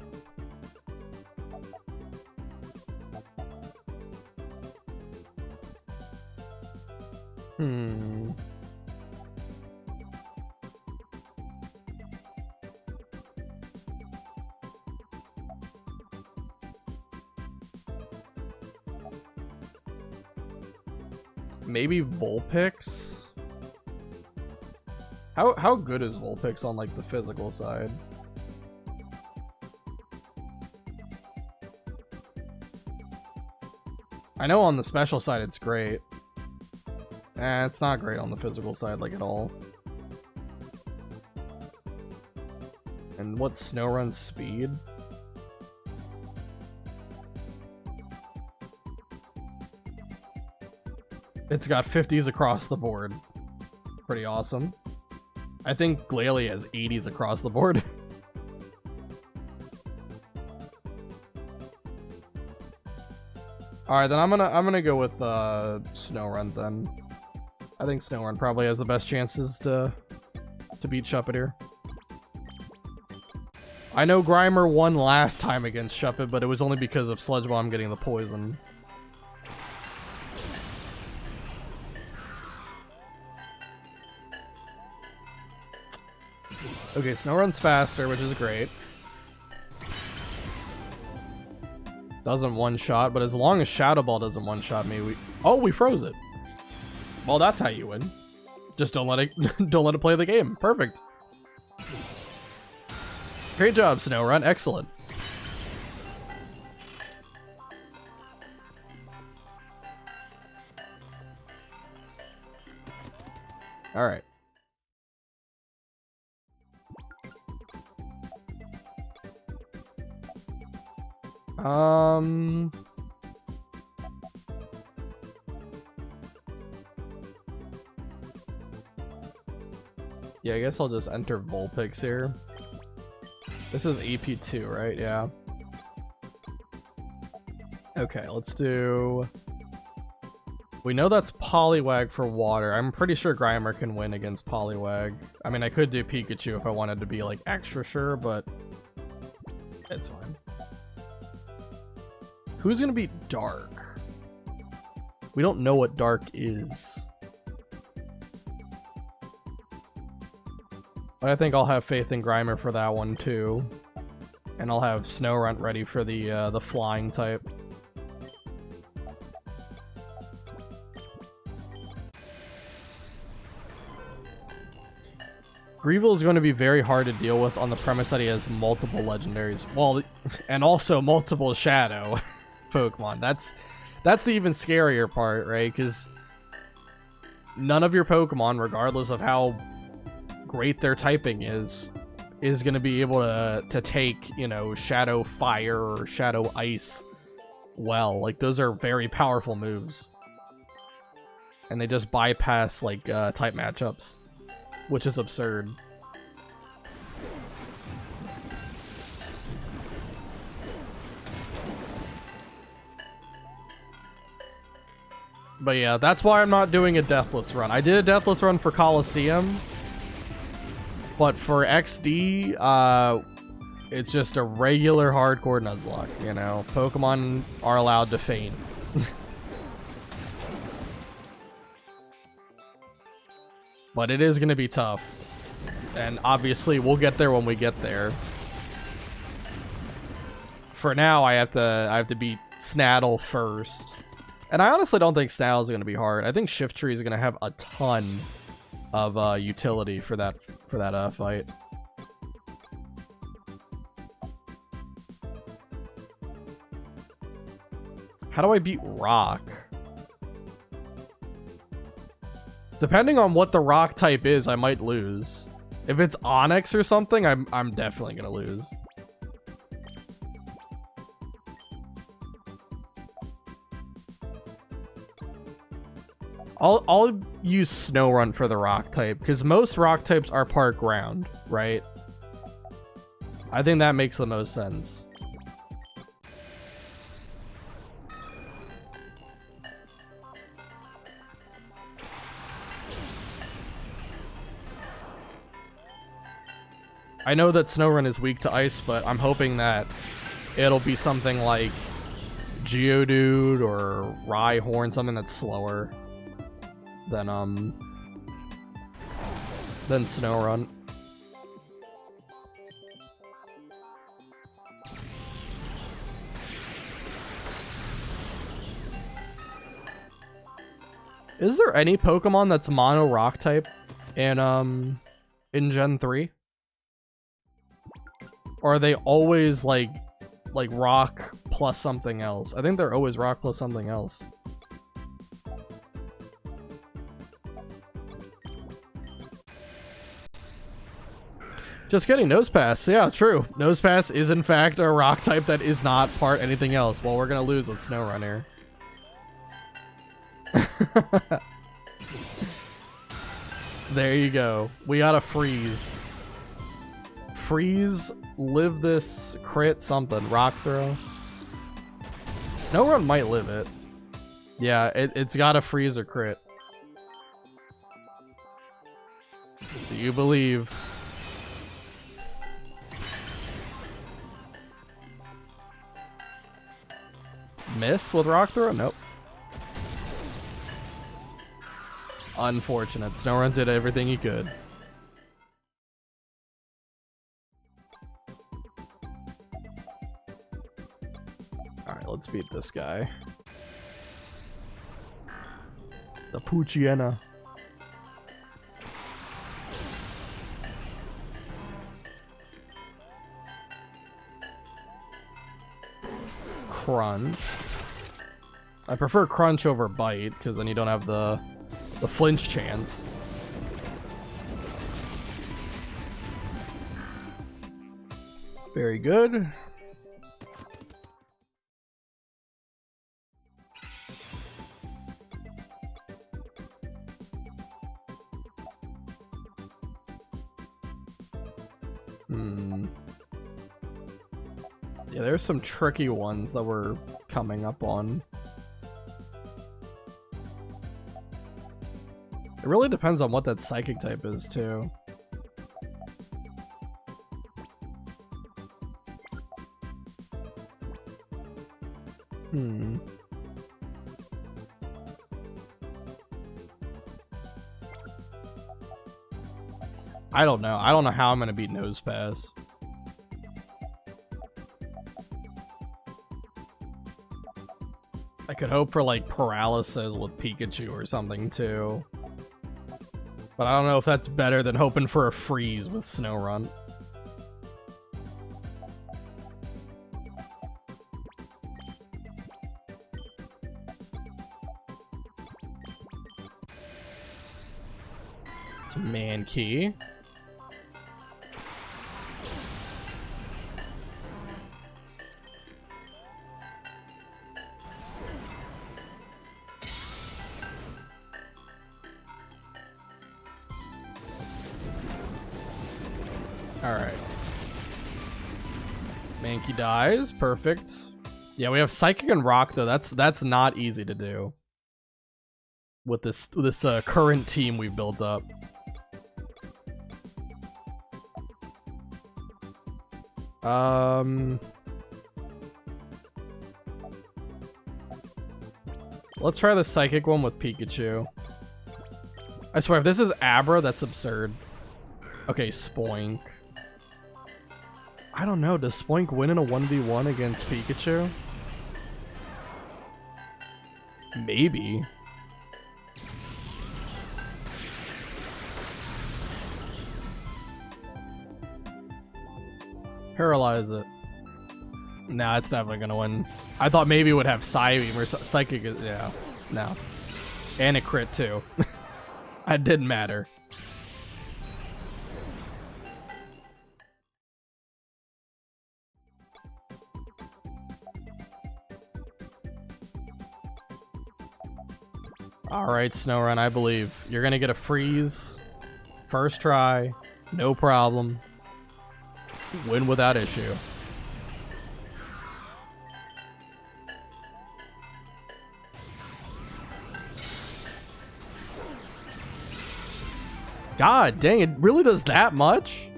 Maybe Vulpix? How good is Vulpix on, like, the physical side? I know on the special side it's great. It's not great on the physical side, like, at all. And what's Snorunt's speed? It's got 50s across the board. Pretty awesome. I think Glalie has 80s across the board. Alright, then I'm gonna go with Snorunt then. I think Snorunt probably has the best chances to beat Shuppet here. I know Grimer won last time against Shuppet, but it was only because of Sludge Bomb getting the poison. Okay, Snorunt's faster, which is great. Doesn't one-shot, but as long as Shadow Ball doesn't one-shot me, we froze it. Well, that's how you win. Just don't let it play the game. Perfect. Great job, Snorunt. Excellent. All right. Yeah, I guess I'll just enter Vulpix here. This is AP2, right? Yeah. Okay, let's do... We know that's Poliwag for water. I'm pretty sure Grimer can win against Poliwag. I mean, I could do Pikachu if I wanted to be, like, extra sure, but... it's fine. Who's gonna be Dark? We don't know what Dark is. But I think I'll have faith in Grimer for that one, too. And I'll have Snorunt ready for the flying type. Greevil is going to be very hard to deal with on the premise that he has multiple legendaries. Well, and also multiple shadow Pokemon. That's the even scarier part, right? Because none of your Pokemon, regardless of how great their typing is going to be able to take, you know, Shadow Fire or Shadow Ice well. Like, those are very powerful moves. And they just bypass, like, type matchups. Which is absurd. But yeah, that's why I'm not doing a Deathless run. I did a Deathless run for Coliseum. But for XD, it's just a regular hardcore Nuzlocke, you know? Pokemon are allowed to faint. But it is going to be tough. And obviously, we'll get there when we get there. For now, I have to beat Snaddle first. And I honestly don't think Snaddle's going to be hard. I think Shiftry is going to have a ton of utility for that fight. How do I beat Rock? Depending on what the rock type is, I might lose. If it's Onyx or something, I'm definitely gonna lose. I'll use Snorunt for the rock type, because most rock types are part ground, right? I think that makes the most sense. I know that Snorunt is weak to ice, but I'm hoping that it'll be something like Geodude or Rhyhorn, something that's slower than Snorunt. Is there any Pokemon that's mono rock type in Gen 3? Or are they always like rock plus something else? I think they're always rock plus something else. Just kidding, Nosepass. Yeah, true. Nosepass is in fact a rock type that is not part anything else. Well, we're gonna lose with Snorunt here. There you go. We got a freeze. Freeze, live this, crit something, rock throw. Snorunt might live it. Yeah, it's got a freeze or crit. Do you believe? Miss with rock throw? Nope. Unfortunate. Snorunt did everything he could. Alright, let's beat this guy. The Poochyena. Crunch. I prefer Crunch over Bite, because then you don't have the flinch chance. Very good. Hmm. Yeah, there's some tricky ones that we're coming up on. It really depends on what that psychic type is, too. Hmm. I don't know. I don't know how I'm gonna beat Nose Pass. I could hope for like paralysis with Pikachu or something too. But I don't know if that's better than hoping for a freeze with Snorunt. It's Mankey. Alright. Mankey dies. Perfect. Yeah, we have Psychic and Rock, though. That's not easy to do. With this current team we've built up. Let's try the Psychic one with Pikachu. I swear, if this is Abra, that's absurd. Okay, Spoink. I don't know, does Spoink win in a 1v1 against Pikachu? Maybe. Paralyze it. Nah, it's definitely gonna win. I thought maybe it would have Psybeam or Psychic. Yeah, no. And a crit too. It didn't matter. Alright, Snorunt, I believe. You're gonna get a freeze. First try. No problem. Win without issue. God dang, it really does that much?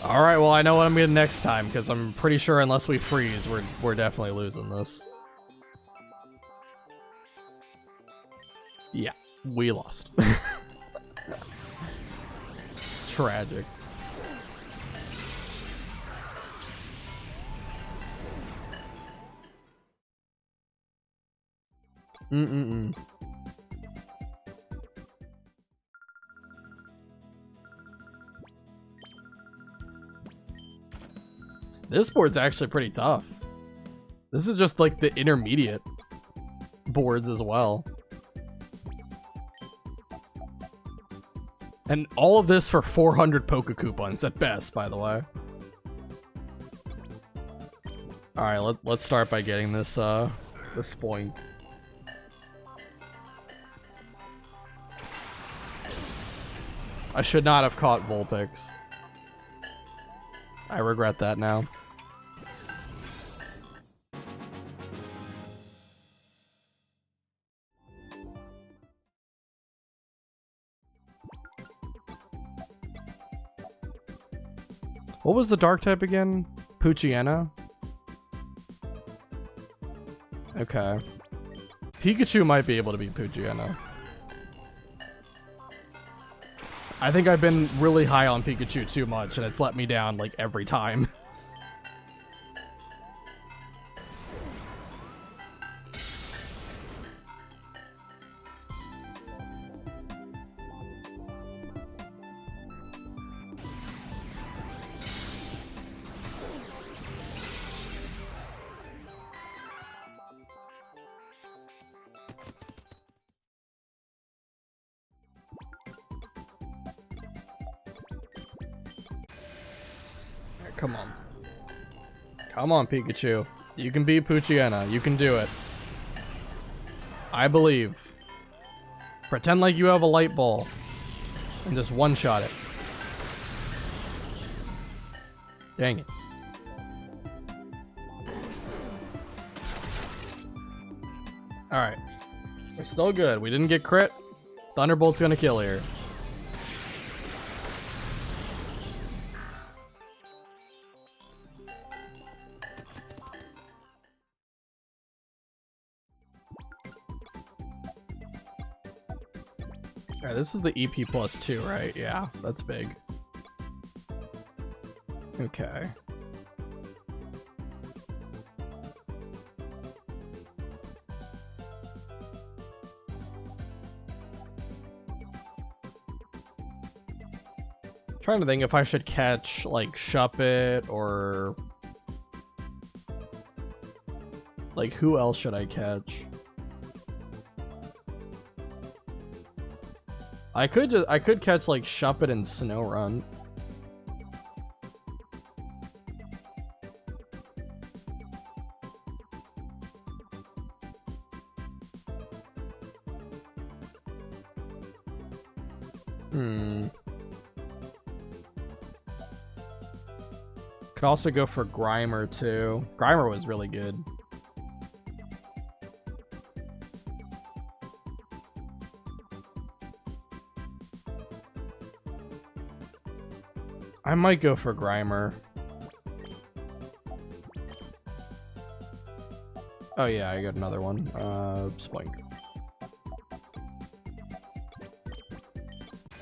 Alright, well I know what I'm getting next time, because I'm pretty sure unless we freeze, we're definitely losing this. Yeah, we lost. Tragic. This board's actually pretty tough. This is just like the intermediate boards as well. And all of this for 400 Poke Coupons at best, by the way. Alright, let's start by getting this, this Spoink. I should not have caught Vulpix. I regret that now. What was the dark type again? Poochyena? Okay. Pikachu might be able to beat Poochyena. I think I've been really high on Pikachu too much, and it's let me down, like, every time. Come on. Come on, Pikachu. You can beat Poochyena. You can do it. I believe. Pretend like you have a light ball. And just one-shot it. Dang it. Alright. We're still good. We didn't get crit. Thunderbolt's gonna kill here. Alright, this is the EP +2, right? Yeah, that's big. Okay. Trying to think if I should catch like Shuppet or like who else should I catch? I could catch like Shuppet and Snowrun. Could also go for Grimer too. Grimer was really good. I might go for Grimer. Oh yeah, I got another one. Splink.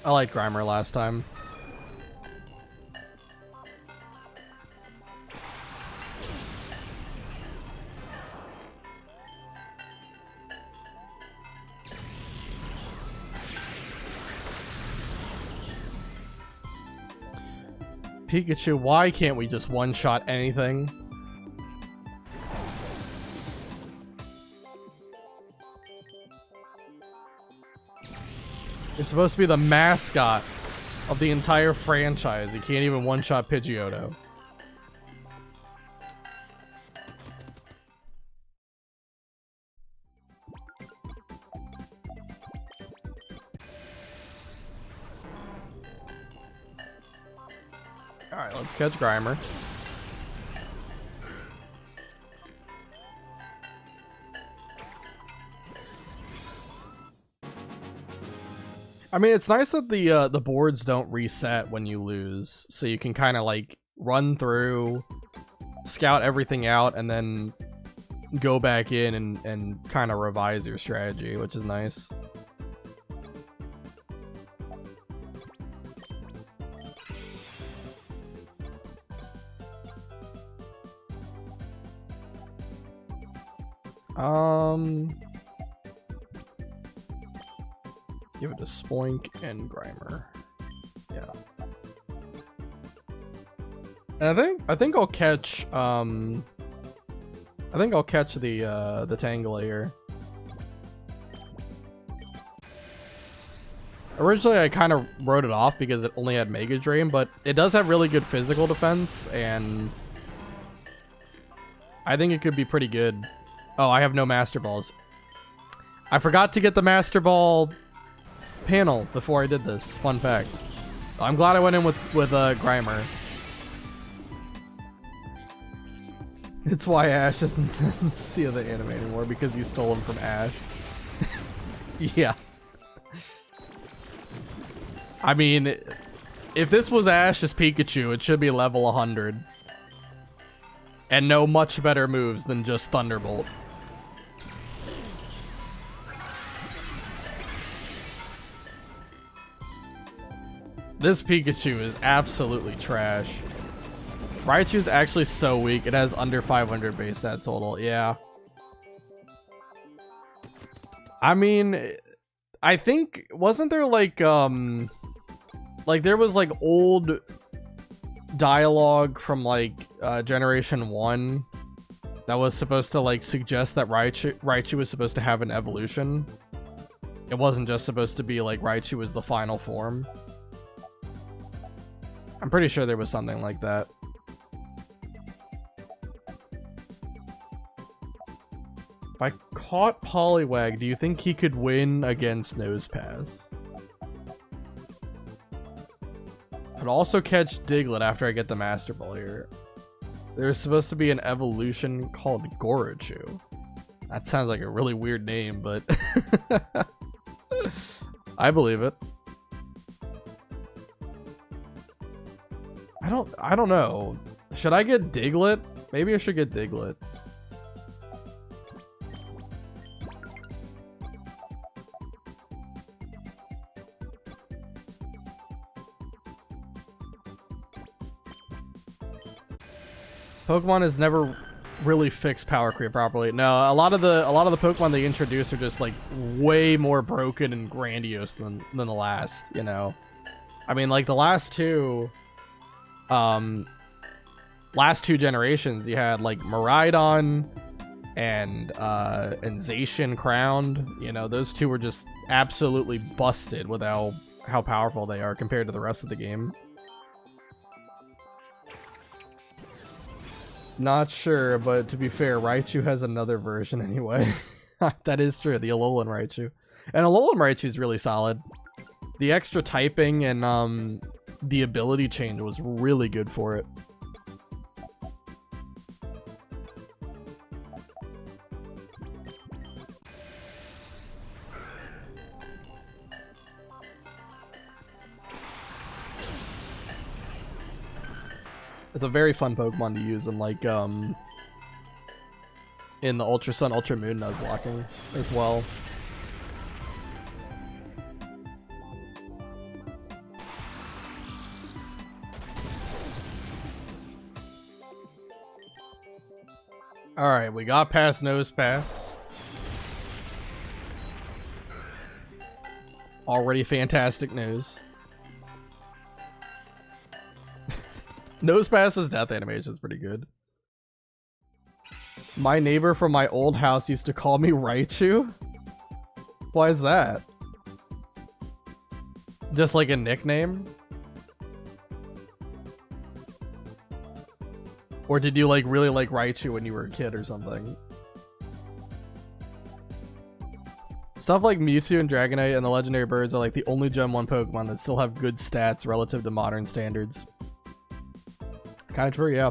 I liked Grimer last time. Pikachu, why can't we just one-shot anything? You're supposed to be the mascot of the entire franchise. You can't even one-shot Pidgeotto. Alright, let's catch Grimer. I mean, it's nice that the boards don't reset when you lose, so you can kind of like run through, scout everything out, and then go back in and kind of revise your strategy, which is nice. Give it to Spoink and Grimer. Yeah. And I think I'll catch the Tangela here. Originally I kind of wrote it off because it only had Mega Drain, but it does have really good physical defense, and I think it could be pretty good. Oh, I have no Master Balls. I forgot to get the Master Ball panel before I did this. Fun fact. I'm glad I went in with Grimer. It's why Ash doesn't see the anime anymore, because you stole him from Ash. Yeah. I mean, if this was Ash's Pikachu, it should be level 100. And know much better moves than just Thunderbolt. This Pikachu is absolutely trash. Raichu is actually so weak. It has under 500 base stat total. Yeah. I mean, I think, wasn't there like there was like old dialogue from like Generation 1 that was supposed to like suggest that Raichu was supposed to have an evolution. It wasn't just supposed to be like Raichu was the final form. I'm pretty sure there was something like that. If I caught Poliwag, do you think he could win against Nosepass? Could also catch Diglett after I get the Master Ball here. There's supposed to be an evolution called Gorichu. That sounds like a really weird name, but I believe it. I don't know. Should I get Diglett? Maybe I should get Diglett. Pokemon has never really fixed power creep properly. No, a lot of the Pokemon they introduce are just like way more broken and grandiose than the last, you know. I mean, like the last two generations, you had like Miraidon and Zacian Crowned. You know, those two were just absolutely busted with how powerful they are compared to the rest of the game. Not sure, but to be fair, Raichu has another version anyway. That is true, the Alolan Raichu. And Alolan Raichu is really solid. The extra typing and the ability change was really good for it. It's a very fun Pokemon to use in like in the Ultra Sun, Ultra Moon Nuzlocking as well. Alright, we got past Nose Pass. Already fantastic news. Nose Pass's death animation is pretty good. My neighbor from my old house used to call me Raichu. Why is that? Just like a nickname? Or did you like really like Raichu when you were a kid or something? Stuff like Mewtwo and Dragonite and the legendary birds are like the only Gen 1 Pokemon that still have good stats relative to modern standards. Kind of true, yeah.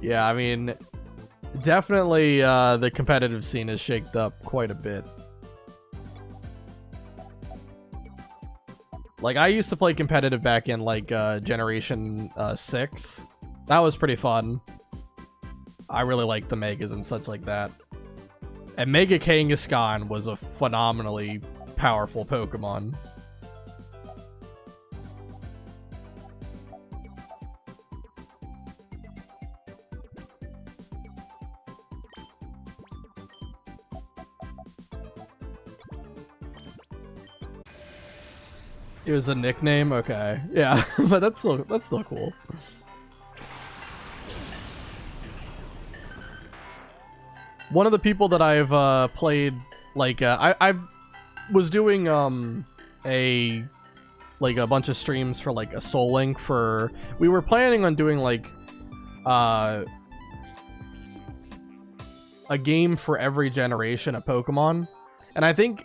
Yeah, I mean, definitely the competitive scene has shaked up quite a bit. Like, I used to play competitive back in, like, Generation 6. That was pretty fun. I really liked the Megas and such like that. And Mega Kangaskhan was a phenomenally powerful Pokemon. It was a nickname? Okay. Yeah, but that's still cool. One of the people that I've played, like, I was doing a bunch of streams for like a Soul Link for, we were planning on doing like a game for every generation of Pokemon, and I think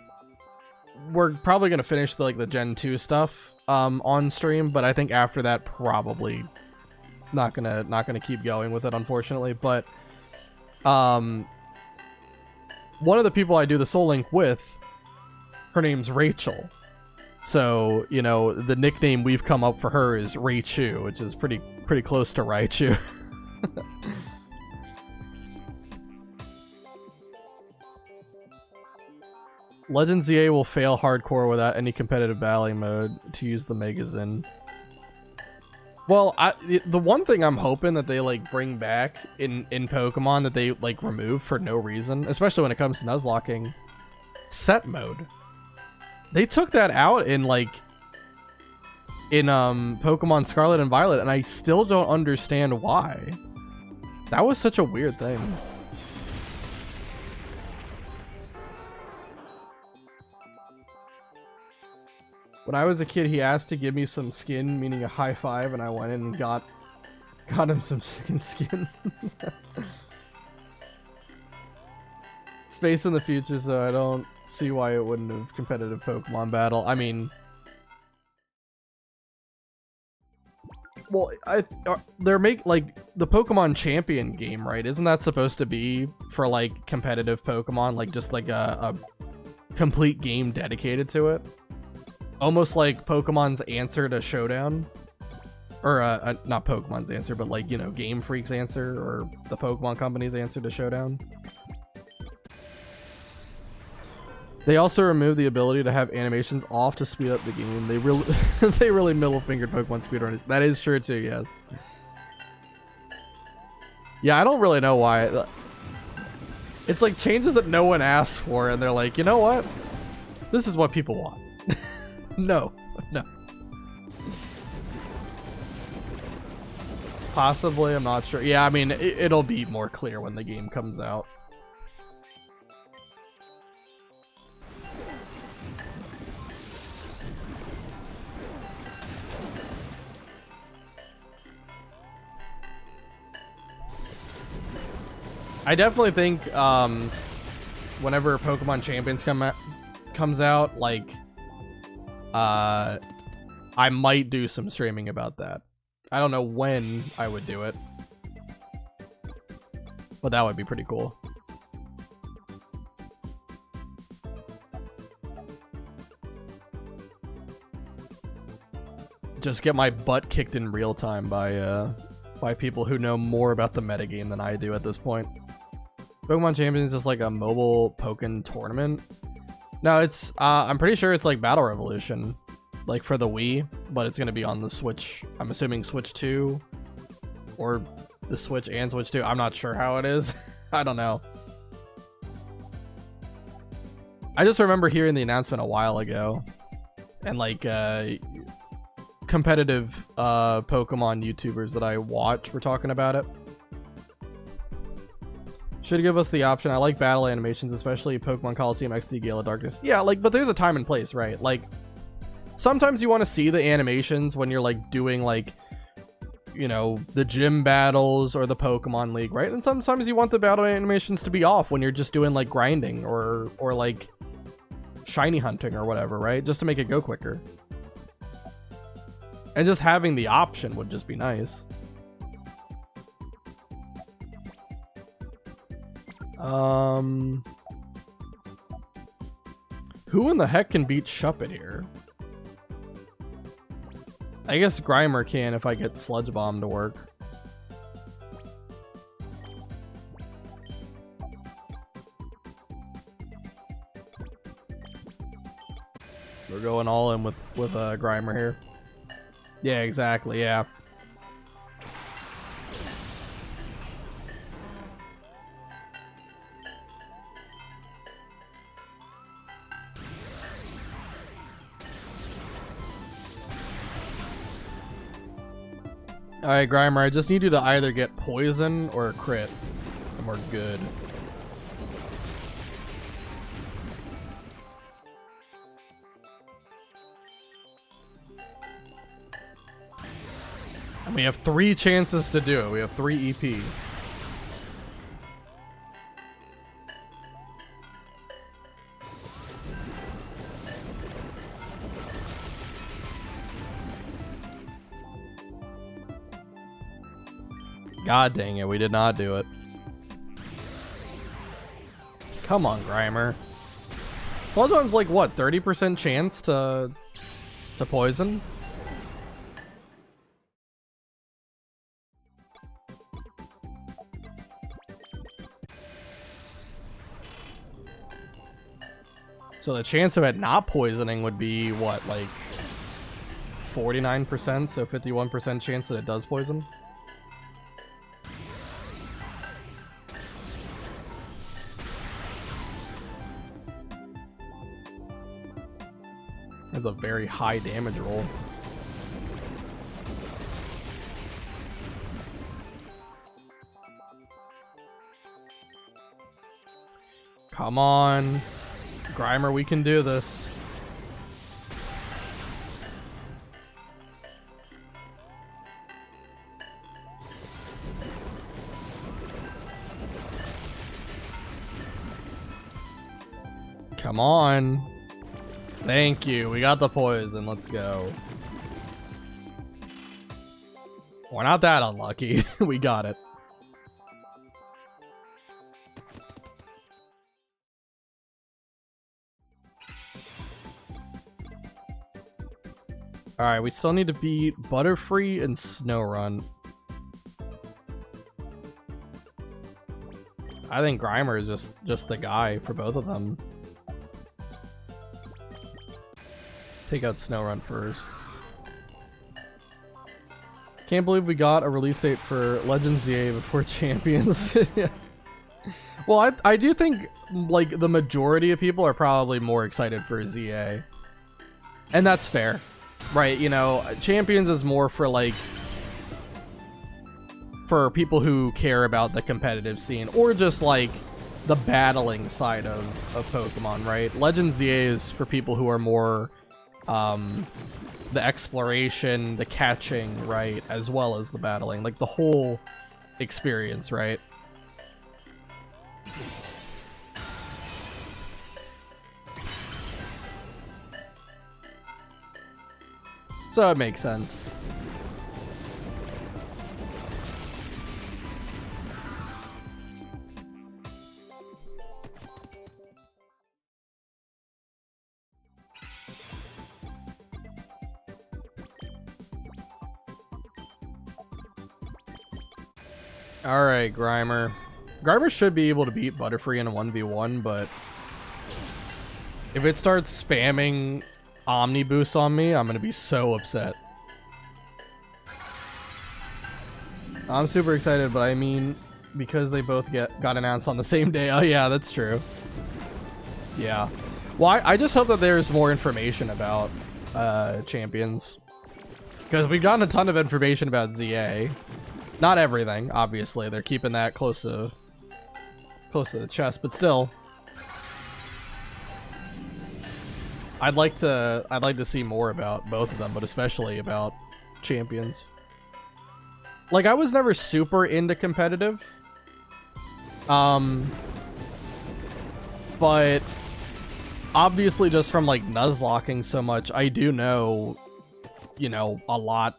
we're probably gonna finish the Gen 2 stuff on stream, but I think after that probably not gonna keep going with it, unfortunately. But one of the people I do the Soul Link with, her name's Rachel. So, you know, the nickname we've come up for her is Raichu, which is pretty close to Raichu. Legends ZA will fail hardcore without any competitive battling mode to use the Megas in. Well, the one thing I'm hoping that they like bring back in Pokemon that they like remove for no reason, especially when it comes to Nuzlocking, set mode. They took that out in Pokemon Scarlet and Violet, and I still don't understand why. That was such a weird thing. When I was a kid, he asked to give me some skin, meaning a high five, and I went in and got him some chicken skin. Space in the future, so I don't see why it wouldn't have competitive Pokemon battle. I mean, Well, they're like the Pokemon Champion game, right? Isn't that supposed to be for like competitive Pokemon, like just like a complete game dedicated to it? Almost like Pokemon's answer to Showdown, or not Pokemon's answer, but like, you know, Game Freak's answer, or the Pokemon Company's answer to Showdown. They also removed the ability to have animations off to speed up the game. They really, they really middle-fingered Pokemon speedrunners. That is true too, yes. Yeah, I don't really know why. It's like changes that no one asked for, and they're like, you know what? This is what people want. No. Possibly, I'm not sure. Yeah, I mean, it'll be more clear when the game comes out. I definitely think whenever Pokemon Champions comes out, like I might do some streaming about that. I don't know when I would do it, but that would be pretty cool. Just get my butt kicked in real time by people who know more about the metagame than I do at this point. Pokemon Champions is just like a mobile Pokken tournament. No, it's I'm pretty sure it's like Battle Revolution, like for the Wii, but it's gonna be on the Switch. I'm assuming Switch 2, or the Switch and Switch 2. I'm not sure how it is. I don't know. I just remember hearing the announcement a while ago, and like competitive Pokemon YouTubers that I watch were talking about it. Should give us the option. I like battle animations, especially Pokemon Coliseum XD Gale of Darkness. Yeah, like, but there's a time and place, right? Like, sometimes you want to see the animations when you're like doing like, you know, the gym battles or the Pokemon League, right? And sometimes you want the battle animations to be off when you're just doing like grinding or like shiny hunting or whatever, right? Just to make it go quicker. And just having the option would just be nice. Who in the heck can beat Shuppet here? I guess Grimer can if I get Sludge Bomb to work. We're going all in with Grimer here. Yeah, exactly, yeah. Alright, Grimer, I just need you to either get poison or a crit, and we're good. And we have 3 chances to do it. We have 3 EP. God dang it, we did not do it. Come on, Grimer. Sludge Bomb's like, what, 30% chance to poison? So the chance of it not poisoning would be, what, like 49%? So 51% chance that it does poison? That's a very high damage roll. Come on. Grimer, we can do this. Come on. Thank you. We got the poison. Let's go. We're not that unlucky. We got it. Alright, we still need to beat Butterfree and Snowrun. I think Grimer is just the guy for both of them. Take out Snowrun first. Can't believe we got a release date for Legends ZA before Champions. Well, I do think like the majority of people are probably more excited for ZA. And that's fair. Right, you know, Champions is more for like for people who care about the competitive scene or just like the battling side of Pokemon, right? Legends ZA is for people who are more the exploration, the catching, right, as well as the battling, like the whole experience, right? So it makes sense. Alright, Grimer. Grimer should be able to beat Butterfree in a 1v1, but if it starts spamming Omni Boost on me, I'm gonna be so upset. I'm super excited, but I mean, because they both got announced on the same day. Oh yeah, that's true. Yeah. Well, I just hope that there's more information about Champions, because we've gotten a ton of information about ZA. Not everything, obviously. They're keeping that close to the chest, but still. I'd like to see more about both of them, but especially about Champions. Like, I was never super into competitive. But obviously just from like Nuzlocking so much, I do know, you know, a lot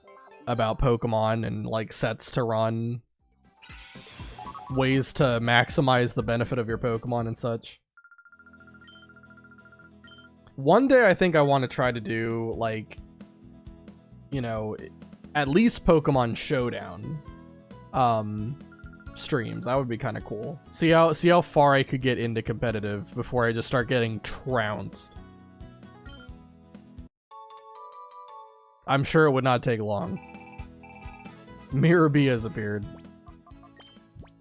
about Pokemon and like sets to run, ways to maximize the benefit of your Pokemon and such. One day I think I want to try to do like, you know, at least Pokemon Showdown streams. That would be kind of cool. See how far I could get into competitive before I just start getting trounced. I'm sure it would not take long. Mirror B has appeared.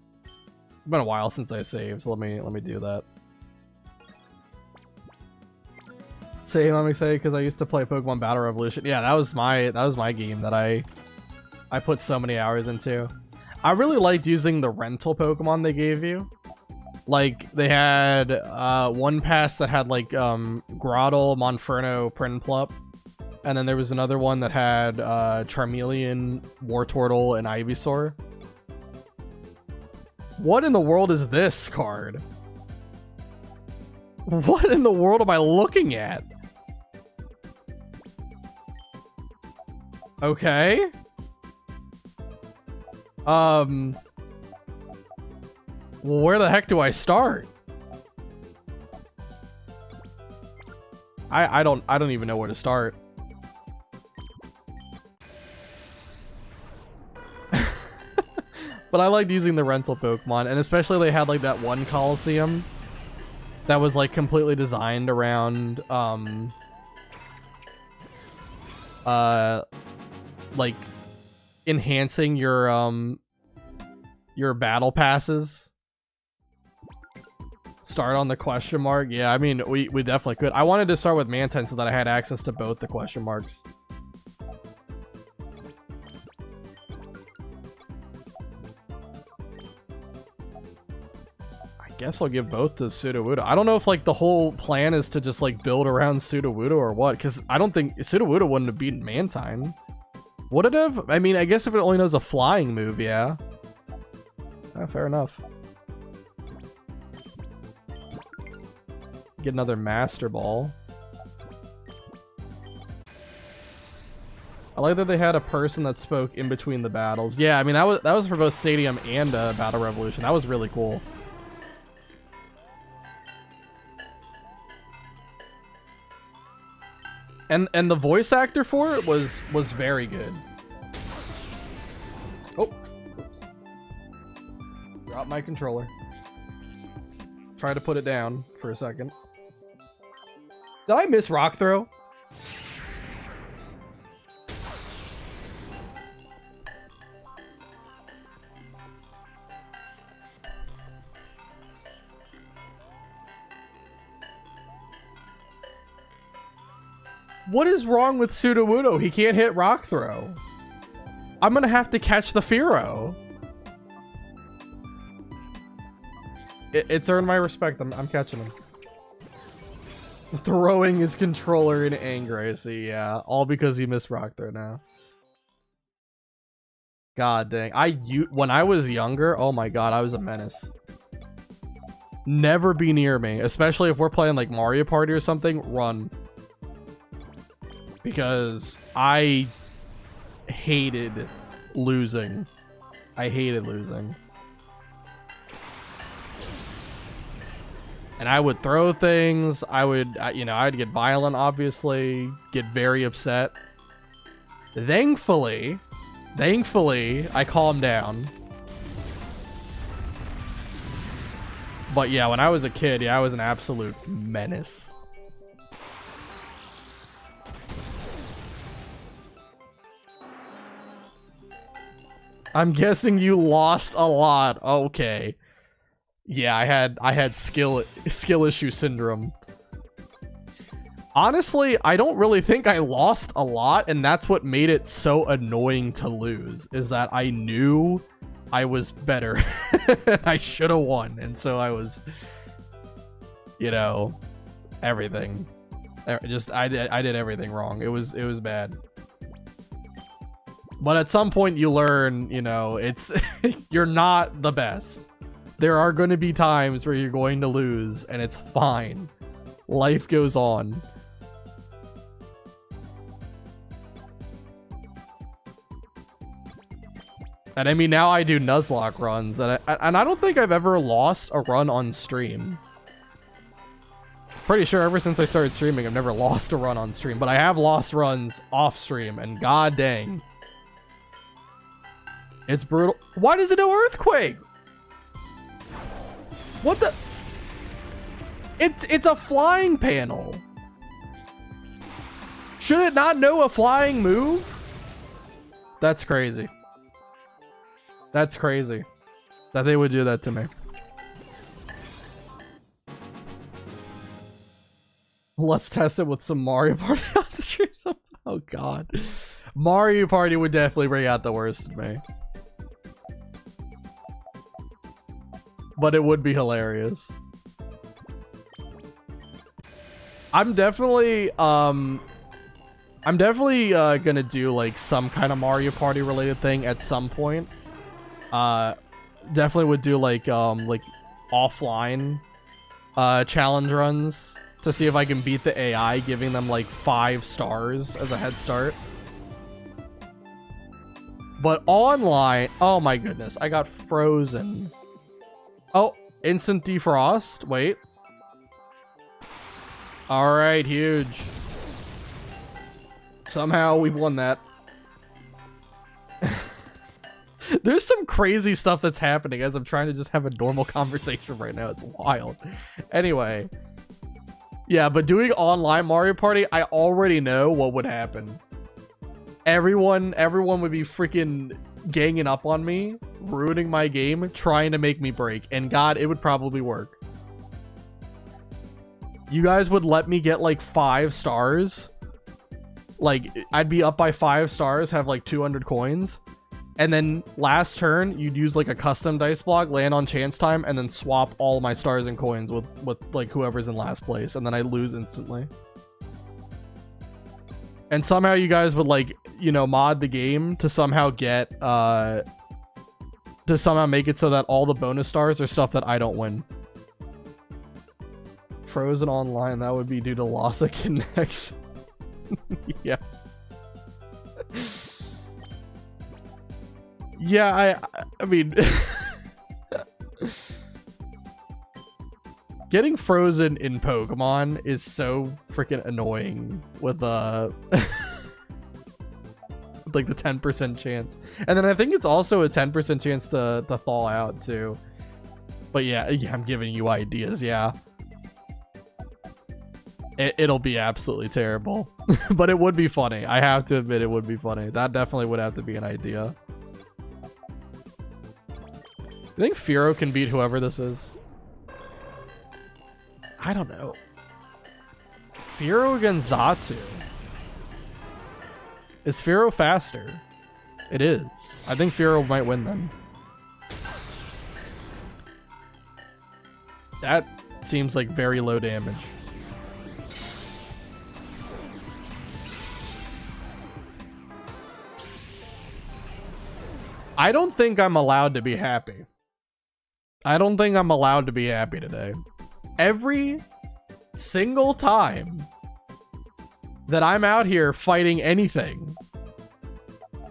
It's been a while since I saved, so let me do that. Say I'm excited because I used to play Pokemon Battle Revolution. Yeah, that was my game that I put so many hours into. I really liked using the rental Pokemon they gave you. Like, they had one pass that had like Grotle, Monferno, Prinplup. And then there was another one that had Charmeleon, Wartortle, and Ivysaur. What in the world is this card? What in the world am I looking at? Okay. Well, where the heck do I start? I don't even know where to start. But I liked using the rental Pokemon, and especially they had like that one Coliseum that was like completely designed around like enhancing your battle passes. Start on the question mark. Yeah, I mean we definitely could. I wanted to start with Mantine so that I had access to both the question marks. I guess I'll give both to Sudowoodo. I don't know if like the whole plan is to just like build around Sudowoodo or what, because I don't think Sudowoodo wouldn't have beaten Mantine. Would it have? I mean, I guess if it only knows a flying move, yeah. Fair enough. Get another Master Ball. like that they had a person that spoke in between the battles. Yeah, I mean that was for both Stadium and Battle Revolution. That was really cool. And the voice actor for it was very good. Oh, drop my controller. Try to put it down for a second. Did I miss rock throw? What is wrong with Sudowoodo? He can't hit rock throw. I'm gonna have to catch the Fearow. It's earned my respect. I'm catching him. Throwing his controller in anger, I see. Yeah, all because he missed rock throw now. God dang. When I was younger, oh my god, I was a menace. Never be near me, especially if we're playing like Mario Party or something. Run. Because I hated losing. I hated losing. And I would throw things. I would, you know, I'd get violent, obviously. Get very upset. Thankfully, I calmed down. But yeah, when I was a kid, yeah, I was an absolute menace. I'm guessing you lost a lot. Okay. Yeah, I had skill issue syndrome. Honestly, I don't really think I lost a lot, and that's what made it so annoying to lose, is that I knew I was better. I should have won, and so I was, you know, everything. I did everything wrong. It was bad. But at some point you learn, you know, it's you're not the best. There are going to be times where you're going to lose, and it's fine. Life goes on. And I mean, now I do Nuzlocke runs, and I don't think I've ever lost a run on stream. Pretty sure ever since I started streaming, I've never lost a run on stream, but I have lost runs off stream, and god dang. It's brutal. Why does it know Earthquake? What the? It's a flying panel. Should it not know a flying move? That's crazy. That's crazy that they would do that to me. Let's test it with some Mario Party on stream sometime. Oh god. Mario Party would definitely bring out the worst in me. But it would be hilarious. I'm definitely gonna do like some kind of Mario Party related thing at some point. Definitely would do like offline challenge runs to see if I can beat the AI, giving them like 5 stars as a head start. But online, oh my goodness, I got frozen. Oh, instant defrost. Wait. All right, huge. Somehow we won that. There's some crazy stuff that's happening as I'm trying to just have a normal conversation right now. It's wild. Anyway. Yeah, but doing online Mario Party, I already know what would happen. Everyone would be freaking ganging up on me, ruining my game, trying to make me break. And god, it would probably work. You guys would let me get like 5 stars. Like, I'd be up by 5 stars, have like 200 coins. And then last turn, you'd use like a custom dice block, land on chance time, and then swap all my stars and coins with like whoever's in last place. And then I lose instantly. And somehow you guys would like, you know, mod the game to somehow get, to somehow make it so that all the bonus stars are stuff that I don't win. Frozen online, that would be due to loss of connection. Yeah. Yeah, I mean, getting frozen in Pokemon is so freaking annoying with like the 10% chance. And then I think it's also a 10% chance to thaw out too. But yeah, I'm giving you ideas, yeah. It'll be absolutely terrible. But it would be funny. I have to admit it would be funny. That definitely would have to be an idea. I think Fearow can beat whoever this is. I don't know. Fearow against Xatu. Is Fearow faster? It is. I think Fearow might win then. That seems like very low damage. I don't think I'm allowed to be happy. I don't think I'm allowed to be happy today. Every single time that I'm out here fighting anything,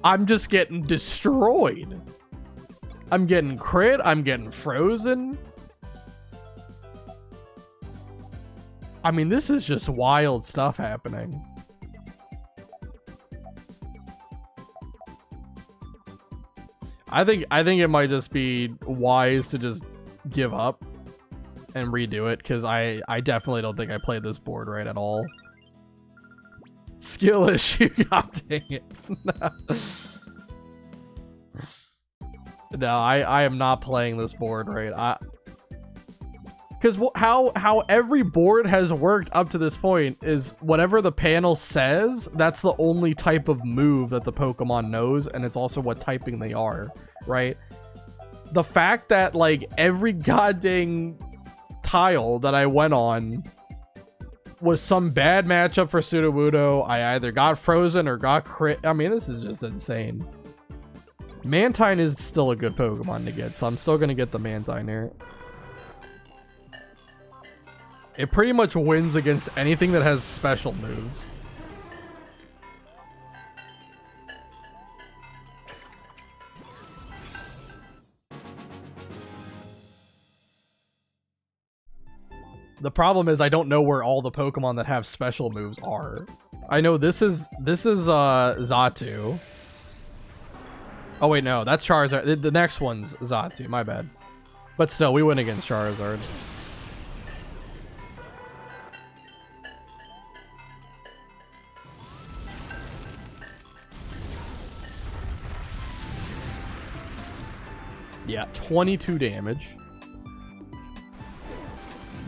I'm just getting destroyed. I'm getting crit. I'm getting frozen. I mean, this is just wild stuff happening. I think it might just be wise to just give up and redo it, because I definitely don't think I played this board right at all. Skill issue. God dang it. No, I am not playing this board right. Because how every board has worked up to this point is whatever the panel says, that's the only type of move that the Pokemon knows, and it's also what typing they are, right? The fact that like every goddamn tile that I went on was some bad matchup for Sudowoodo, I either got frozen or got crit. I mean, this is just insane. Mantine is still a good Pokemon to get, so I'm still gonna get the Mantine here. It pretty much wins against anything that has special moves. The problem is I don't know where all the Pokemon that have special moves are. I know this is Xatu. Oh wait, no, that's Charizard. The next one's Xatu, my bad. But still, we win against Charizard. Yeah, 22 damage.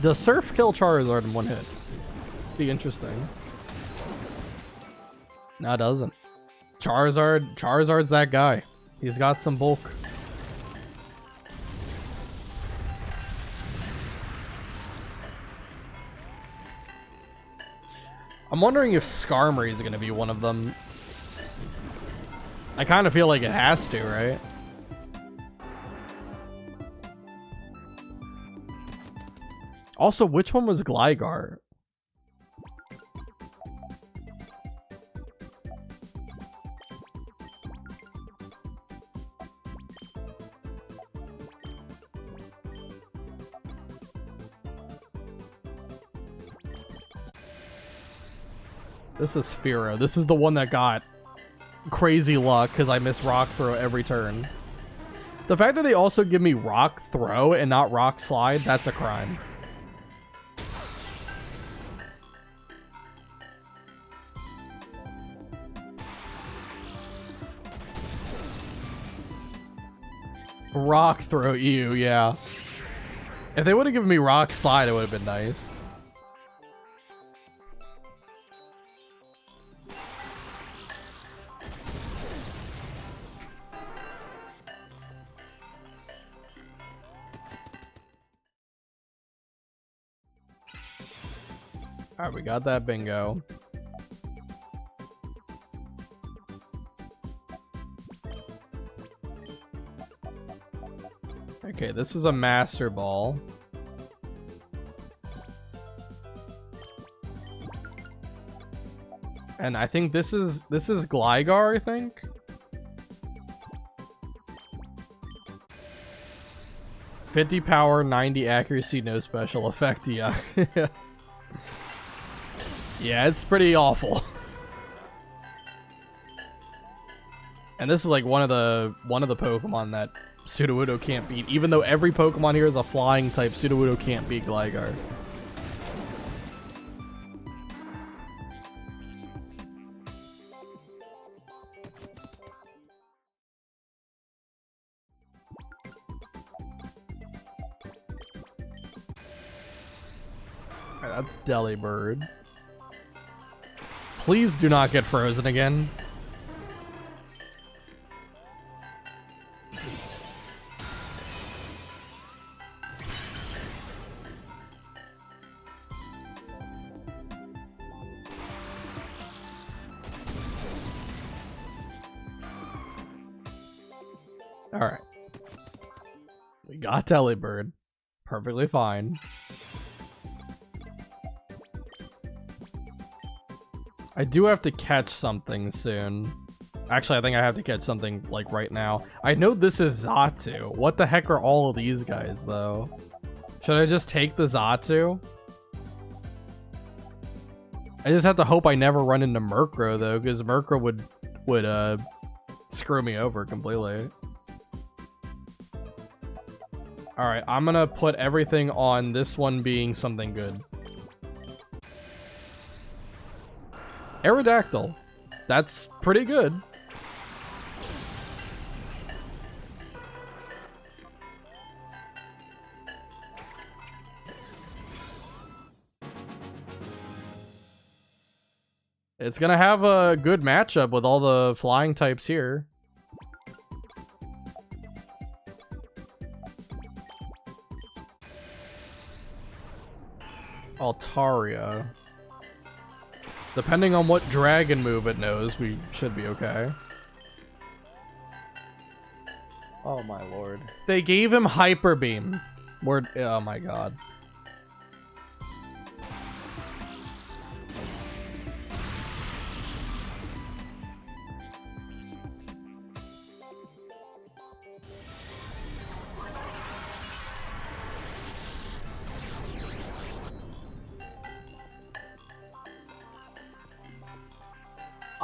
Does Surf kill Charizard in one hit? Be interesting. No, it doesn't. Charizard's that guy. He's got some bulk. I'm wondering if Skarmory is going to be one of them. I kind of feel like it has to, right? Also, which one was Gligar? This is Fearow. This is the one that got crazy luck because I miss Rock Throw every turn. The fact that they also give me Rock Throw and not Rock Slide, that's a crime. Rock Throw, ew, yeah. If they would have given me Rock Slide, it would have been nice. Alright, we got that bingo. Okay, this is a Master Ball. And I think this is Gligar, I think. 50 power, 90 accuracy, no special effect. Yeah. Yeah, it's pretty awful. And this is like one of the Pokemon that Sudowoodo can't beat. Even though every Pokemon here is a flying type, Sudowoodo can't beat Gligar. Alright, that's Delibird. Please do not get frozen again. Alright. We got Delibird. Perfectly fine. I do have to catch something soon. Actually, I think I have to catch something, like, right now. I know this is Xatu. What the heck are all of these guys, though? Should I just take the Xatu? I just have to hope I never run into Murkrow, though, because Murkrow would screw me over completely. Alright, I'm gonna put everything on this one being something good. Aerodactyl. That's pretty good. It's gonna have a good matchup with all the flying types here. Altaria. Depending on what dragon move it knows, we should be okay. Oh my lord. They gave him Hyper Beam. Oh my god.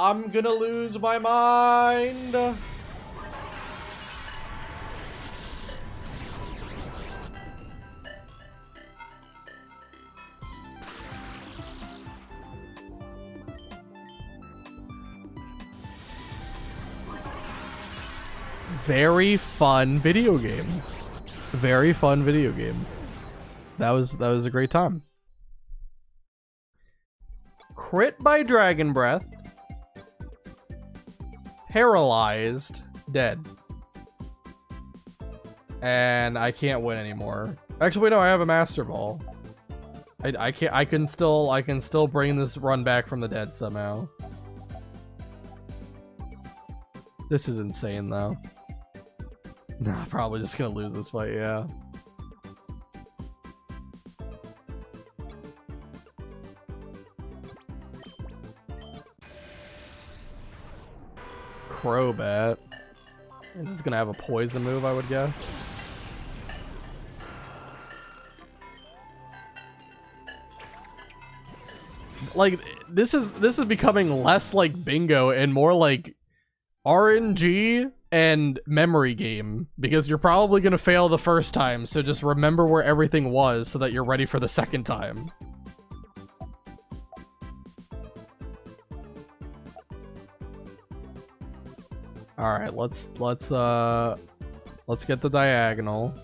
I'm gonna lose my mind. Very fun video game. Very fun video game. That was a great time. Crit by Dragon Breath. Paralyzed, dead, and I can't win anymore. Actually, wait, no, I have a Master Ball. I can't. I can still bring this run back from the dead somehow. This is insane, though. Nah, probably just gonna lose this fight. Yeah. Crobat. This is gonna have a poison move, I would guess. Like, this is becoming less like bingo and more like RNG and memory game, because you're probably gonna fail the first time, so just remember where everything was so that you're ready for the second time. All right, let's get the diagonal.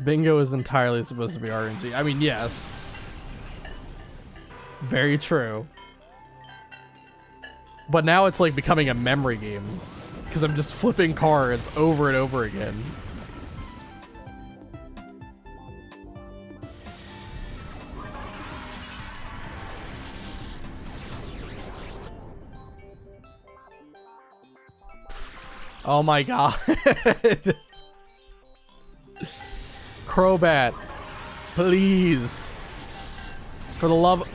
Bingo is entirely supposed to be RNG. I mean, yes. Very true. But now it's like becoming a memory game, because I'm just flipping cards over and over again. Oh my god. Crobat, please. For the love...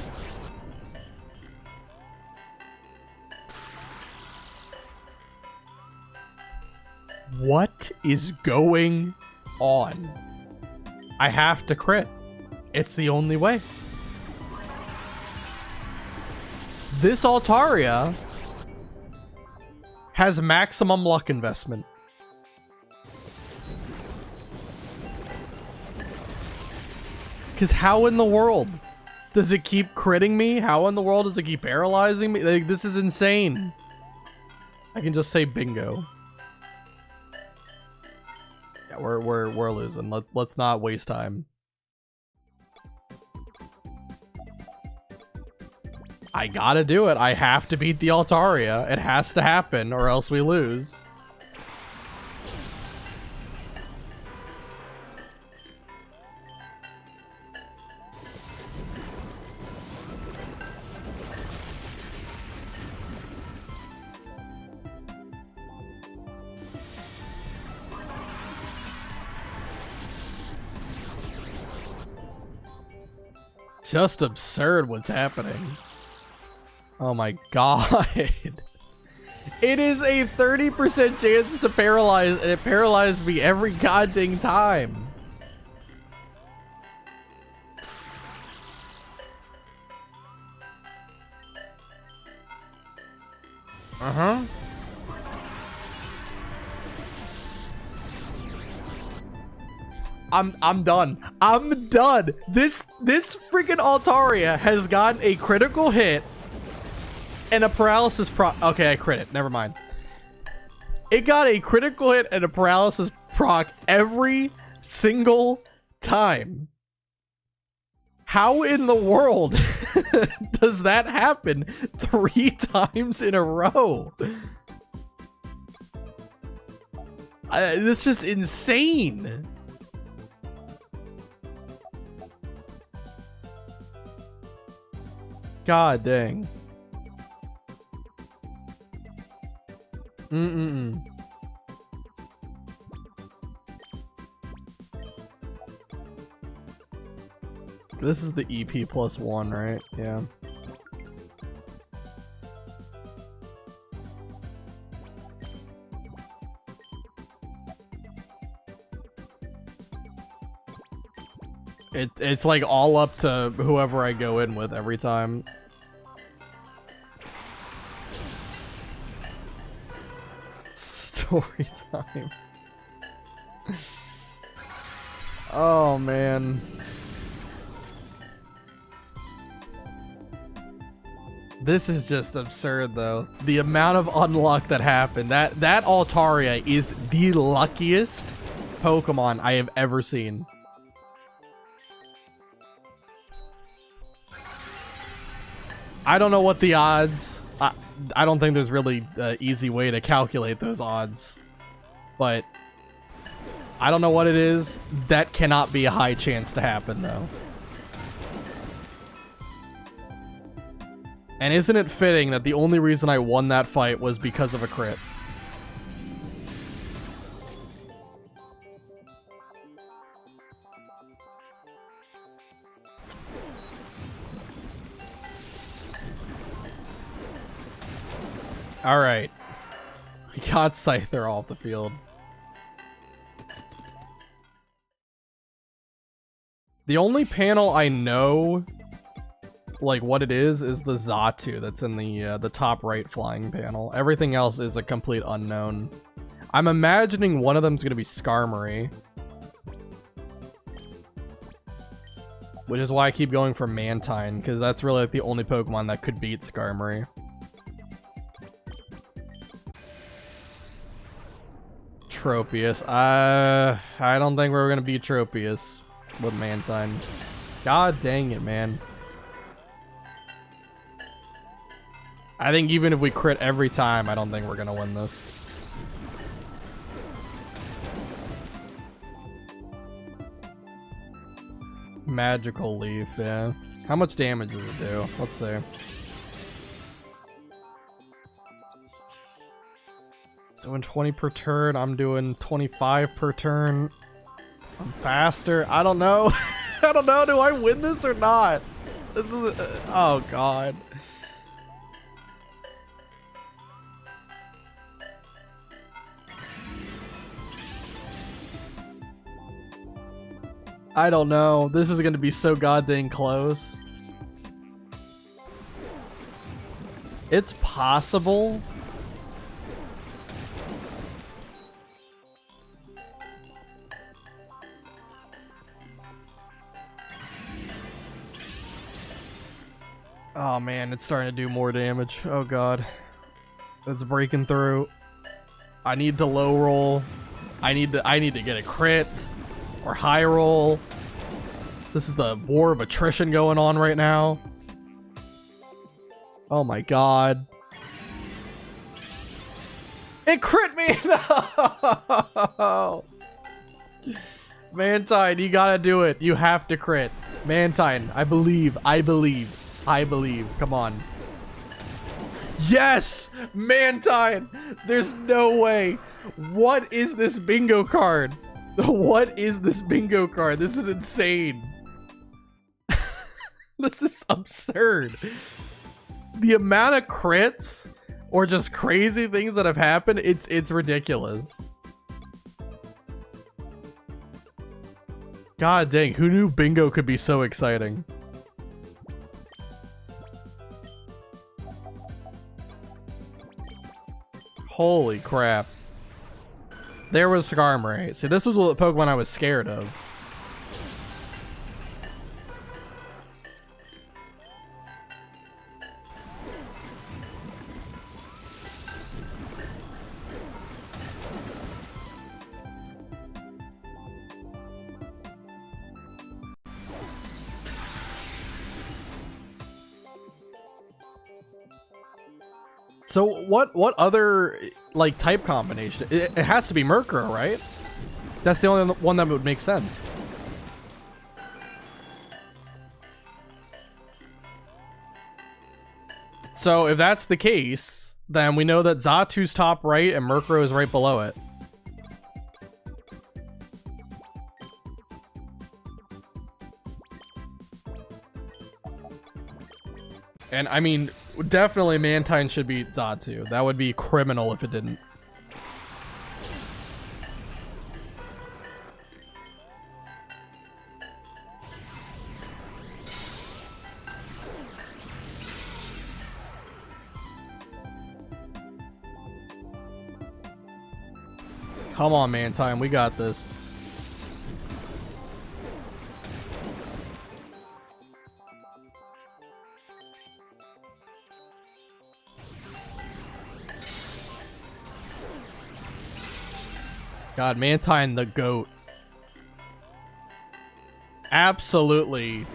What is going on? I have to crit. It's the only way. This Altaria has maximum luck investment. Because how in the world does it keep critting me? How in the world does it keep paralyzing me? Like, this is insane. I can just say bingo. Yeah, we're losing. Let's not waste time. I gotta do it. I have to beat the Altaria. It has to happen or else we lose. Just absurd what's happening. Oh my god. It is a 30% chance to paralyze, and it paralyzed me every goddamn time. Uh-huh. I'm done. I'm done. This freaking Altaria has gotten a critical hit and a paralysis proc. Okay, I crit it. Never mind. It got a critical hit and a paralysis proc every single time. How in the world does that happen 3 times in a row? This is just insane. God dang. This is the EP +1, right? Yeah. It's like all up to whoever I go in with every time. Story time. Oh man. This is just absurd though. The amount of unluck that happened. That Altaria is the luckiest Pokemon I have ever seen. I don't know what the odds. I don't think there's really an easy way to calculate those odds, but I don't know what it is. That cannot be a high chance to happen though. And isn't it fitting that the only reason I won that fight was because of a crit? Alright. We got Scyther off the field. The only panel I know, like what it is the Xatu that's in the top right flying panel. Everything else is a complete unknown. I'm imagining one of them's gonna be Skarmory, which is why I keep going for Mantine, because that's really like the only Pokemon that could beat Skarmory. Tropius. I don't think we're gonna beat Tropius with Mantine. God dang it, man. I think even if we crit every time, I don't think we're gonna win this. Magical Leaf, yeah. How much damage does it do? Let's see. It's doing 20 per turn. I'm doing 25 per turn. I'm faster. I don't know. I don't know. Do I win this or not? This is... oh, God. I don't know. This is gonna be so goddamn close. It's possible. Oh man, it's starting to do more damage. Oh god. It's breaking through. I need to low roll. I need to get a crit or high roll. This is the war of attrition going on right now. Oh my god. It crit me! No! Mantine, you gotta do it. You have to crit. Mantine, I believe. Come on. Yes! Mantine! There's no way. What is this bingo card? What is this bingo card? This is insane. This is absurd. The amount of crits or just crazy things that have happened, it's ridiculous. God dang, who knew bingo could be so exciting? Holy crap. There was Skarmory. See, this was what Pokemon I was scared of. So what other like type combination? It has to be Murkrow, right? That's the only one that would make sense. So if that's the case, then we know that Xatu's top right and Murkrow is right below it. And I mean, definitely Mantine should beat Xatu. That would be criminal if it didn't. Come on, Mantine, we got this. God, Mantine the GOAT. Absolutely.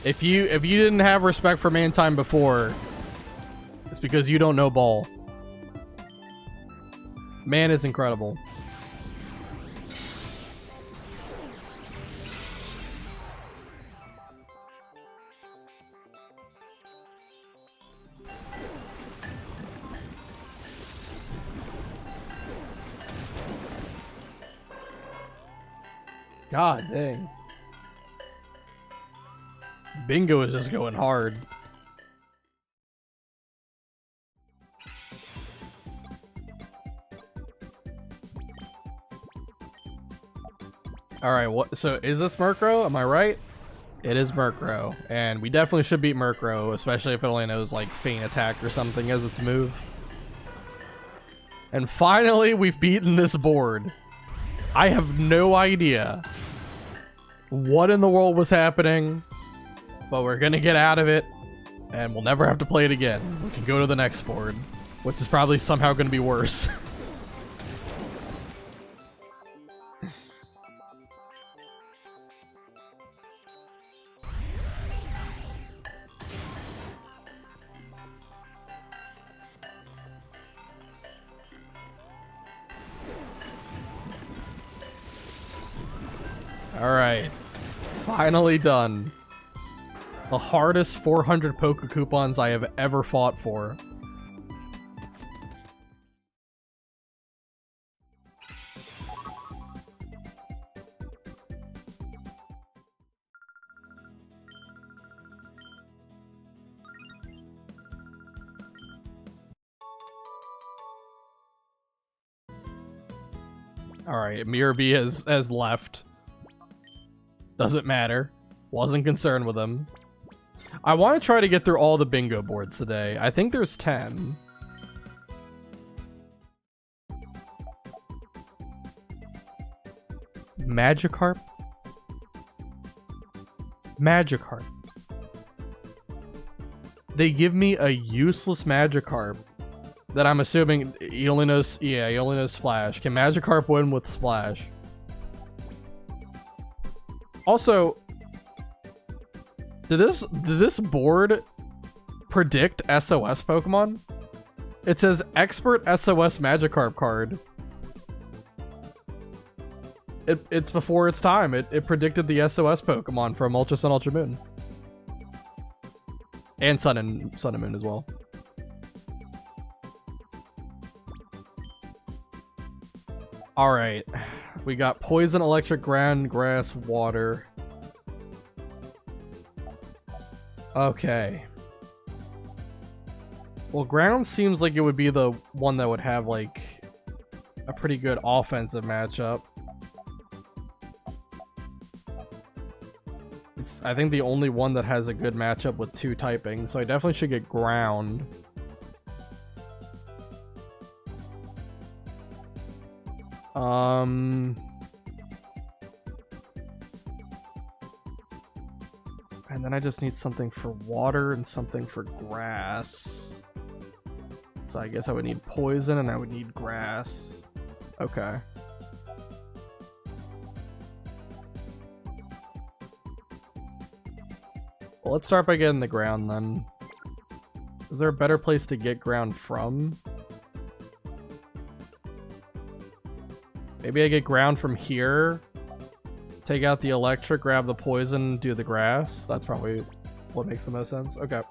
If you didn't have respect for Mantine before, it's because you don't know ball. Man is incredible. God dang. Bingo is just going hard. Alright, what? So is this Murkrow? Am I right? It is Murkrow. And we definitely should beat Murkrow, especially if it only knows like Feint Attack or something as its move. And finally, we've beaten this board. I have no idea what in the world was happening, but we're gonna get out of it, and we'll never have to play it again. We can go to the next board, which is probably somehow gonna be worse. Alright. Finally done. The hardest 400 Poke Coupons I have ever fought for. Alright, Mirabee has left. Doesn't matter. Wasn't concerned with him. I want to try to get through all the bingo boards today. I think there's 10. Magikarp? Magikarp. They give me a useless Magikarp that I'm assuming he only knows, yeah, he only knows Splash. Can Magikarp win with Splash? Also, did this board predict SOS Pokemon? It says Expert SOS Magikarp card. It's before its time. It predicted the SOS Pokemon from Ultra Sun, Ultra Moon. And Sun and Moon as well. Alright. We got Poison, Electric, Ground, Grass, Water. Okay. Well, Ground seems like it would be the one that would have, like, a pretty good offensive matchup. It's, I think, the only one that has a good matchup with 2 typing, so I definitely should get Ground. And then I just need something for water and something for grass. So I guess I would need poison and I would need grass. Okay. Well, let's start by getting the ground then. Is there a better place to get ground from? Maybe I get ground from here. Take out the electric, grab the poison, do the grass. That's probably what makes the most sense. Okay.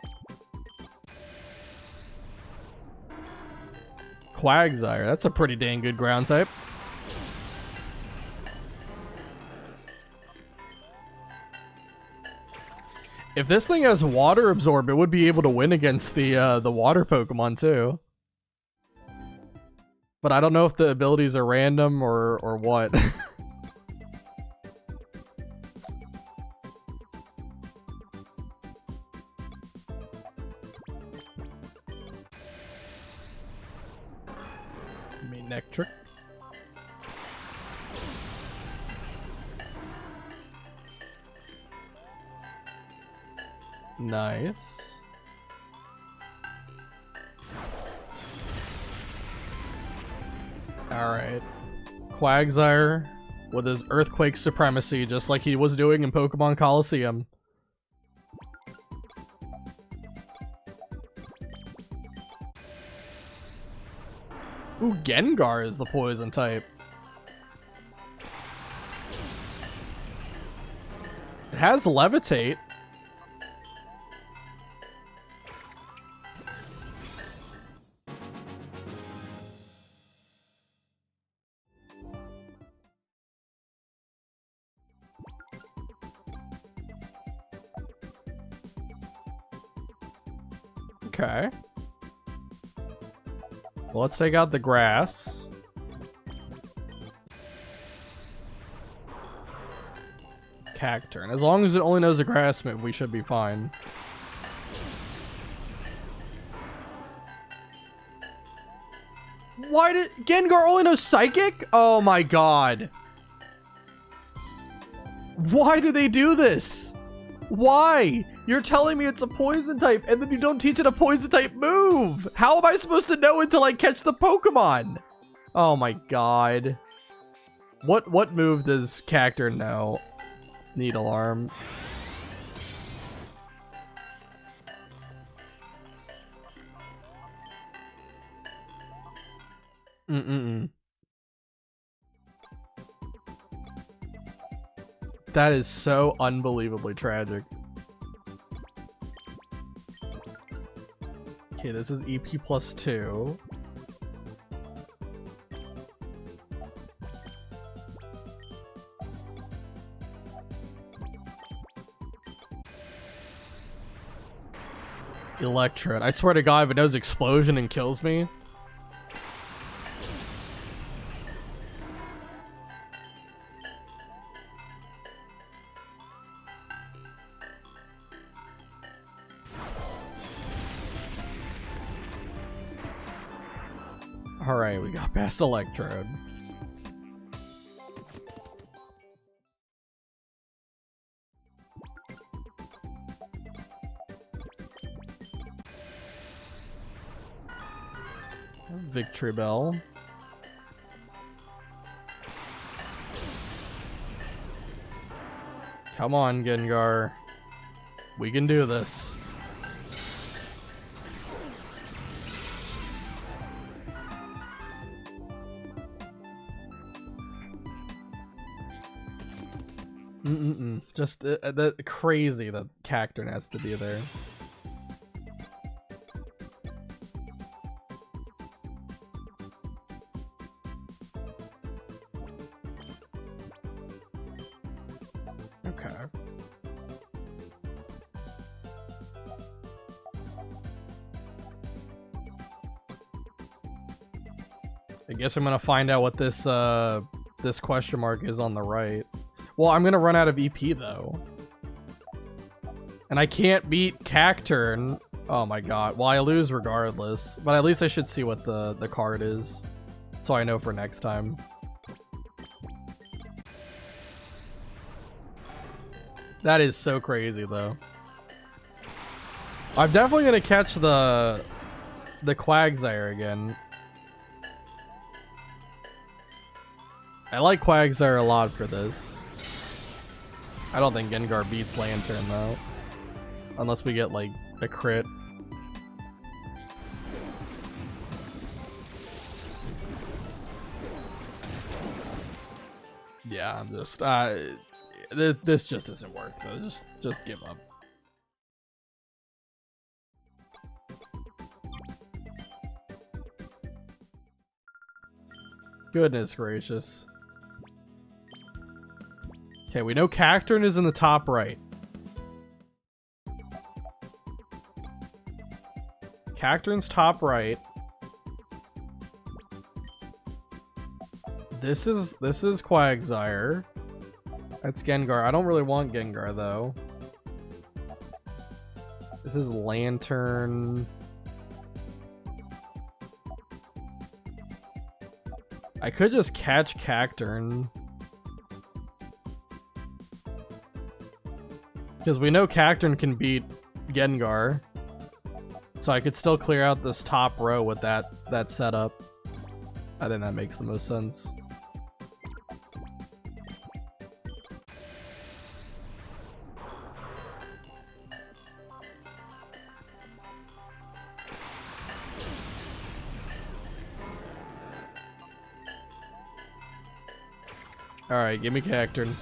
Quagsire. That's a pretty dang good ground type. If this thing has water absorb, it would be able to win against the water Pokemon too. But I don't know if the abilities are random or what. Nectric. Nice. Alright. Quagsire with his Earthquake Supremacy, just like he was doing in Pokemon Coliseum. Ooh, Gengar is the poison type. It has Levitate. Okay. Well, let's take out the grass. Cacturn. As long as it only knows a grass move, we should be fine. Why did Gengar only know Psychic? Oh my god. Why do they do this? Why? You're telling me it's a poison type and then you don't teach it a poison type move. How am I supposed to know until I catch the Pokemon? Oh my god. What move does Cacturn know? Needle Arm. That is so unbelievably tragic. Okay, this is EP +2. Electrode. I swear to god, if it knows Explosion and kills me. Alright, we got past Electrode. Victory Bell. Come on, Gengar. We can do this. Just crazy that Cacturn has to be there. Okay. I guess I'm gonna find out what this this question mark is on the right. Well, I'm gonna run out of EP though. And I can't beat Cacturn. Oh my god. Well, I lose regardless. But at least I should see what the card is. So I know for next time. That is so crazy though. I'm definitely gonna catch the Quagsire again. I like Quagsire a lot for this. I don't think Gengar beats Lantern though. Unless we get like a crit. Yeah, I'm just this just isn't worth it. Just give up. Goodness gracious. Okay, we know Cacturn is in the top right. Cacturn's top right. This is Quagsire. That's Gengar. I don't really want Gengar though. This is Lantern. I could just catch Cacturn. Because we know Cacturn can beat Gengar. So I could still clear out this top row with that setup. I think that makes the most sense. Alright, give me Cacturn.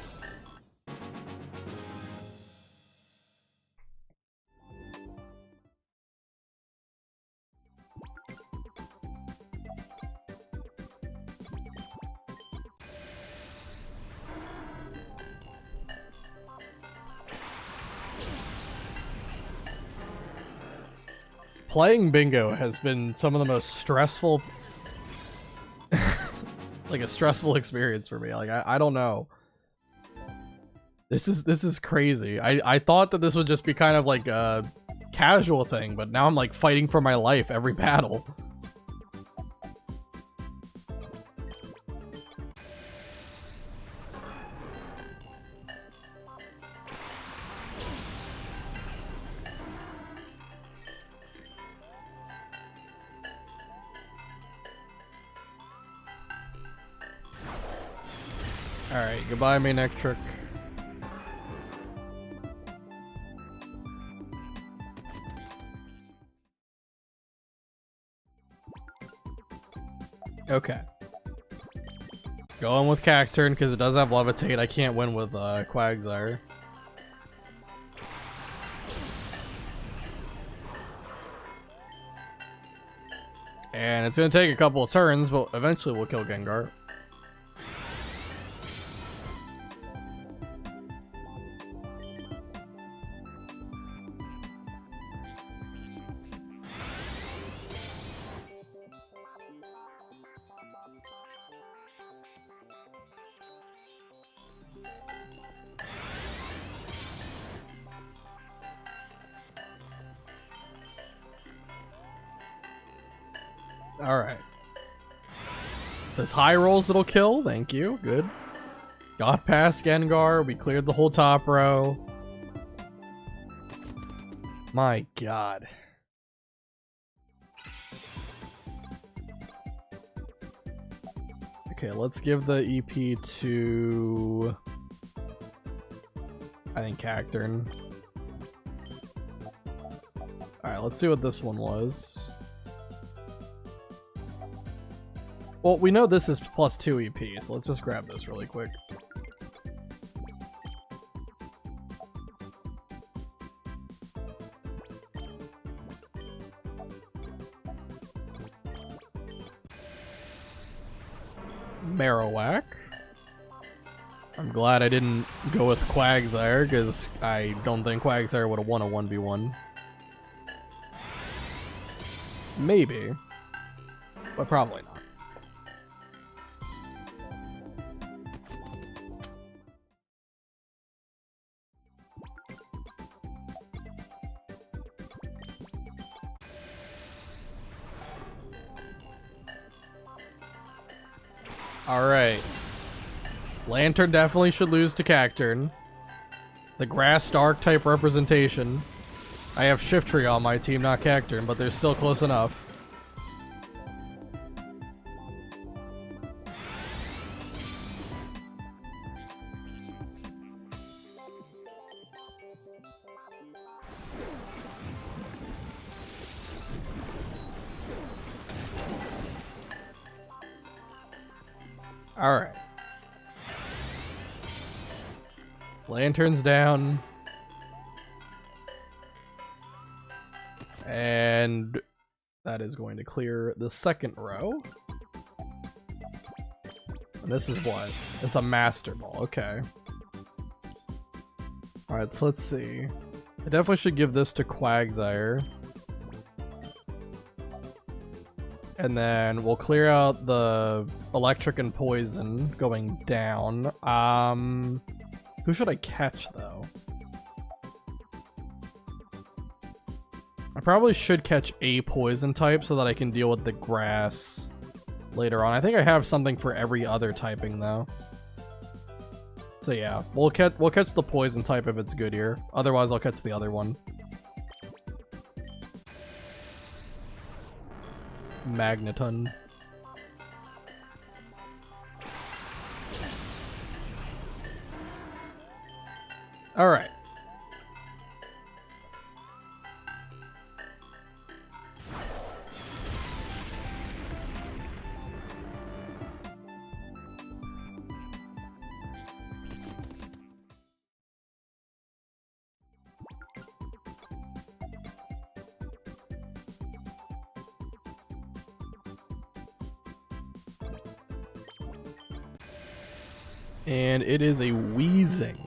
Playing bingo has been some of the most stressful like a stressful experience for me. Like I don't know. This is crazy. I thought that this would just be kind of like a casual thing, but now I'm like fighting for my life every battle. Alright, goodbye, Manectric. Okay. Going with Cacturn because it does have Levitate. I can't win with Quagsire. And it's going to take a couple of turns, but eventually we'll kill Gengar. Alright. If this high rolls, it'll kill. Thank you. Good. Got past Gengar. We cleared the whole top row. My god. Okay, let's give the EP to... I think Cacturn. Alright, let's see what this one was. Well, we know this is plus 2 EP, so let's just grab this really quick. Marowak. I'm glad I didn't go with Quagsire, because I don't think Quagsire would have won a 1v1. Maybe. But probably not. Alright. Lantern definitely should lose to Cacturn. The Grass Dark type representation. I have Shiftry on my team, not Cacturn, but they're still close enough. Alright. Lantern's down. And that is going to clear the second row. And this is what? It's a Master Ball. Okay. Alright, so let's see. I definitely should give this to Quagsire. And then we'll clear out the Electric and Poison going down. Who should I catch, though? I probably should catch a Poison type so that I can deal with the Grass later on. I think I have something for every other typing, though. So yeah, we'll catch the Poison type if it's good here. Otherwise, I'll catch the other one. Magneton. All right. And it is a Weezing.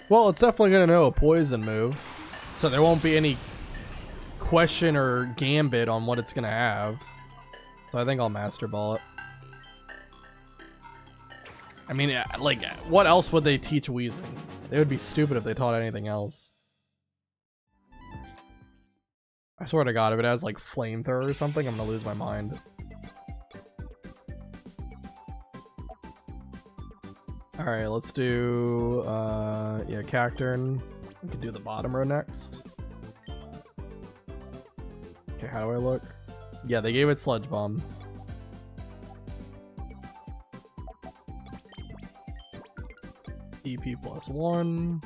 Well, it's definitely going to know a Poison move, so there won't be any question or gambit on what it's going to have. So I think I'll Master Ball it. I mean, like, what else would they teach Weezing? They would be stupid if they taught anything else. I swear to God, if it has, like, Flamethrower or something, I'm going to lose my mind. Alright, let's do, yeah, Cacturn. We can do the bottom row next. Okay, how do I look? Yeah, they gave it Sludge Bomb. EP +1.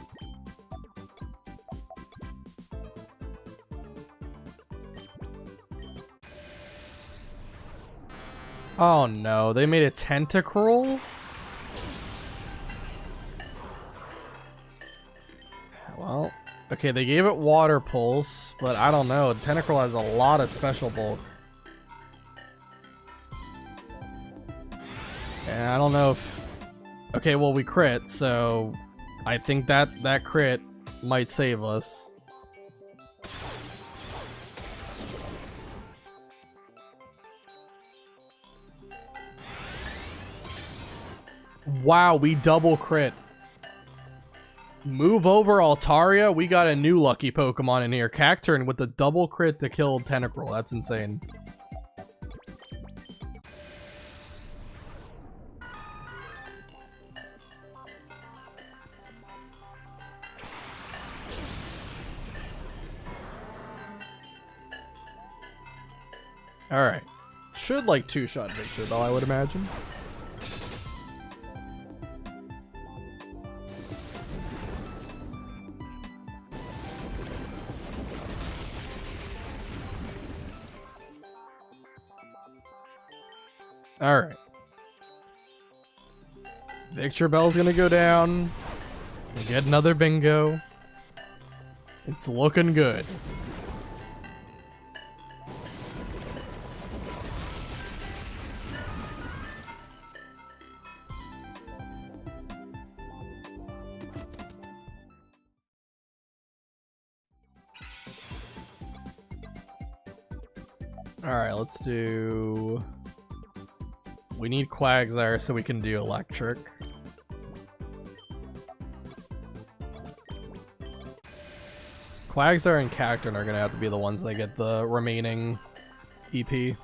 Oh no, they made a Tentacruel? Well, okay, they gave it Water Pulse, but I don't know. Tentacruel has a lot of special bulk. And I don't know if... Okay, well, we crit, so I think that crit might save us. Wow, we double crit. Move over Altaria. We got a new lucky Pokemon in here. Cacturn with the double crit to kill Tentacruel. That's insane. Alright. Should like two-shot Victor though, I would imagine. Alright. Victor Bell's gonna go down. We get another bingo. It's looking good. Alright, let's do... We need Quagsire so we can do electric. Quagsire and Cacturne are gonna have to be the ones that get the remaining EP.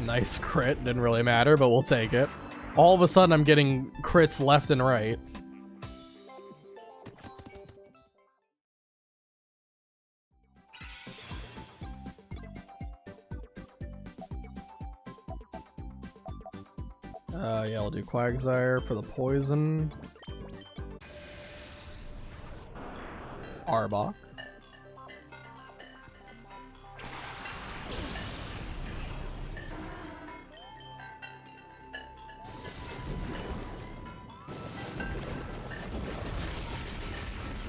Nice crit, didn't really matter, but we'll take it. All of a sudden I'm getting crits left and right. Yeah, we'll do Quagsire for the poison. Arbok.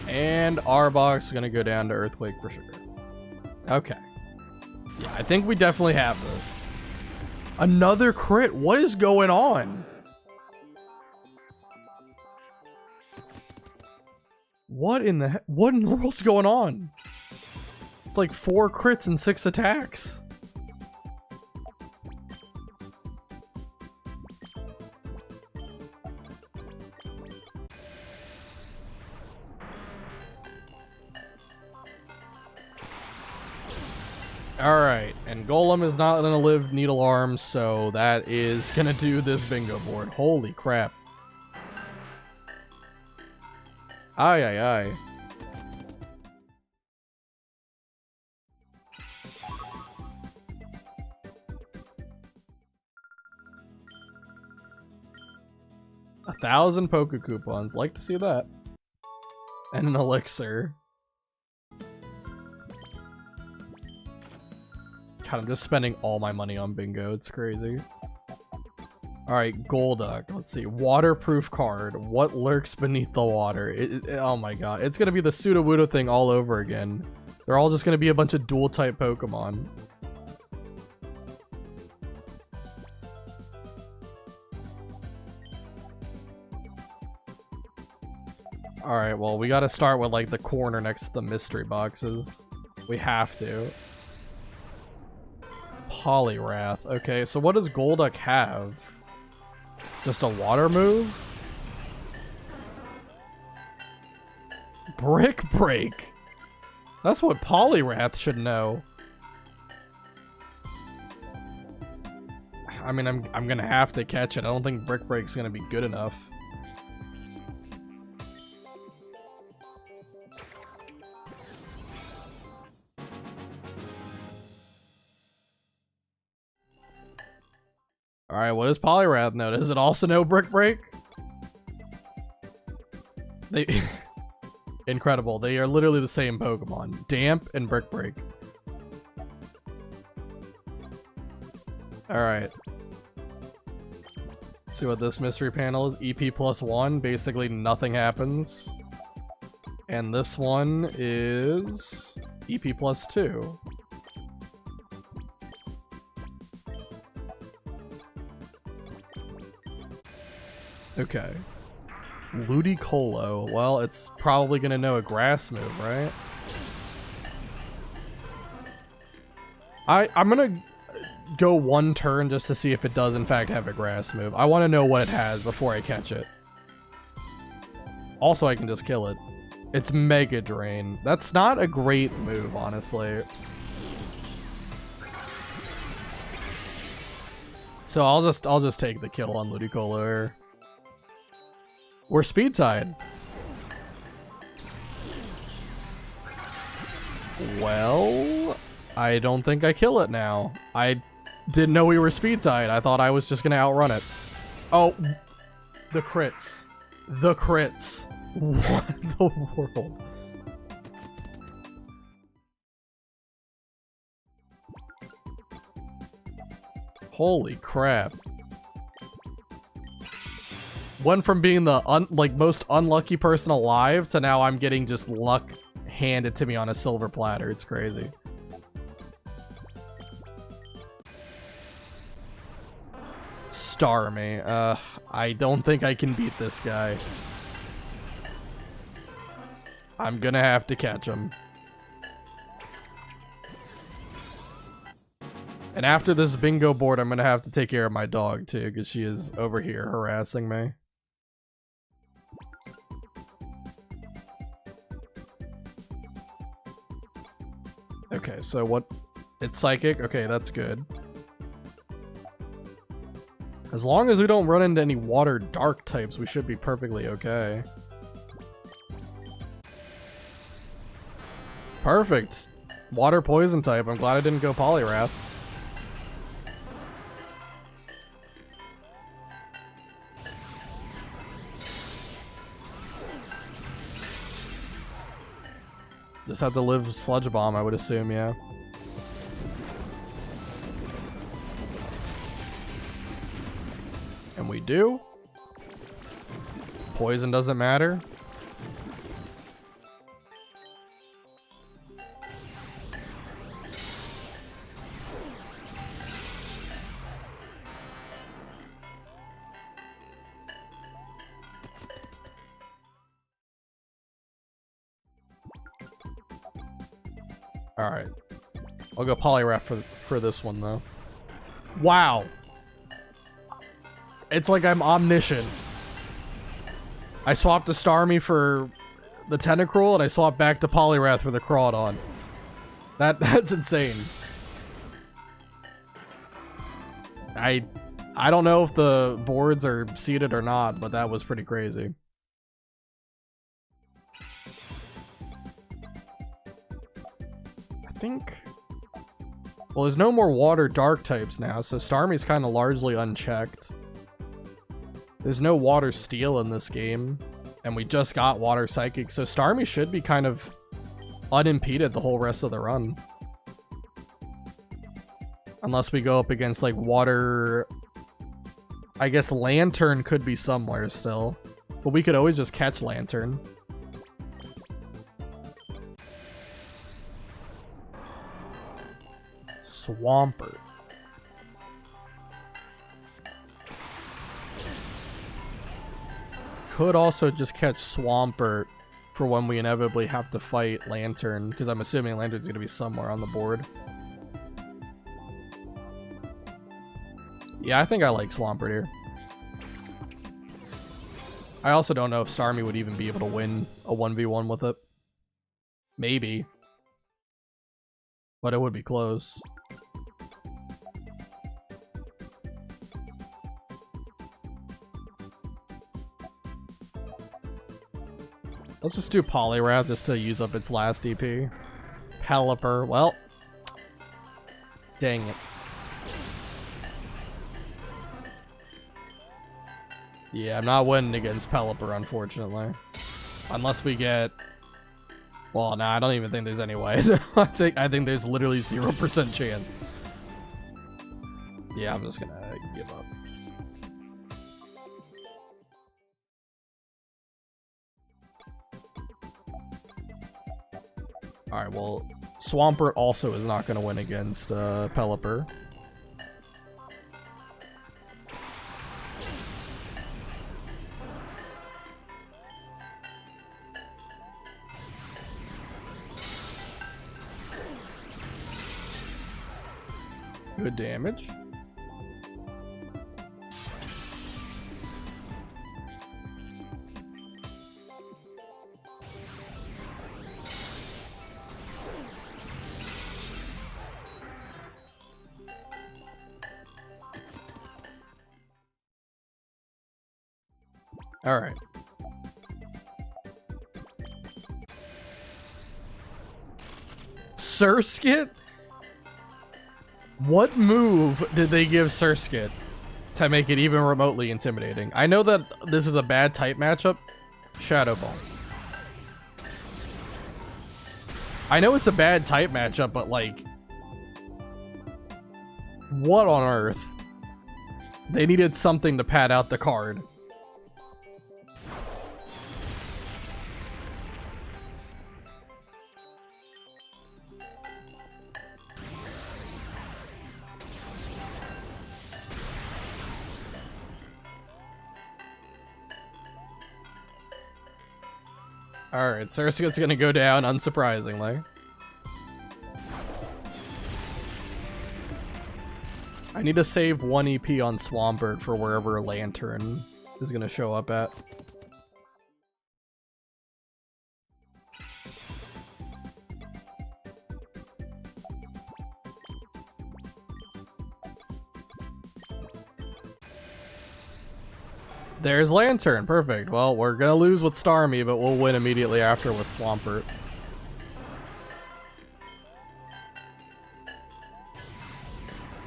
And Arbok's gonna go down to Earthquake for sure. Okay. Yeah, I think we definitely have this. Another crit? What is going on? What in the world's going on? It's like 4 crits and 6 attacks. Alright, and Golem is not gonna live Needle Arm, so that is gonna do this bingo board. Holy crap. Aye, aye, aye. A 1,000 Poke Coupons. Like to see that. And an Elixir. God, I'm just spending all my money on bingo. It's crazy. Alright, Golduck. Let's see. Waterproof card. What lurks beneath the water? Oh my god. It's going to be the Sudowoodo thing all over again. They're all just going to be a bunch of dual-type Pokemon. Alright, well, we got to start with, like, the corner next to the mystery boxes. We have to. Poliwrath. Okay, so what does Golduck have? Just a water move? Brick Break! That's what Poliwrath should know. I mean, I'm gonna have to catch it. I don't think Brick Break's gonna be good enough. Alright, what does Poliwrath know? Does it also know Brick Break? They... Incredible. They are literally the same Pokemon. Damp and Brick Break. Alright. Let's see what this mystery panel is. EP +1. Basically nothing happens. And this one is... EP +2. Okay. Ludicolo. Well, it's probably gonna know a grass move, right? I'm gonna go one turn just to see if it does in fact have a grass move. I want to know what it has before I catch it. Also, I can just kill it. It's Mega Drain. That's not a great move, honestly. So I'll just take the kill on Ludicolo here. We're speed tied. Well, I don't think I kill it now. I didn't know we were speed tied. I thought I was just gonna outrun it. Oh, the crits. The crits. What in the world? Holy crap. Went from being the most unlucky person alive to now I'm getting just luck handed to me on a silver platter. It's crazy. Star me. I don't think I can beat this guy. I'm gonna have to catch him. And after this bingo board, I'm gonna have to take care of my dog too, because she is over here harassing me. Okay, so what? It's psychic? Okay, that's good. As long as we don't run into any water dark types, we should be perfectly okay. Perfect. Water poison type. I'm glad I didn't go Poliwrath. Just have to live Sludge Bomb, I would assume, yeah. And we do. Poison doesn't matter. Alright. I'll go Poliwrath for this one, though. Wow. It's like I'm omniscient. I swapped to Starmie for the Tentacruel, and I swapped back to Poliwrath for the Crawdon. That's insane. I don't know if the boards are seated or not, but that was pretty crazy. I think... Well, there's no more water dark types now, so Starmie's kind of largely unchecked. There's no water steel in this game, and we just got water psychic, so Starmie should be kind of unimpeded the whole rest of the run. Unless we go up against, like, water... I guess Lantern could be somewhere still. But we could always just catch Lantern. Swampert. Could also just catch Swampert for when we inevitably have to fight Lantern, because I'm assuming Lantern's going to be somewhere on the board. Yeah, I think I like Swampert here. I also don't know if Starmie would even be able to win a 1v1 with it. Maybe. But it would be close. Let's just do Poliwrath just to use up its last DP. Pelipper, well. Dang it. Yeah, I'm not winning against Pelipper, unfortunately. Unless we get... Well, nah, I don't even think there's any way. I think there's literally 0% chance. Yeah, I'm just gonna give up. Alright, well, Swampert also is not going to win against Pelipper. Good damage. All right. Surskit? What move did they give Surskit to make it even remotely intimidating? I know that this is a bad type matchup. Shadow Ball. I know it's a bad type matchup, but like, what on earth? They needed something to pad out the card. Alright, Surskit's gonna go down, unsurprisingly. I need to save 1 EP on Swampert for wherever Lantern is gonna show up at. There's Lantern, perfect. Well, we're gonna lose with Starmie, but we'll win immediately after with Swampert.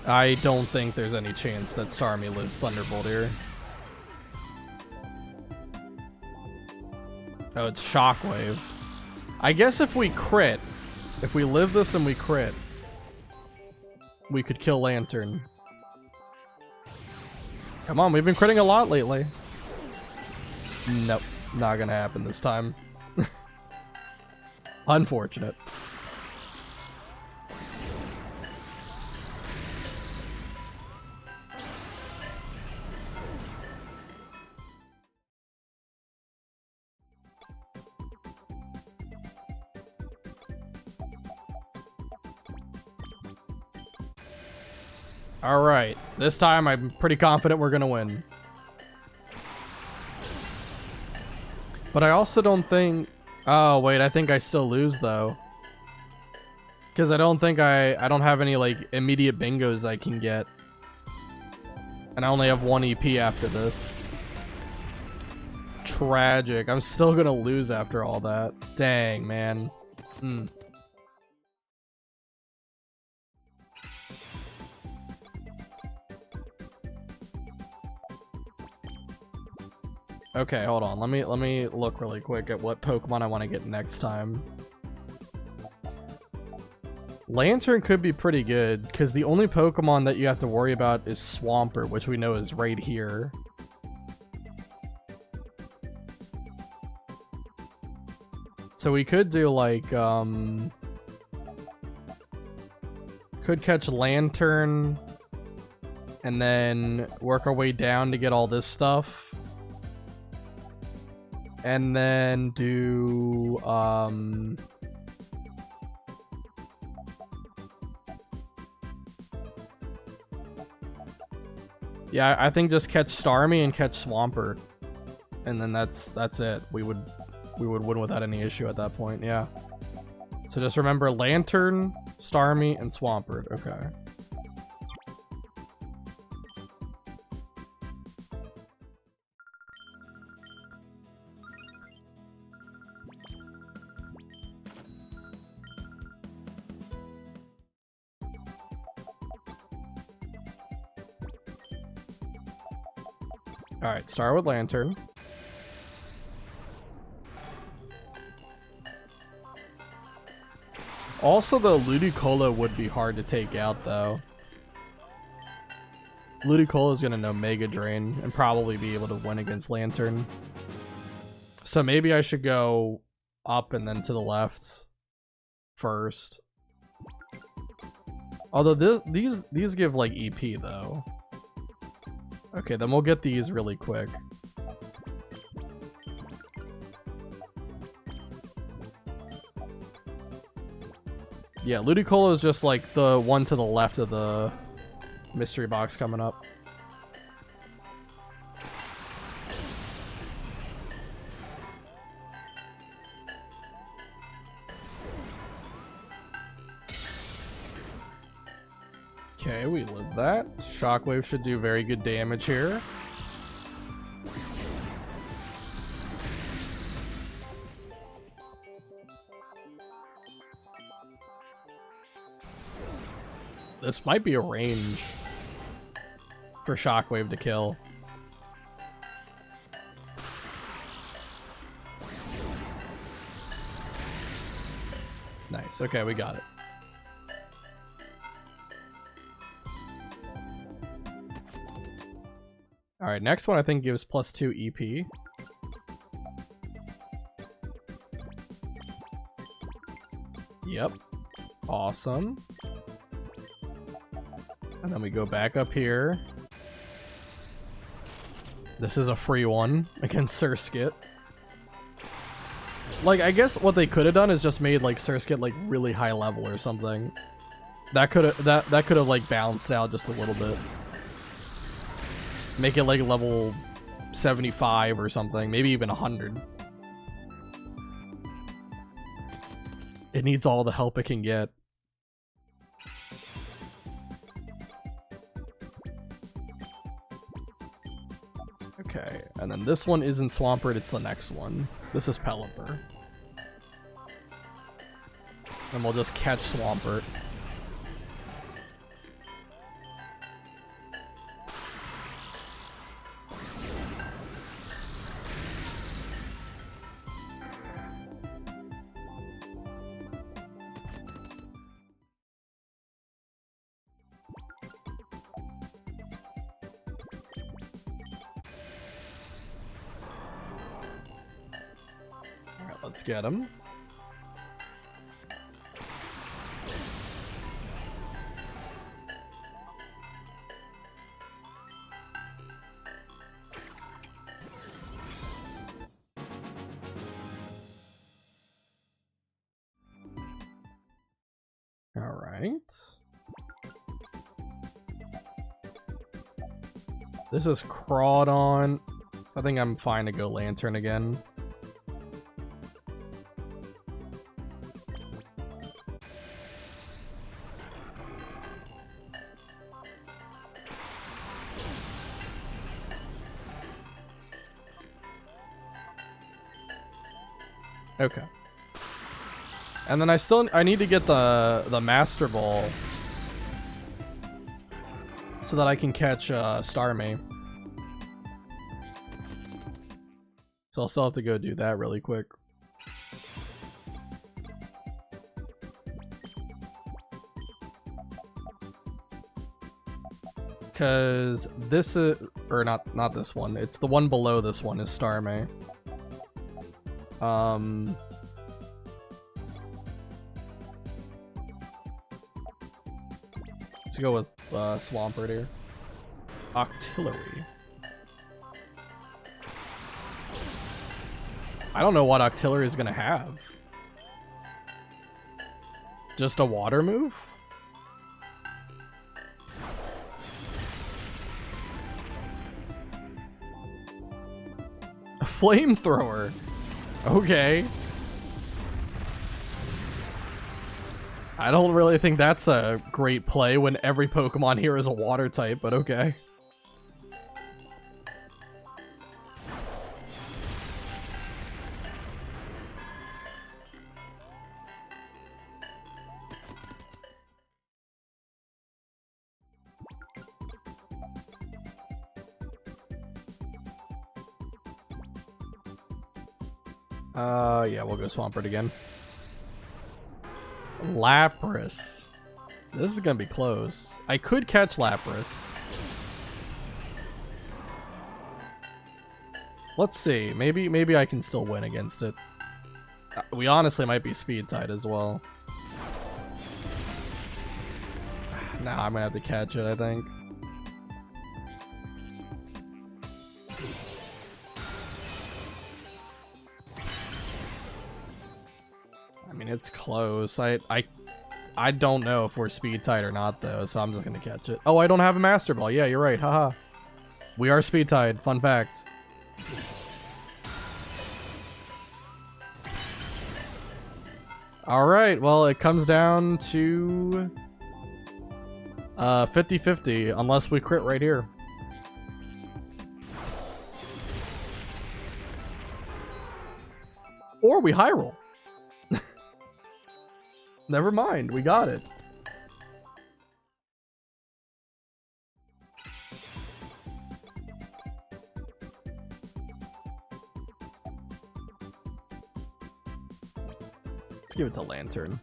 I don't think there's any chance that Starmie lives Thunderbolt here. Oh, it's Shockwave. I guess if we crit, if we live this and we crit, we could kill Lantern. Come on, we've been critting a lot lately. Nope, not gonna happen this time. Unfortunate. Alright, this time I'm pretty confident we're gonna win. But I also don't think... Oh, wait, I think I still lose, though. Because I don't think I don't have any, like, immediate bingos I can get. And I only have 1 EP after this. Tragic. I'm still gonna lose after all that. Dang, man. Okay, hold on. Let me look really quick at what Pokemon I want to get next time. Lantern could be pretty good, because the only Pokemon that you have to worry about is Swampert, which we know is right here. So we could do like, could catch Lantern, and then work our way down to get all this stuff. And then do, yeah, I think just catch Starmie and catch Swampert. And then that's it. We would win without any issue at that point, yeah. So just remember Lantern, Starmie, and Swampert, okay. Alright, start with Lantern. Also, the Ludicolo would be hard to take out, though. Ludicolo is going to know Mega Drain and probably be able to win against Lantern. So maybe I should go up and then to the left first. Although these give, like, EP, though. Okay, then we'll get these really quick. Yeah, Ludicolo is just like the one to the left of the mystery box coming up. Okay, we lived that. Shockwave should do very good damage here. This might be a range for Shockwave to kill. Nice. Okay, we got it. Alright, next one I think gives +2 EP. Yep. Awesome. And then we go back up here. This is a free one against Surskit. Like, I guess what they could have done is just made like Surskit like really high level or something. That could have that could have like balanced out just a little bit. Make it like level 75 or something, maybe even 100. It needs all the help it can get. Okay, and then this one isn't Swampert, it's the next one. This is Pelipper. And we'll just catch Swampert. Let's get him. All right. This is Crawdon. I think I'm fine to go Lantern again. Okay. And then I need to get the Master Ball so that I can catch Starmie. So I'll still have to go do that really quick. Cause this is, or not this one. It's the one below this one is Starmie. Let's go with Swampert here. Octillery. I don't know what Octillery is gonna have. Just a water move? A flamethrower. Okay. I don't really think that's a great play when every Pokemon here is a water type, but okay. Yeah, we'll go Swampert again. Lapras. This is gonna be close. I could catch Lapras. Let's see. Maybe I can still win against it. We honestly might be speed tied as well. Nah, I'm gonna have to catch it, I think. I mean, it's close. I don't know if we're speed tied or not though, so I'm just gonna catch it. Oh, I don't have a Master Ball. Yeah, you're right. Haha. We are speed tied. Fun fact. All right. Well, it comes down to 50-50 unless we crit right here. Or we high roll. Never mind, we got it. give it to Lantern.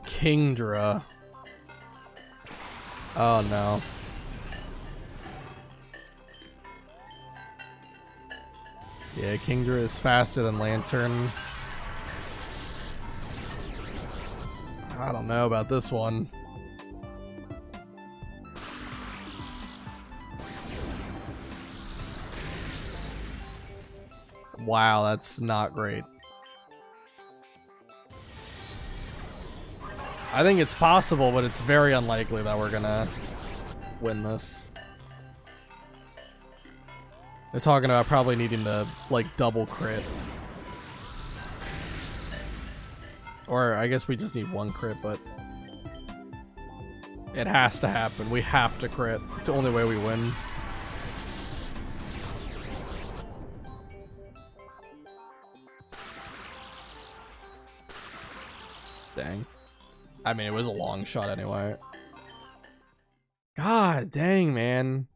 Kingdra. Oh no. Yeah, Kingdra is faster than Lantern. I don't know about this one. Wow, that's not great. I think it's possible, but it's very unlikely that we're gonna win this. They're talking about probably needing to, like, double crit. Or I guess we just need one crit, but it has to happen. We have to crit. It's the only way we win. Dang. I mean, it was a long shot anyway. God dang, man.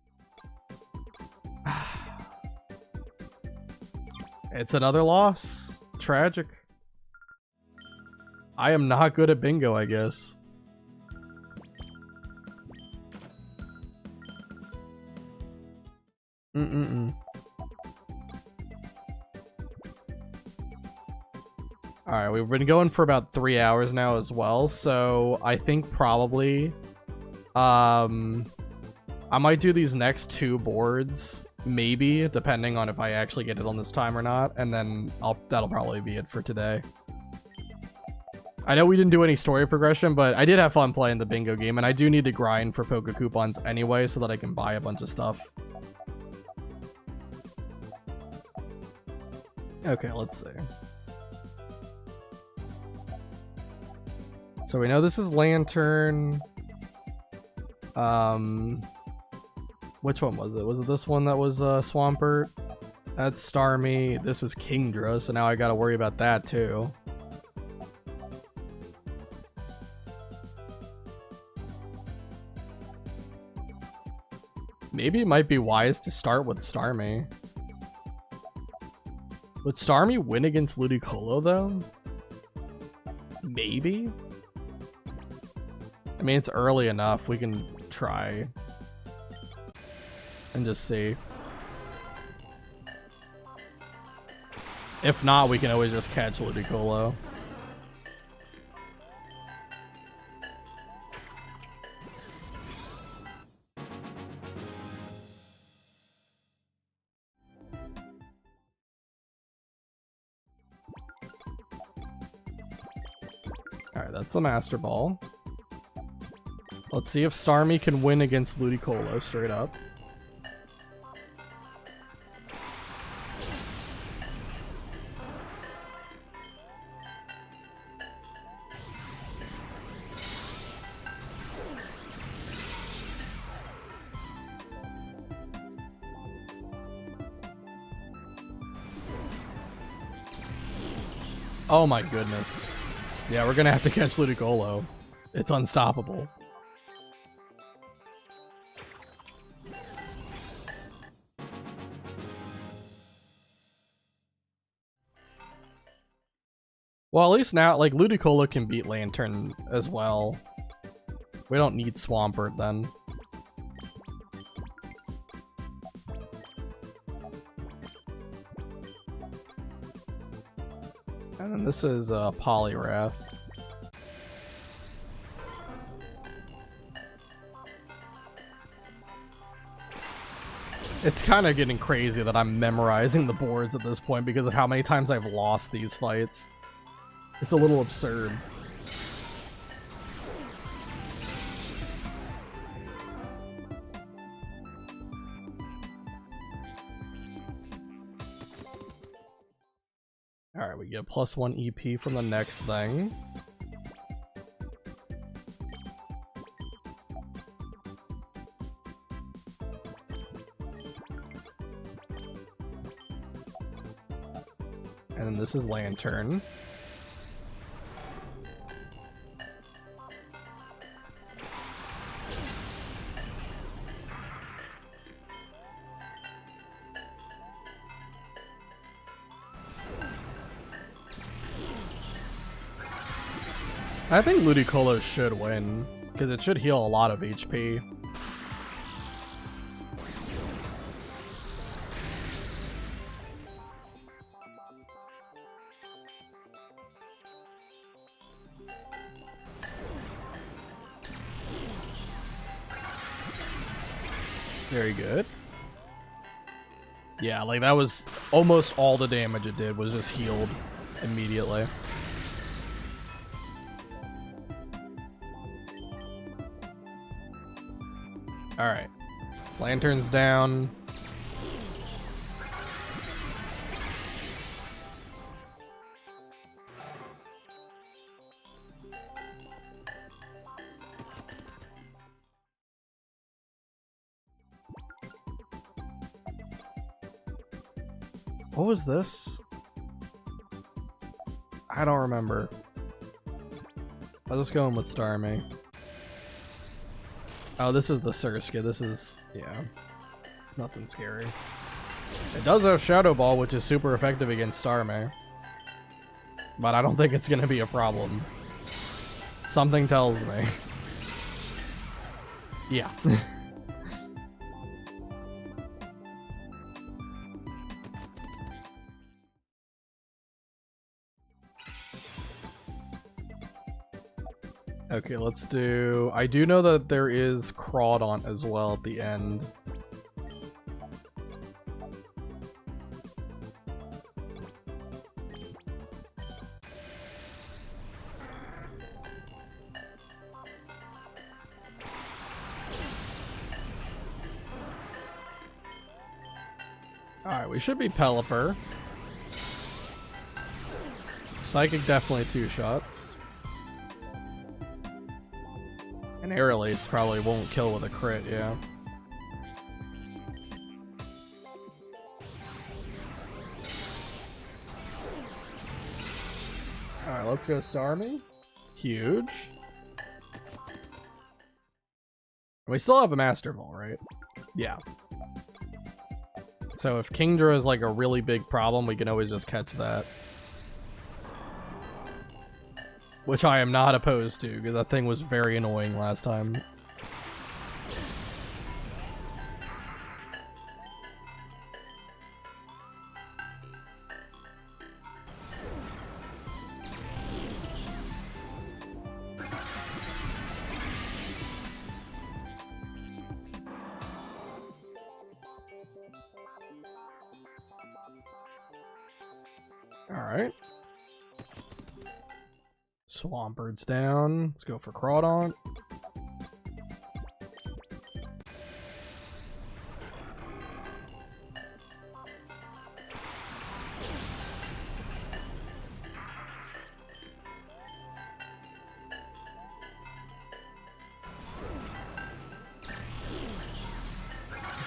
It's another loss. Tragic. I am not good at bingo, I guess. Alright, we've been going for about 3 hours now as well, so I think probably I might do these next 2 boards, maybe, depending on if I actually get it on this time or not, and then that'll probably be it for today. I know we didn't do any story progression, but I did have fun playing the bingo game, and I do need to grind for Poke Coupons anyway so that I can buy a bunch of stuff. Okay, let's see. So we know this is Lantern. Which one was it? Was it this one that was Swampert? That's Starmie. This is Kingdra, so now I gotta worry about that too. Maybe it might be wise to start with Starmie. Would Starmie win against Ludicolo though? Maybe? I mean, it's early enough. We can try and just see. If not, we can always just catch Ludicolo. Alright, that's the Master Ball. Let's see if Starmie can win against Ludicolo straight up. Oh my goodness. Yeah, we're gonna have to catch Ludicolo. It's unstoppable. Well, at least now, like, Ludicolo can beat Lantern as well. We don't need Swampert then. And then this is Poliwrath. It's kind of getting crazy that I'm memorizing the boards at this point because of how many times I've lost these fights. It's a little absurd. Alright, we get +1 EP from the next thing. And then this is Lantern. I think Ludicolo should win, because it should heal a lot of HP. Very good. Yeah, like that was almost all the damage it did was just healed immediately. Alright. Lantern's down. What was this? I don't remember. I'll just go in with Starmie. Oh, this is the Surskit. This is, yeah, nothing scary. It does have Shadow Ball, which is super effective against Starmie. But I don't think it's going to be a problem. Something tells me. Yeah. Okay, let's do... I do know that there is Crawdaunt as well at the end. Alright, we should be Pelipper. Psychic definitely 2 shots. And Air Ace probably won't kill with a crit, yeah. Alright, let's go Starmie. Huge. We still have a Master Ball, right? Yeah. So if Kingdra is like a really big problem, we can always just catch that. Which I am not opposed to, because that thing was very annoying last time. Alright. Swamperd's down. Let's go for Crawdaunt.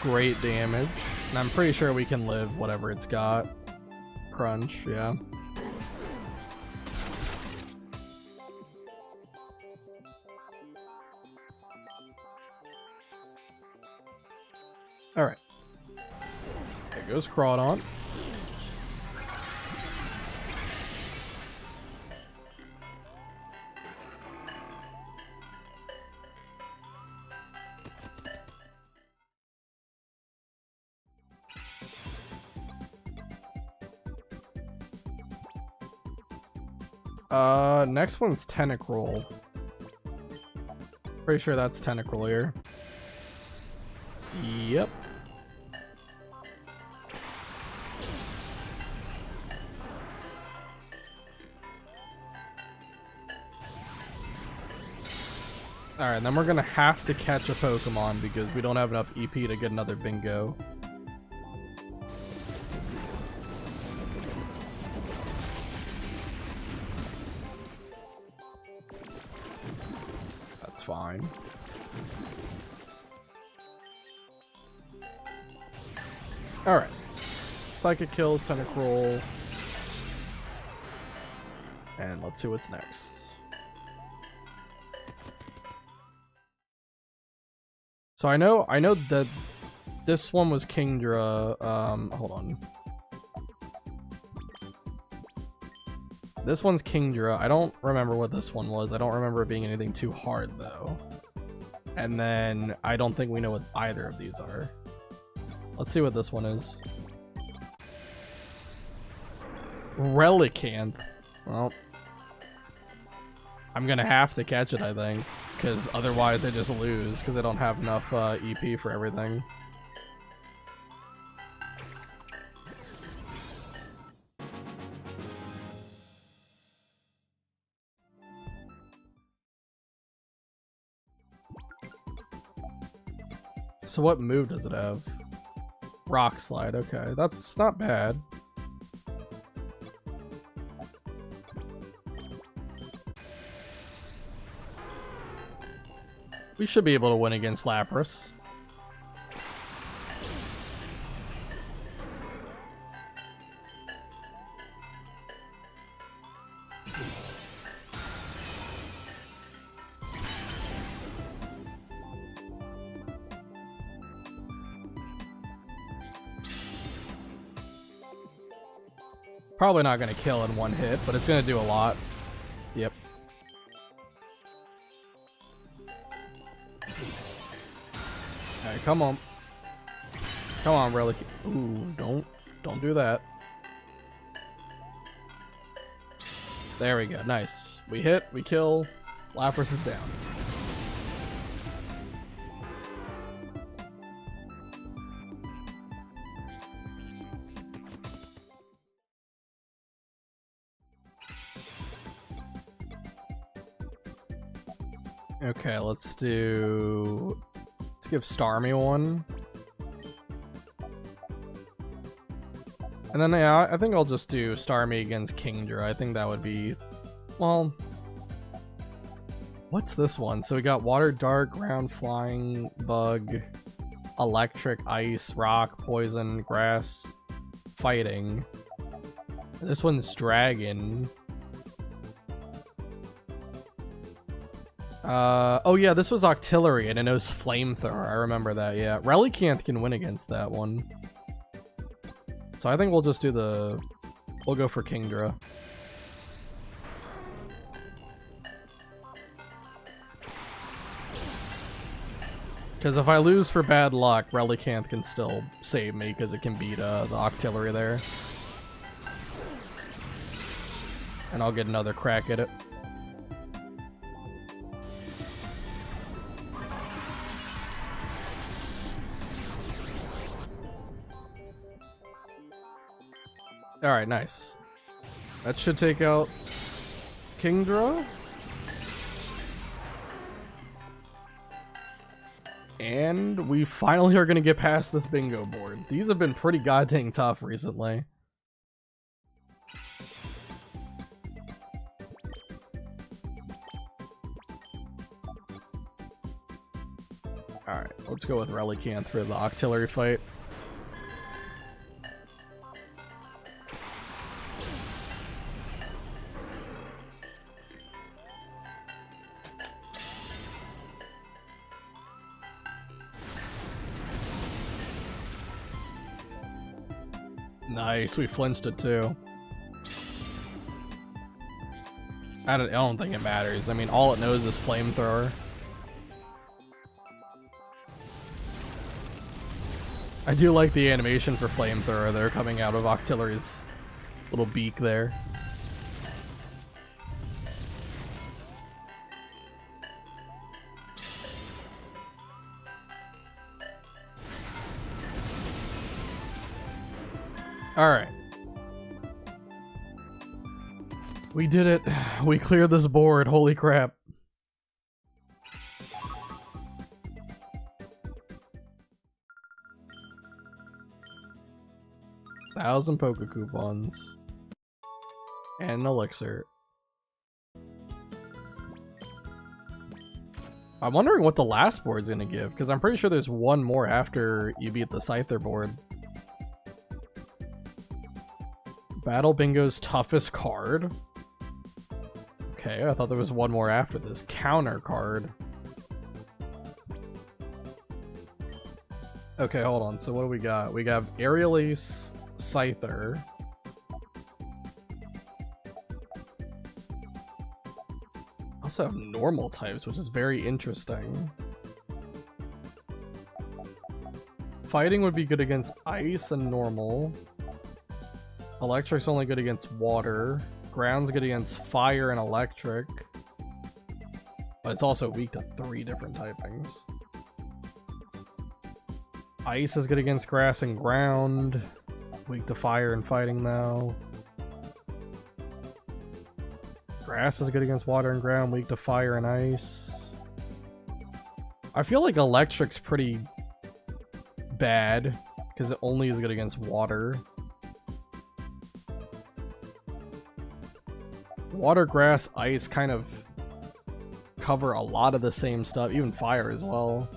Great damage. And I'm pretty sure we can live whatever it's got. Crunch, yeah. Alright. There goes Crawdaunt. Next one's Tentacruel. Pretty sure that's Tentacruel here. Yep. Alright, then we're gonna have to catch a Pokemon because we don't have enough EP to get another bingo. That's fine. Alright. Psychic kills, Tentacruel. And let's see what's next. So I know that this one was Kingdra. Hold on. This one's Kingdra. I don't remember what this one was. I don't remember it being anything too hard, though. And then I don't think we know what either of these are. Let's see what this one is. Relicanth. Well, I'm gonna have to catch it, I think, because otherwise I just lose, because I don't have enough EP for everything. So what move does it have? Rock Slide, okay. That's not bad. We should be able to win against Lapras. Probably not going to kill in one hit, but it's going to do a lot. Yep. Alright, come on. Come on, Relic. Ooh, don't do that. There we go. Nice. We hit, we kill. Lapras is down. Okay, let's give Starmie one. And then, yeah, I think I'll just do Starmie against Kingdra. I think that would be, well, what's this one? So we got Water, Dark, Ground, Flying, Bug, Electric, Ice, Rock, Poison, Grass, Fighting. This one's Dragon. Oh yeah, this was Octillery and it knows Flamethrower. I remember that, yeah. Relicanth can win against that one. So I think we'll just do we'll go for Kingdra. Because if I lose for bad luck, Relicanth can still save me because it can beat the Octillery there. And I'll get another crack at it. Alright, nice. That should take out Kingdra. And we finally are going to get past this bingo board. These have been pretty goddamn tough recently. Alright, let's go with Relicanth for the Octillery fight. Nice, we flinched it too. I don't think it matters. I mean, all it knows is Flamethrower. I do like the animation for Flamethrower there coming out of Octillery's little beak there. Alright. We did it. We cleared this board. Holy crap. $1,000 Poke Coupons. And an elixir. I'm wondering what the last board's gonna give, because I'm pretty sure there's one more after you beat the Scyther board. Battle Bingo's toughest card? Okay, I thought there was one more after this. Counter card. Okay, hold on. So what do we got? We got Aerial Ace, Scyther. also have normal types, which is very interesting. Fighting would be good against ice and normal. Electric's only good against water. Ground's good against fire and electric. But it's also weak to 3 different typings. Ice is good against grass and ground. Weak to fire and fighting though. Grass is good against water and ground, weak to fire and ice. I feel like electric's pretty bad because it only is good against water. Water, grass, ice kind of cover a lot of the same stuff, even fire as well.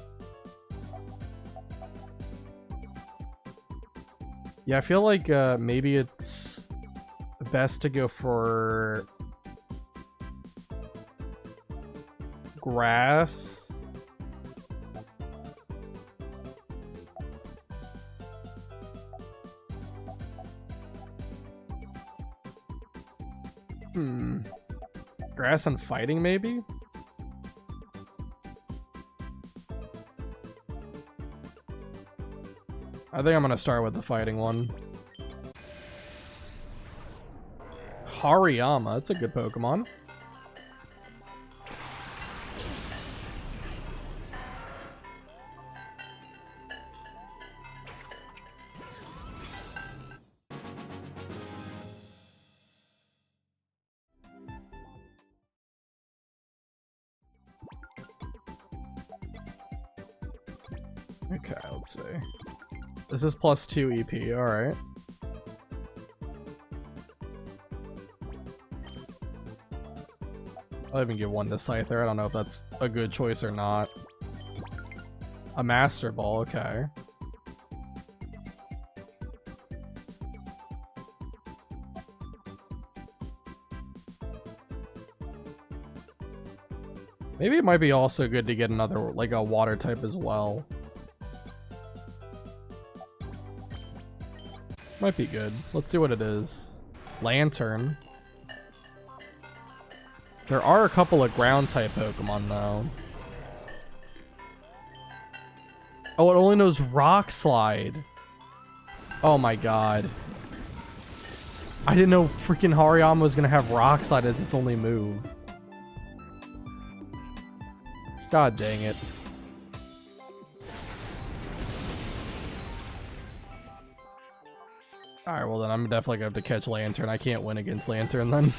Yeah, I feel like maybe it's best to go for grass. Grass and fighting, maybe? I think I'm gonna start with the fighting one. Hariyama, that's a good Pokemon. Okay, let's see. This is +2 EP, alright. I'll even give 1 to Scyther. I don't know if that's a good choice or not. A Master Ball, okay. Maybe it might be also good to get another, like a water type as well. Might be good. Let's see what it is. Lantern. There are a couple of ground type Pokemon though. Oh, it only knows Rock Slide. Oh my god. I didn't know freaking Hariyama was gonna have Rock Slide as its only move. God dang it. Alright, well then I'm definitely gonna have to catch Lantern. I can't win against Lantern then.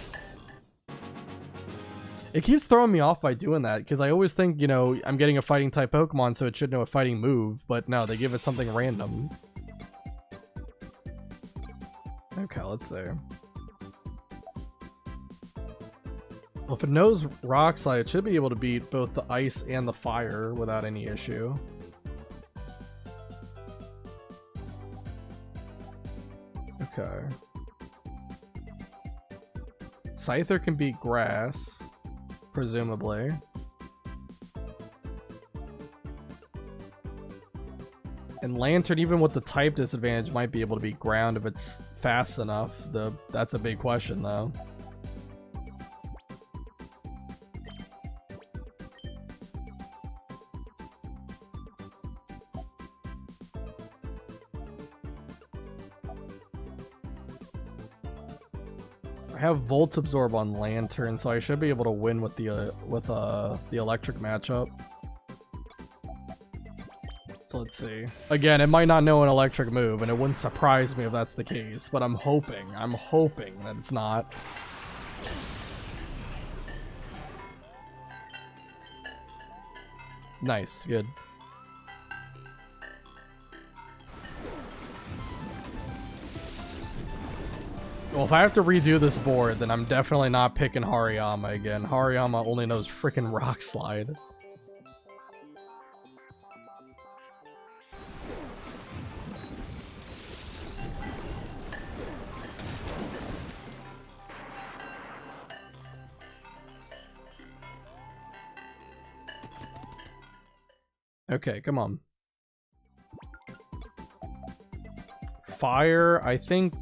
It keeps throwing me off by doing that, because I always think, you know, I'm getting a fighting type Pokemon, so it should know a fighting move, but no, they give it something random. Okay, let's see. Well, if it knows Rock Slide, it should be able to beat both the ice and the fire without any issue. Okay. Scyther can beat grass, presumably. And Lantern, even with the type disadvantage, might be able to beat ground if it's fast enough. That's a big question, though. I have Volt Absorb on Lantern, so I should be able to win with the electric matchup. So let's see. Again, it might not know an electric move, and it wouldn't surprise me if that's the case, but I'm hoping that it's not. Nice, good. Well, if I have to redo this board, then I'm definitely not picking Hariyama again. Hariyama only knows frickin' Rock Slide. Okay, come on. Fire, I think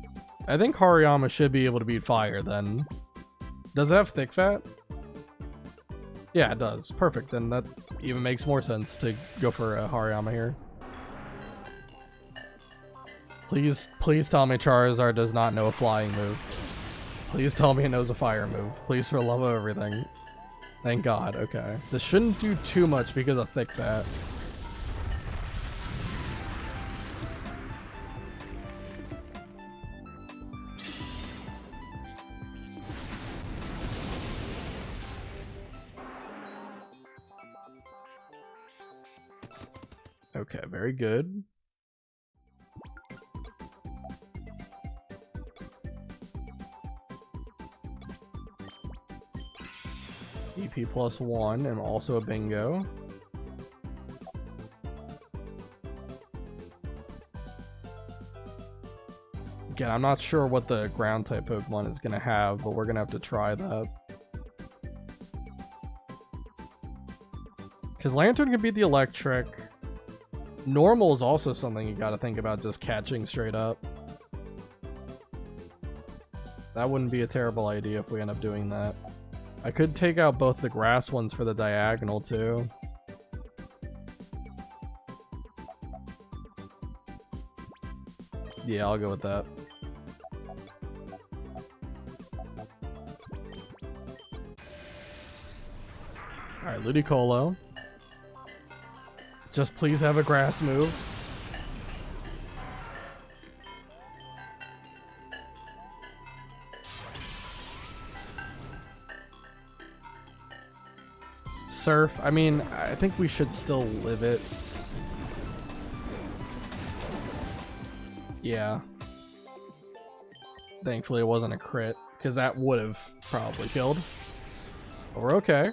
Hariyama should be able to beat fire then. Does it have thick fat? Yeah, it does. Perfect. Then that even makes more sense to go for a Hariyama here. Please tell me Charizard does not know a flying move. Please tell me it knows a fire move. Please, for the love of everything. Thank God. Okay. This shouldn't do too much because of Thick Bat. Okay, very good. EP +1 and also a bingo. Again, I'm not sure what the ground type Pokemon is going to have, but we're going to have to try that. Because Lantern can beat the electric. Normal is also something you got to think about just catching straight up. That wouldn't be a terrible idea if we end up doing that. I could take out both the grass ones for the diagonal too. Yeah, I'll go with that. Alright, Ludicolo. Just please have a grass move. Surf. I mean, I think we should still live it. Yeah. Thankfully it wasn't a crit, because that would have probably killed. But we're okay.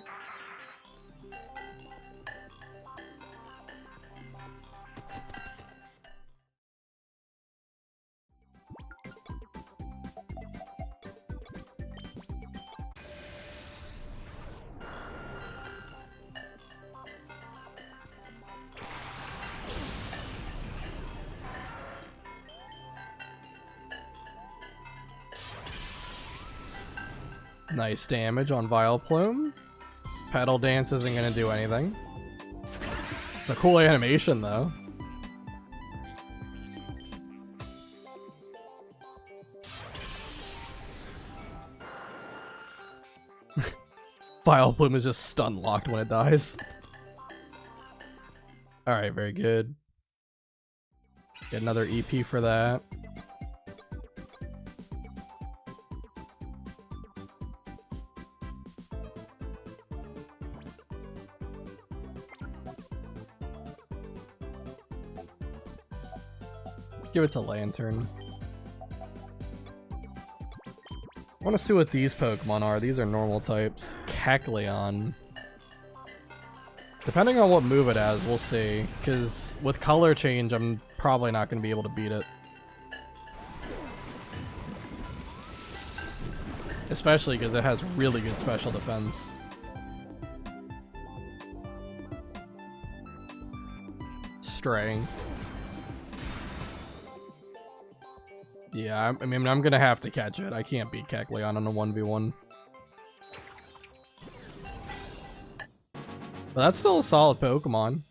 Nice damage on Vileplume. Petal Dance isn't going to do anything. It's a cool animation, though. Vileplume is just stun locked when it dies. Alright, very good. Get another EP for that. Give it to Lantern. I want to see what these Pokemon are. These are normal types. Kecleon. Depending on what move it has, we'll see. Because with color change, I'm probably not going to be able to beat it. Especially because it has really good special defense. Strength. Yeah, I mean, I'm gonna have to catch it. I can't beat Kecleon on a 1v1. But that's still a solid Pokemon.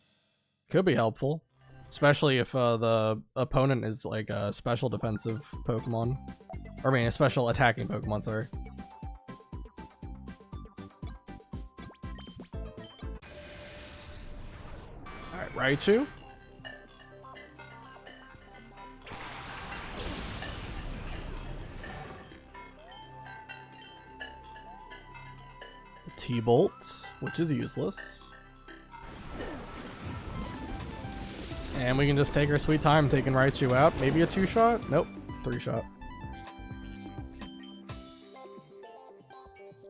Could be helpful. Especially if the opponent is like a special defensive Pokemon. Or I mean, a special attacking Pokemon, sorry. Alright, Raichu. T-Bolt, which is useless. And we can just take our sweet time taking Raichu out. Maybe a 2-shot? Nope, 3-shot.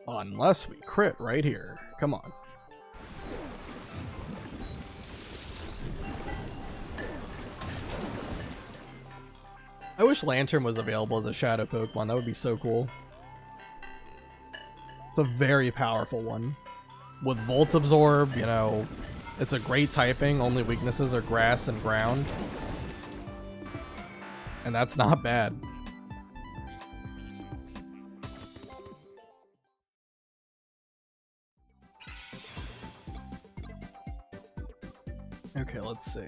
Unless we crit right here. Come on. I wish Lantern was available as a shadow Pokemon. That would be so cool. It's a very powerful one. With Volt Absorb, you know, it's a great typing. Only weaknesses are grass and ground. And that's not bad. Okay, let's see.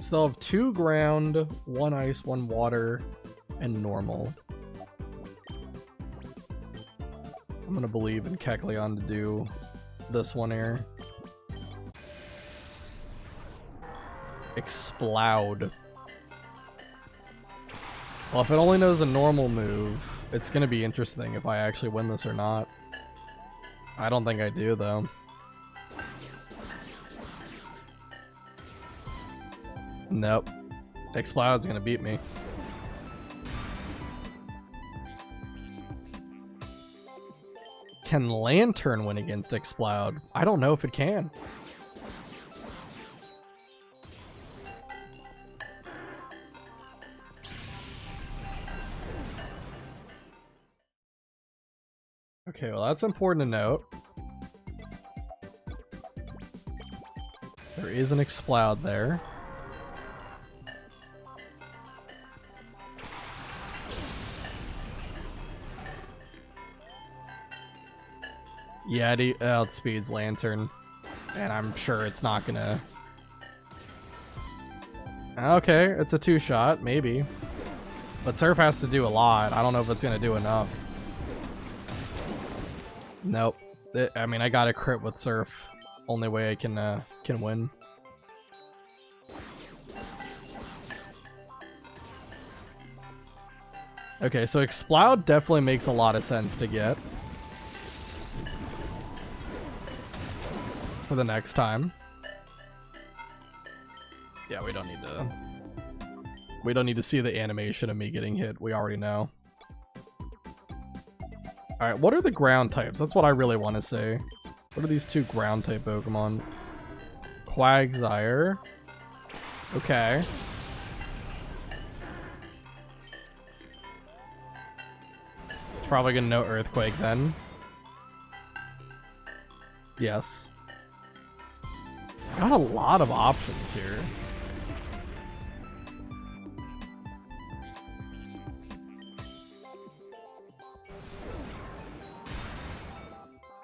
Still have 2 ground, 1 ice, 1 water, and normal. I'm gonna believe in Kecleon to do this one here. Explode. Well, if it only knows a normal move, it's gonna be interesting if I actually win this or not. I don't think I do, though. Nope. Explode's gonna beat me. Can Lantern win against Explode? I don't know if it can. Okay, well that's important to note. There is an Explode there. Yeah, it outspeeds Lantern, and I'm sure it's not gonna... Okay, it's a 2-shot, maybe. But Surf has to do a lot. I don't know if it's gonna do enough. Nope. I mean, I got a crit with Surf. Only way I can win. Okay, so Explode definitely makes a lot of sense to get for the next time. Yeah, we don't need to see the animation of me getting hit. We already know. Alright, what are the ground types? That's what I really want to say. What are these 2 ground type Pokemon? Quagsire. Okay. It's probably gonna know Earthquake then. Yes. Got a lot of options here.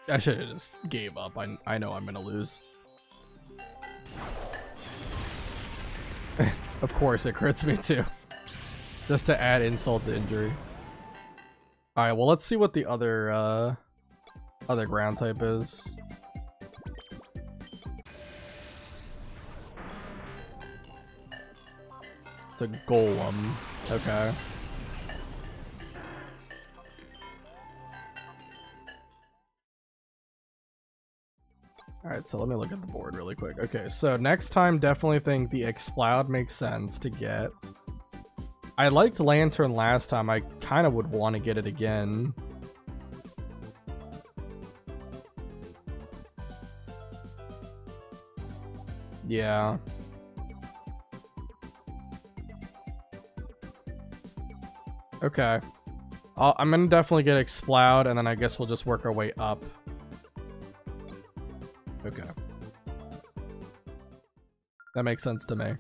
I should have just gave up. I know I'm gonna lose. Of course it crits me too. Just to add insult to injury. Alright, well let's see what the other ground type is. It's a Golem. Okay. Alright, so let me look at the board really quick. Okay, so next time, definitely think the Explode makes sense to get. I liked Lantern last time. I kind of would want to get it again. Yeah. Okay. I'm gonna definitely get Explode, and then I guess we'll just work our way up. Okay. That makes sense to me.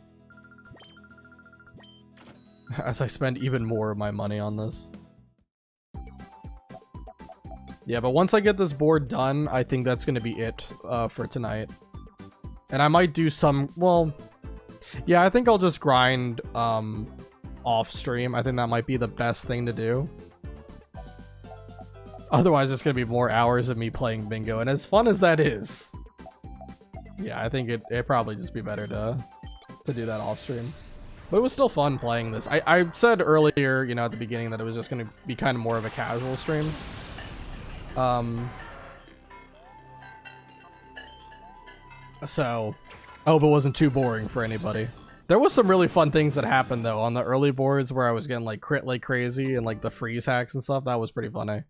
As I spend even more of my money on this. Yeah, but once I get this board done, I think that's going to be it for tonight. And I might do some... Well, yeah, I think I'll just grind off stream. I think that might be the best thing to do. Otherwise, it's going to be more hours of me playing bingo. And as fun as that is... Yeah, I think it'd probably just be better to do that off stream. But it was still fun playing this. I said earlier, you know, at the beginning that it was just going to be kind of more of a casual stream. So, I hope it wasn't too boring for anybody. There was some really fun things that happened, though, on the early boards where I was getting, like, crit like crazy and, like, the freeze hacks and stuff. That was pretty funny.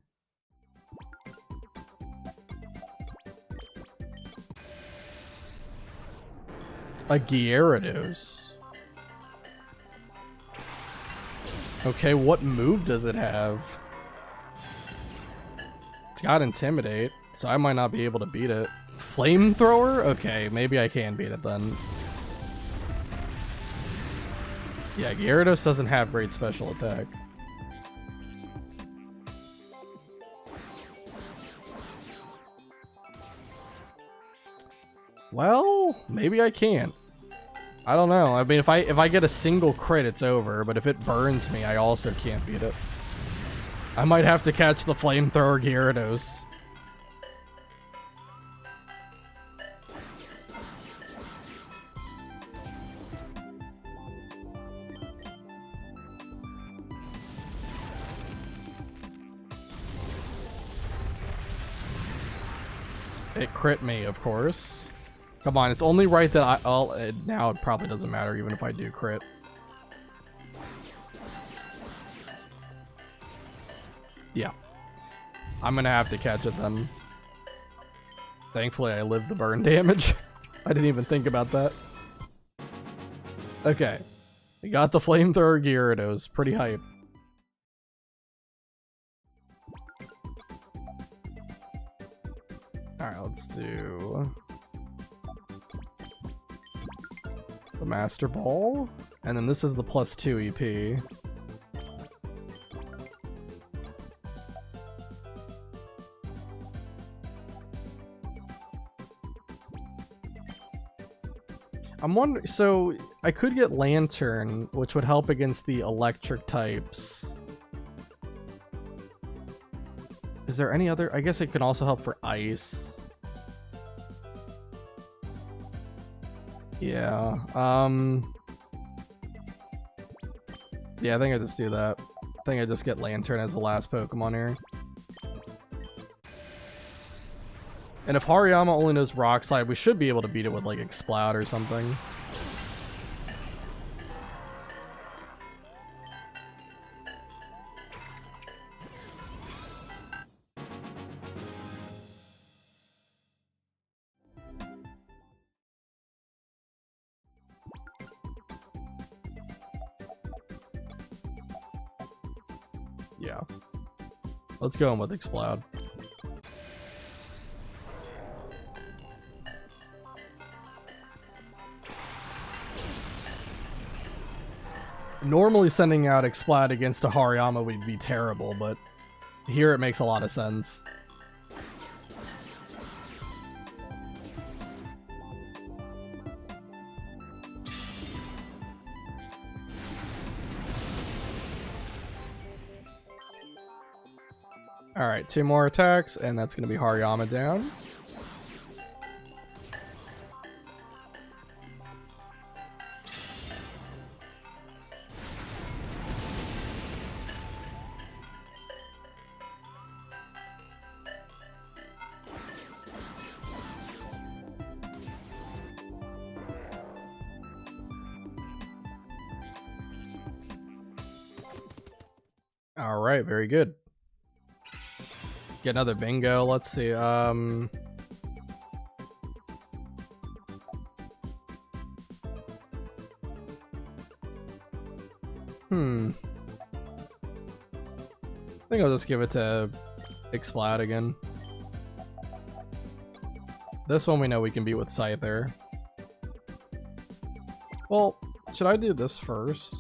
A Gyarados. Okay, what move does it have? It's got Intimidate, so I might not be able to beat it. Flamethrower? Okay, maybe I can beat it then. Yeah, Gyarados doesn't have great special attack. Well, maybe I can. I don't know. I mean, if I get a single crit, it's over. But if it burns me, I also can't beat it. I might have to catch the flamethrower Gyarados. It crit me, of course. Come on, it's only right that now it probably doesn't matter even if I do crit. Yeah. I'm gonna have to catch it then. Thankfully, I lived the burn damage. I didn't even think about that. Okay. We got the flamethrower Gyarados. Pretty hype. Alright, let's do the Master Ball. And then this is the +2 EP. I'm wondering, so I could get Lantern, which would help against the electric types. Is there any other? I guess it can also help for ice. Yeah. Yeah, I think I just do that. I think I just get Lantern as the last Pokemon here. And if Hariyama only knows Rock Slide, we should be able to beat it with like Exploud or something. Yeah. Let's go in with Exploud. Normally sending out Exploud against a Hariyama would be terrible, but here it makes a lot of sense. Alright, 2 more attacks, and that's going to be Hariyama down. Alright, very good. Get another bingo. Let's see. I think I'll just give it to Exploud again. This one we know we can beat with Scyther. Well, should I do this first?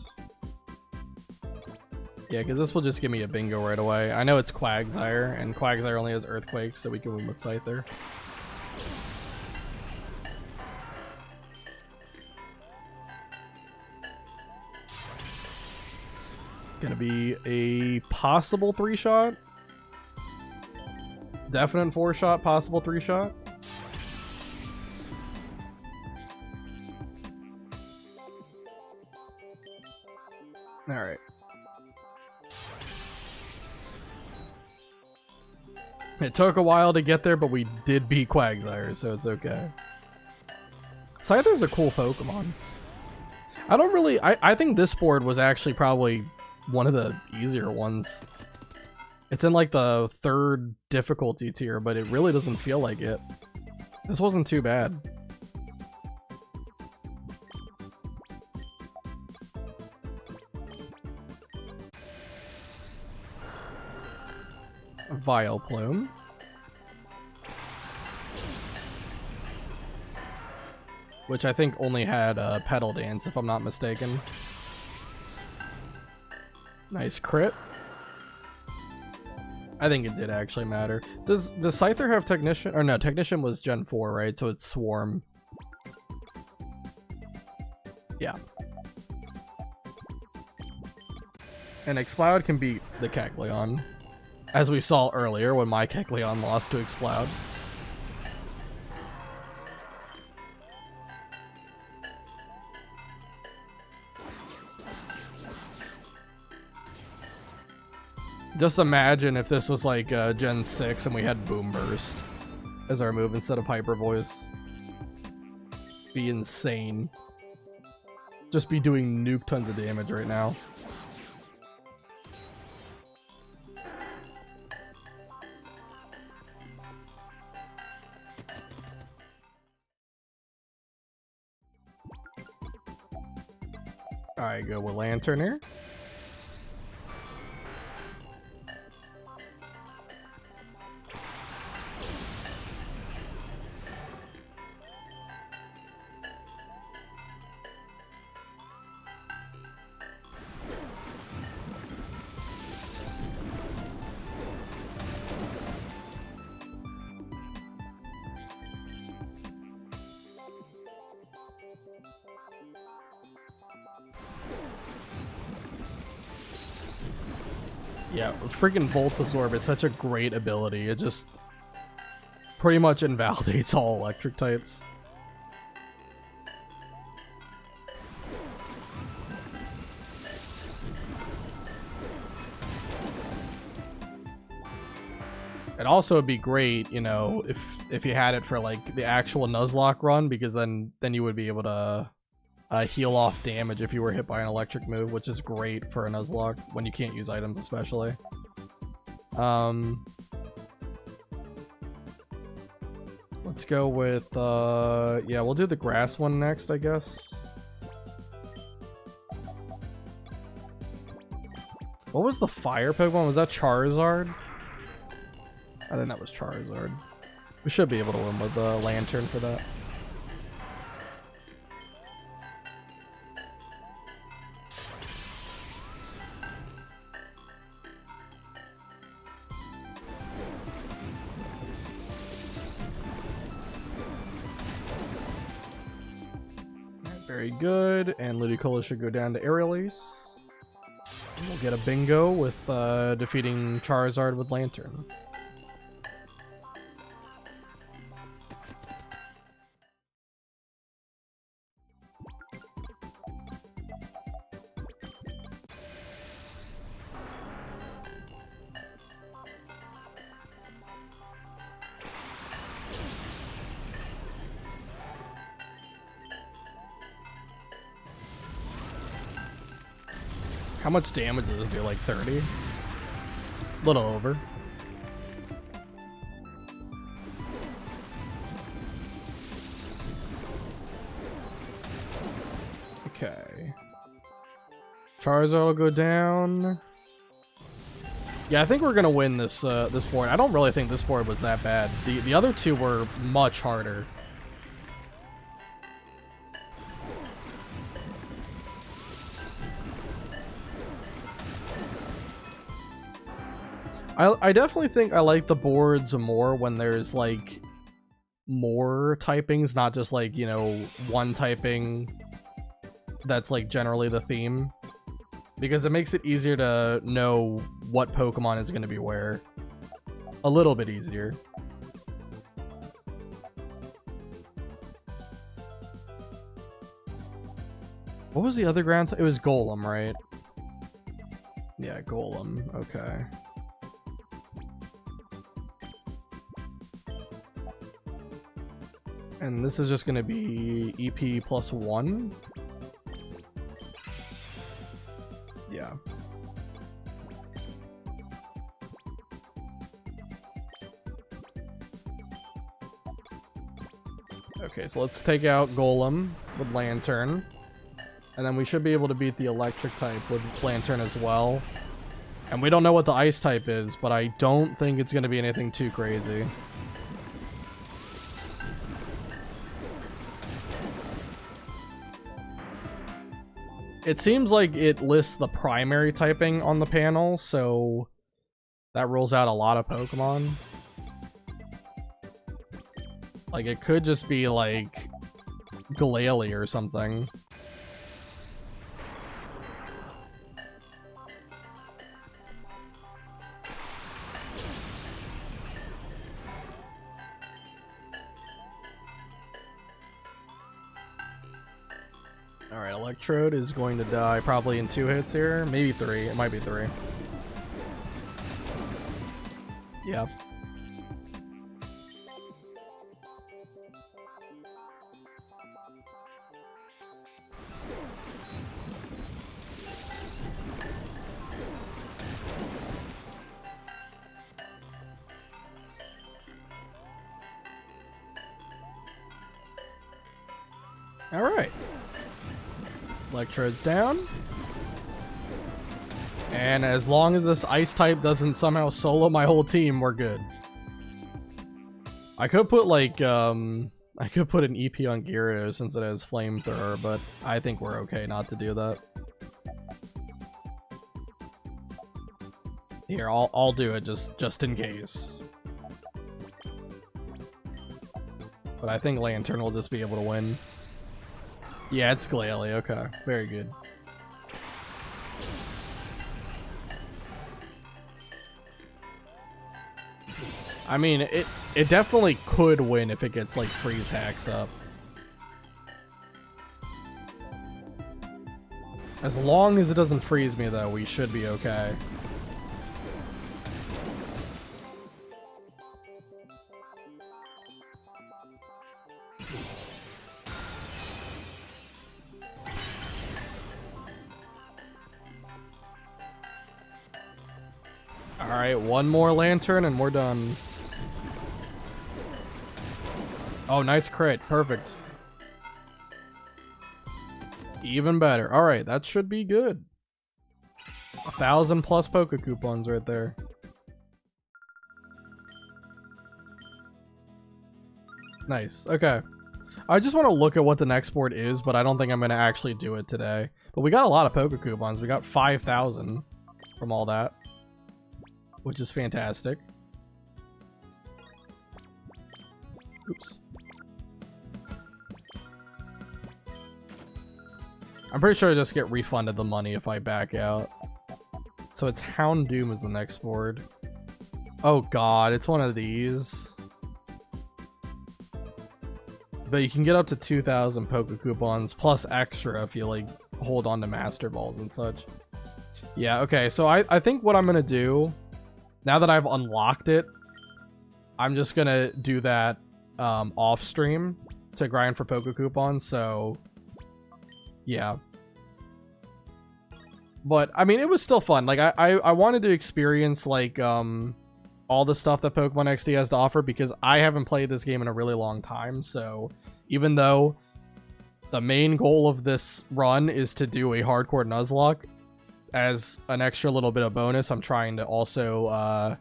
Yeah, because this will just give me a bingo right away. I know it's Quagsire, and Quagsire only has Earthquake, so we can win with Scyther. Gonna be a possible 3-shot. Definite 4-shot, possible 3-shot. Alright. It took a while to get there, but we did beat Quagsire, so it's okay. Scyther's a cool Pokemon. I don't really... I think this board was actually probably one of the easier ones. It's in like the 3rd difficulty tier, but it really doesn't feel like it. This wasn't too bad. Vileplume. Which I think only had Petal Dance, if I'm not mistaken. Nice crit. I think it did actually matter. Does Scyther have Technician? Or no, Technician was Gen 4, right? So it's Swarm. Yeah. And Exploud can beat the Kecleon, as we saw earlier when my Kecleon lost to Exploud. Just imagine if this was like Gen 6 and we had Boom Burst as our move instead of Hyper Voice. Be insane. Just be doing nuke tons of damage right now. Alright, go with Lantern here. Yeah, freaking Volt Absorb is such a great ability. It just pretty much invalidates all electric types. It also would be great, you know, if you had it for like the actual Nuzlocke run, because then you would be able to heal off damage if you were hit by an electric move, which is great for a Nuzlocke when you can't use items especially. Let's go with yeah, we'll do the grass one next, I guess. What was the fire Pokemon? Was that Charizard? I think that was Charizard. We should be able to win with the Lantern for that. Very good, and Ludicolo should go down to Aerial Ace. And we'll get a bingo with defeating Charizard with Lantern. How much damage does this do? Like 30? A little over. Okay. Charizard will go down. Yeah, I think we're gonna win this this board. I don't really think this board was that bad. The other two were much harder. I definitely think I like the boards more when there's like more typings, not just like, you know, one typing that's like generally the theme, because it makes it easier to know what Pokemon is going to be where. A little bit easier. What was the other ground? It was Golem, right? Yeah, Golem. Okay. And this is just going to be EP +1. Yeah. Okay, so let's take out Golem with Lantern. And then we should be able to beat the electric type with Lantern as well. And we don't know what the ice type is, but I don't think it's going to be anything too crazy. It seems like it lists the primary typing on the panel, so that rules out a lot of Pokemon. Like, it could just be like Glalie or something. Alright, Electrode is going to die probably in 2 hits here. Maybe 3. It might be 3. Yep. Alright. Electrode's down. And as long as this ice type doesn't somehow solo my whole team, we're good. I could put like, I could put an EP on Gyarados since it has Flamethrower, but I think we're okay not to do that. Here, I'll do it just in case. But I think Lantern will just be able to win. Yeah, it's Gale. Okay, very good. I mean, it definitely could win if it gets like freeze hacks up. As long as it doesn't freeze me though, we should be okay. Alright, one more Lantern and we're done. Oh, nice crit. Perfect. Even better. Alright, that should be good. 1,000 plus Poke Coupons right there. Nice. Okay. I just want to look at what the next board is, but I don't think I'm going to actually do it today. But we got a lot of Poke Coupons. We got 5,000 from all that, which is fantastic. Oops. I'm pretty sure I just get refunded the money if I back out. So it's Houndoom is the next board. Oh god, it's one of these. But you can get up to 2,000 Poke Coupons plus extra if you like hold on to Master Balls and such. Yeah, okay, so I think what I'm gonna do, now that I've unlocked it, I'm just gonna do that off stream to grind for Poke Coupons, so yeah. But I mean, it was still fun. Like I wanted to experience like all the stuff that Pokemon XD has to offer because I haven't played this game in a really long time. So even though the main goal of this run is to do a hardcore Nuzlocke, as an extra little bit of bonus, I'm trying to also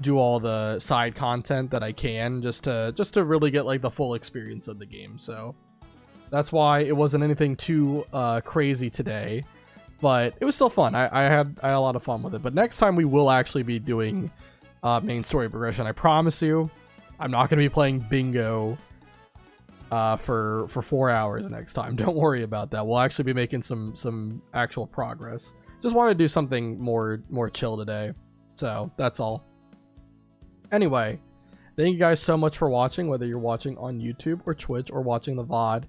do all the side content that I can just to really get like the full experience of the game. So that's why it wasn't anything too crazy today, but it was still fun. I had a lot of fun with it. But next time we will actually be doing main story progression. I promise you, I'm not going to be playing bingo for 4 hours next time. Don't worry about that. We'll actually be making some actual progress. Just wanted to do something more chill today. So that's all. Anyway, thank you guys so much for watching, whether you're watching on YouTube or Twitch or watching the VOD.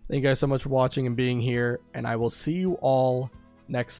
Thank you guys so much for watching and being here, and I will see you all next